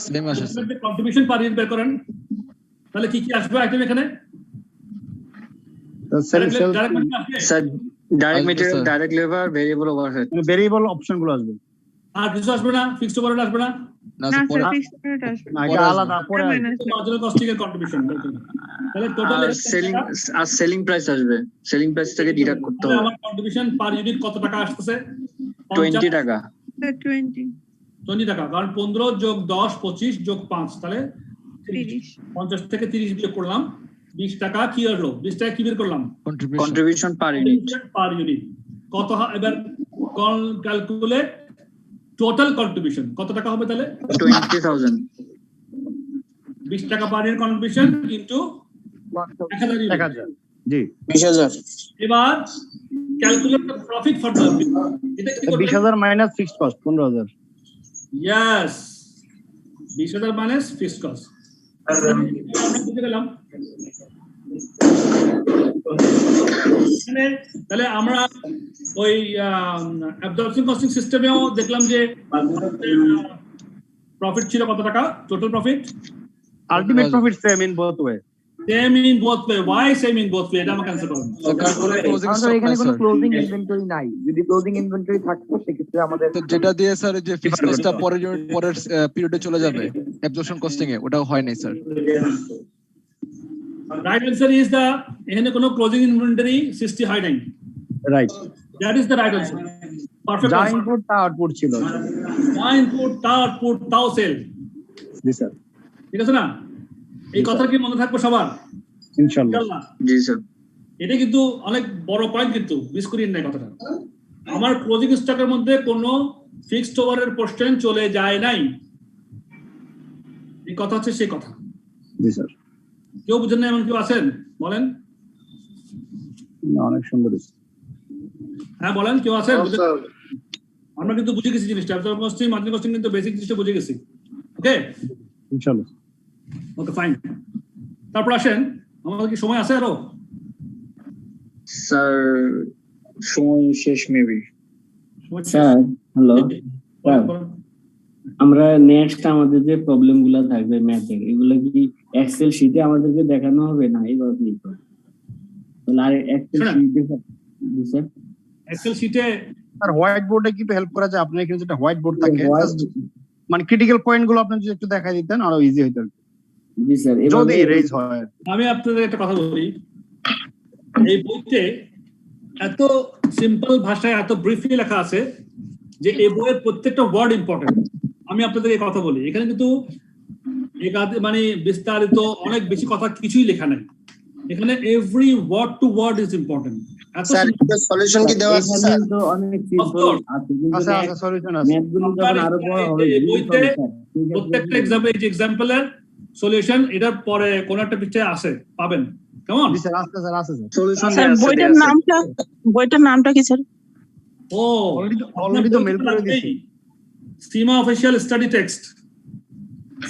সেম আসে স্যার। কন্ট্রিবিউশন পার ইউনিট বের করেন। তাহলে কি আসবে আইটেম এখানে? Sir direct material, direct labour, variable overhead. Variable option গুলো আসবে। আর কিছু আসবে না? ফিক্সড ওভারহেড আসবে না? না স্যার, ফিক্সড ওভারহেড আসবে না। এটা আলাদা পরে মার্জিনাল কস্টিং এর কন্ট্রিবিউশন। তাহলে টোটাল সেলিং প্রাইস আসবে। সেলিং প্রাইস থেকে ডিডাক্ট করতে হবে। আমার কন্ট্রিবিউশন পার ইউনিট কত টাকা আসছে? 20 টাকা। 20 টাকা, কারণ 15 যোগ 10 25 যোগ 5, তাহলে 50 থেকে 30 বিয়োগ করলাম, 20 টাকা কি হলো? 20 টাকা কি বের করলাম? Contribution per unit. কত? এবার ক্যালকুলেট টোটাল কন্ট্রিবিউশন কত টাকা হবে? তাহলে 20,000। 20 টাকা পার ইউনিট কন্ট্রিবিউশন ইনটু 1000। জি, 20,000। এবার calculate the profit for the, এটা কি করবেন? 20,000 minus fixed cost 15,000। Yes, 20,000 minus fixed cost. আমরা বুঝে গেলাম। তাহলে আমরা ওই অ্যাবজর্পশন কস্টিং সিস্টেমেও দেখলাম যে প্রফিট ছিল কত টাকা? Total profit, ultimate profit same in both way. Same in both way. Why same in both way? এটা আমাকে आंसर করুন। স্যার এখানে কোনো ক্লোজিং ইনভেন্টরি নাই। যদি ক্লোজিং ইনভেন্টরি থাকতো সেক্ষেত্রে আমাদের তো যেটা দিয়ে স্যার যে ফিক্সড কস্টটা পরের পিরিয়ডে চলে যাবে অ্যাবজর্পশন কস্টিং এ, ওটাও হয় নাই স্যার। রাইট आंसर ইজ দা, এখানে কোনো ক্লোজিং ইনভেন্টরি সৃষ্টি হয় নাই। Right, that is the right answer. Perfect. যা ইনপুট তা আউটপুট ছিল। যা ইনপুট তা আউটপুট তাও সেল। জি স্যার। ঠিক আছে না? এই কথা কি মনে থাকবে সবার? ইনশাআল্লাহ। জি স্যার। এটা কিন্তু অনেক বড় পয়েন্ট, কিন্তু মিস করিয়েন না কথাটা। আমার ক্লোজিং স্টকের মধ্যে কোনো ফিক্সড ওভারের পোর্শন চলে যায় নাই, এই কথা হচ্ছে সেই কথা। জি স্যার। কেউ বুঝেন না এমন কেউ আছেন? বলেন। অনেক সুন্দর। হ্যাঁ বলেন, কেউ আছেন? আমরা কিন্তু বুঝে গেছি জিনিসটা, অ্যাবজর্ব কস্টিং, মার্জিনাল কস্টিং কিন্তু বেসিক জিনিসটা বুঝে গেছি। ওকে ইনশাআল্লাহ। Okay fine. তারপর আসেন, আমাদের কি সময় আছে আরো? স্যার সময় শেষ মেবি। স্যার হ্যালো স্যার, আমরা নেক্সট আমাদের যে প্রবলেম গুলা থাকবে ম্যাথের, এগুলো কি এক্সেল শীটে আমাদেরকে দেখানো হবে না এইভাবে কি করে? তাহলে আর এক্সেল শীটে স্যার, এক্সেল শীটে আর হোয়াইট বোর্ডে কি হেল্প করা যায়? আপনার এখানে যেটা হোয়াইট বোর্ড থাকে, মানে ক্রিটিক্যাল পয়েন্ট গুলো আপনি যদি একটু দেখাই দিতেন আরো ইজি হতো। জি স্যার। যদি রেজ হয়। আমি আপনাদের একটা কথা বলি, এই বইতে এত সিম্পল ভাষায় এত ব্রিফলি লেখা আছে যে এই বইয়ের প্রত্যেকটা ওয়ার্ড ইম্পর্টেন্ট। আমি আপনাদের এই কথা বলি, এখানে কিন্তু মানে বিস্তারিত অনেক বেশি কথা কিছুই লেখা নাই। এখানে every word to word is important. Sir solution কি দেওয়া আছে স্যার? তো অনেক সিম্পল আছে, কিন্তু সলিউশন আছে। ম্যাথগুলো যখন আরো বড় হবে, এই বইতে প্রত্যেকটা এক্সাম্পলের সলিউশন এটার পরে কোন একটা পিকচার আছে, পাবেন। কেমন? জি স্যার, আছে স্যার, আছে স্যার। সলিউশন স্যার বইটার নামটা কি স্যার? ও অলরেডি তো মেল করে দিয়েছি। CIMA official study text,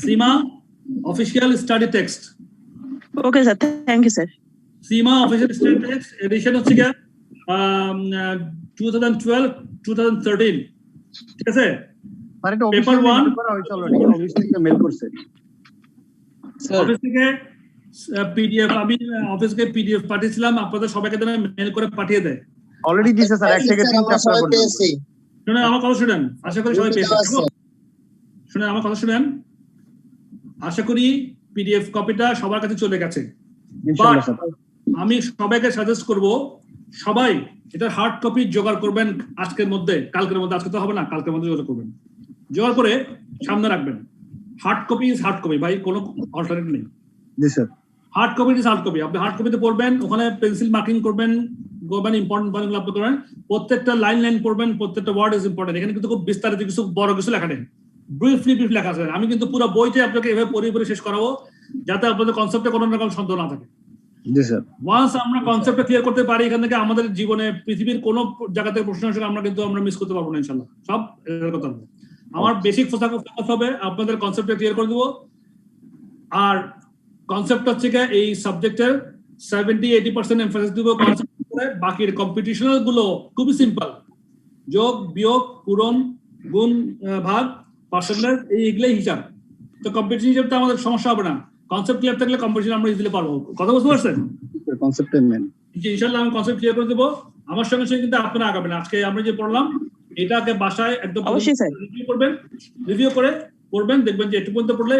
CIMA official study text. Okay sir, thank you sir. CIMA official study text edition হচ্ছে কি 2012-2013, ঠিক আছে? আর এটা পেপার 1 করা হয়েছে অলরেডি, অফিস থেকে মেল করছে অফিস থেকে পিডিএফ। আমি অফিসকে পিডিএফ পাঠিয়েছিলাম, আপনাদের সবাইকে মেল করে পাঠিয়ে দেয়। অলরেডি দিয়েছে স্যার, 1 থেকে 3 চ্যাপ্টার পর্যন্ত। শুনেন আমার কথা শুনেন, আশা করি সবাই পেয়েছেন। শুনেন আমার কথা শুনেন, আশা করি পিডিএফ কপিটা সবার কাছে চলে গেছে। আমি সবাইকে সাজেস্ট করব, সবাই এটা হার্ড কপি জোগাড় করবেন আজকের মধ্যে, কালকের মধ্যে। আজকে তো হবে না, কালকের মধ্যে জোগাড় করবেন, জোগাড় করে সামনে রাখবেন। Hard copy is hard copy ভাই, কোনো অল্টারনেটিভ নেই। জি sir. Hard copy is hard copy. আপনি হার্ড কপিতে পড়বেন, ওখানে পেন্সিল মার্কিং করবেন, ইম্পর্টেন্ট পয়েন্টগুলো আপনি করবেন, প্রত্যেকটা লাইন পড়বেন, প্রত্যেকটা ওয়ার্ড ইজ ইম্পর্টেন্ট। এখানে কিন্তু খুব বিস্তারিত কিছু বড় কিছু লেখা নেই, ব্রিফলি লেখা আছে। আমি কিন্তু পুরো বইতে আপনাকে এভাবে পড়ে শেষ করাবো, যাতে আপনাদের কনসেপ্টে কোনো রকম সন্দেহ না থাকে। জি স্যার। ওয়ান্স আমরা কনসেপ্টটা ক্লিয়ার করতে পারি, এখান থেকে আমাদের জীবনে পৃথিবীর কোনো জায়গা থেকে প্রশ্ন আসলে আমরা মিস করতে পারবো না ইনশাআল্লাহ। সব এর কথা হবে। আমার বেসিক ফোকাস হবে আপনাদের কনসেপ্টটা ক্লিয়ার করে দেবো। আর কনসেপ্ট হচ্ছে কি, এই সাবজেক্টের 70-80% এমফাসিস দিব কনসেপ্ট করে। বাকির কম্পিটিশনাল গুলো খুবই সিম্পল, যোগ বিয়োগ পূরণ গুণ ভাগ পার্সেন্টেজ, এইগুলোই হিসাব। তো কম্পিটিশন হিসাবটা আমাদের সমস্যা হবে না, কনসেপ্ট ক্লিয়ার থাকলে কম্পিটিশন আমরা ইজিলি পারবো। কথা বুঝতে পারছেন? কনসেপ্টের মেন ইনশাআল্লাহ আমি কনসেপ্ট ক্লিয়ার করে দেবো। আমার সঙ্গে সঙ্গে কিন্তু আপনারা আগাবেন। আজকে আমরা যে পড়লাম এটাকে বাসায় একদম রিভিউ করবেন, রিভিউ করে পড়বেন, দেখবেন যে একটু পর্যন্ত পড়লে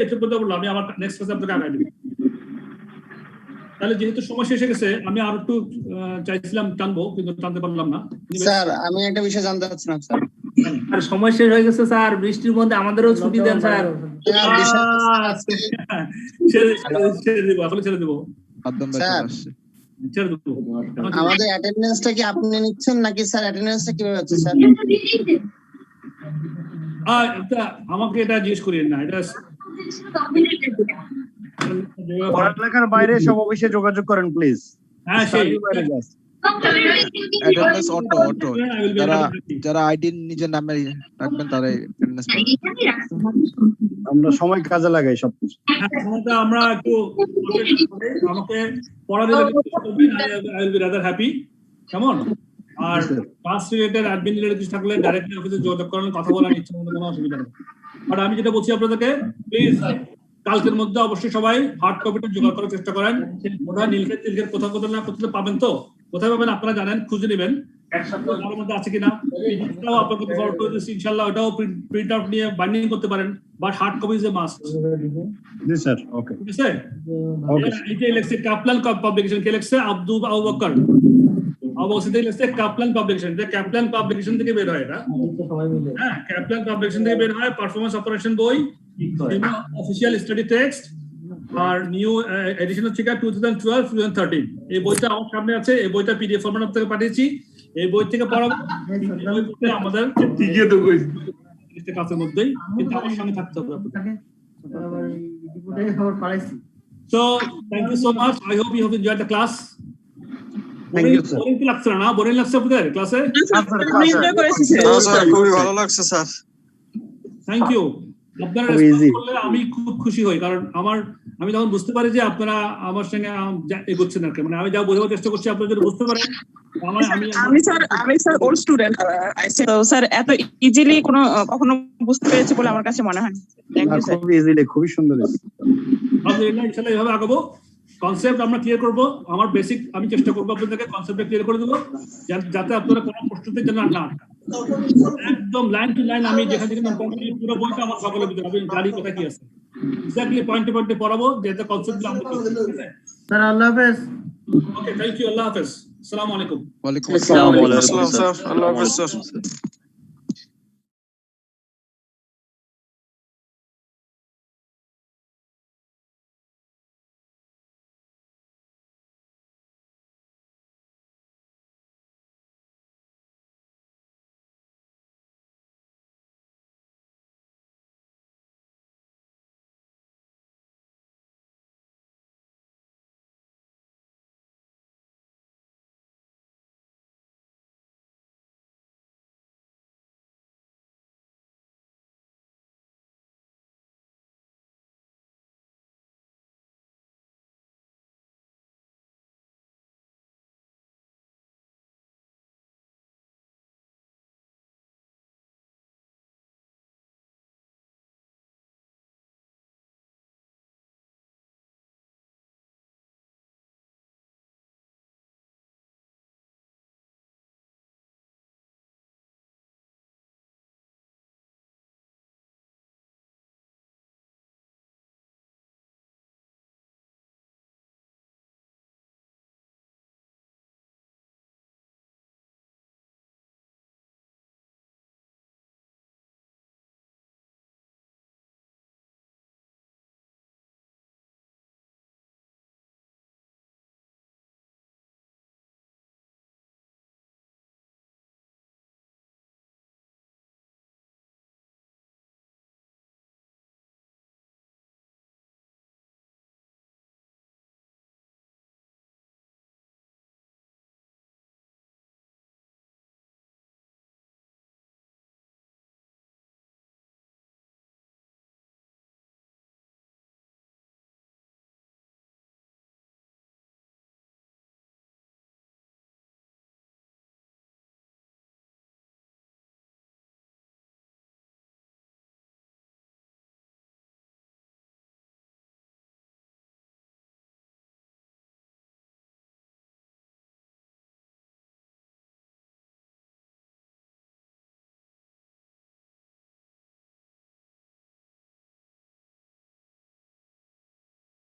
আমি আবার নেক্সট ক্লাসে আপনাকে আগাই দেব। তাহলে যেহেতু সময় শেষ হয়ে গেছে, আমি আর একটু চাইছিলাম টানবো, কিন্তু টানতে পারলাম না। স্যার আমি একটা বিষয় জানতে চাচ্ছিলাম স্যার। আর সময় শেষ হয়ে গেছে স্যার, বৃষ্টির মধ্যে আমাদেরও ছুটি দেন স্যার। ছেড়ে দেবো, এখন ছেড়ে দেবো। আমাদের অ্যাটেন্ডেন্সটা কি আপনি নিচ্ছেন নাকি স্যার? অ্যাটেন্ডেন্সটা কিভাবে হচ্ছে স্যার? আমাকে এটা জিজ্ঞেস করিয়েন না, এটা পড়ালেখার বাইরে সব অফিসে যোগাযোগ করেন প্লিজ। হ্যাঁ সেই অ্যাটেন্ডেন্স অটো যারা আইডি নিজের নামে রাখবেন তারাই অ্যাটেন্ডেন্স পাবেন। আমরা সময় কাজে লাগাই সবকিছু। আমরা একটু আমাকে পড়া দিলে I will be rather happy. কেমন? আর ক্লাস রিলেটেড অ্যাডমিন রিলেটেড কিছু থাকলে ডাইরেক্টলি অফিসে যোগাযোগ করার, কথা বলার ইচ্ছা মতো কোনো অসুবিধা নেই। আর আমি যেটা বলছি আপনাদেরকে, প্লিজ কালকের মধ্যে অবশ্যই সবাই হার্ড কপিটা জোগাড় করার চেষ্টা করেন। কোথায় নীলক্ষেত তিলক্ষেত কোথাও কোথাও না কোথাও পাবেন, তো কোথায় পাবেন আপনারা জানেন, খুঁজে নেবেন এক সপ্তাহের মধ্যে আছে কিনা। আপনাকে ফরওয়ার্ড করে দিচ্ছি ইনশাআল্লাহ, ওটাও প্রিন্ট আউট নিয়ে বাইন্ডিং করতে পারেন, but hard copy is a must. জি স্যার। ওকে ঠিক আছে। এটা লেখছে কাপলান পাবলিকেশন, কে লেখছে? আবু বকর লেখছে কাপলান পাবলিকেশন। এটা কাপলান পাবলিকেশন থেকে বের হয়। এটা হ্যাঁ, কাপলান পাবলিকেশন থেকে বের হয়। পারফরম্যান্স অপারেশন বই অফিসিয়াল স্টাডি টেক্সট আর নিউ এডিশন হচ্ছে 2012-2013 এই বইটা আমার সামনে আছে। এই বইটা পিডিএফ ফরম্যাট আপনাকে পাঠিয়েছি। এই বই থেকে পড়াবো আমাদের ঠিকই তো কইছি ক্লাসের মধ্যেই, কিন্তু আমার সামনে থাকতে হবে। So thank you so much. I hope you have enjoyed the class. Thank you, sir. Boring লাগছে না? Boring লাগছে আপনাদের ক্লাসে? খুবই ভালো লাগছে স্যার। Thank you. আপনারা রেসপন্স করলে আমি খুব খুশি হই, কারণ আমি যখন বুঝতে পারি যে আপনারা আমার সঙ্গে এগোচ্ছেন আর কি, মানে আমি যা বোঝাবার চেষ্টা করছি আপনারা যদি বুঝতে পারেন। আমি স্যার ওল্ড স্টুডেন্ট, তো স্যার এত ইজিলি কখনো বুঝতে পেরেছি বলে আমার কাছে মনে হয়। Thank you sir. খুব ইজিলি, খুবই সুন্দর। আলহামদুলিল্লাহ, ইনশাআল্লাহ এইভাবে আগাবো। কনসেপ্ট আমরা ক্লিয়ার করব। আমার বেসিক আমি চেষ্টা করবো আপনাদেরকে কনসেপ্টটা ক্লিয়ার করে দেবো, যাতে আপনারা কোনো প্রশ্নতে যেন না একদম লাইন টু লাইন আমি যেখানে পুরো বইটা আমার সকলের ভিতরে আমি গাড়ি কথা কি আছে এক্স্যাক্টলি পয়েন্টে পয়েন্টে পড়াবো, যাতে কনসেপ্টগুলো আমরা স্যার আল্লাহ হাফেজ। ওকে, থ্যাংক ইউ। আল্লাহ হাফেজ। আসসালামু আলাইকুম। ওয়ালাইকুম আসসালাম স্যার। আল্লাহ হাফেজ স্যার।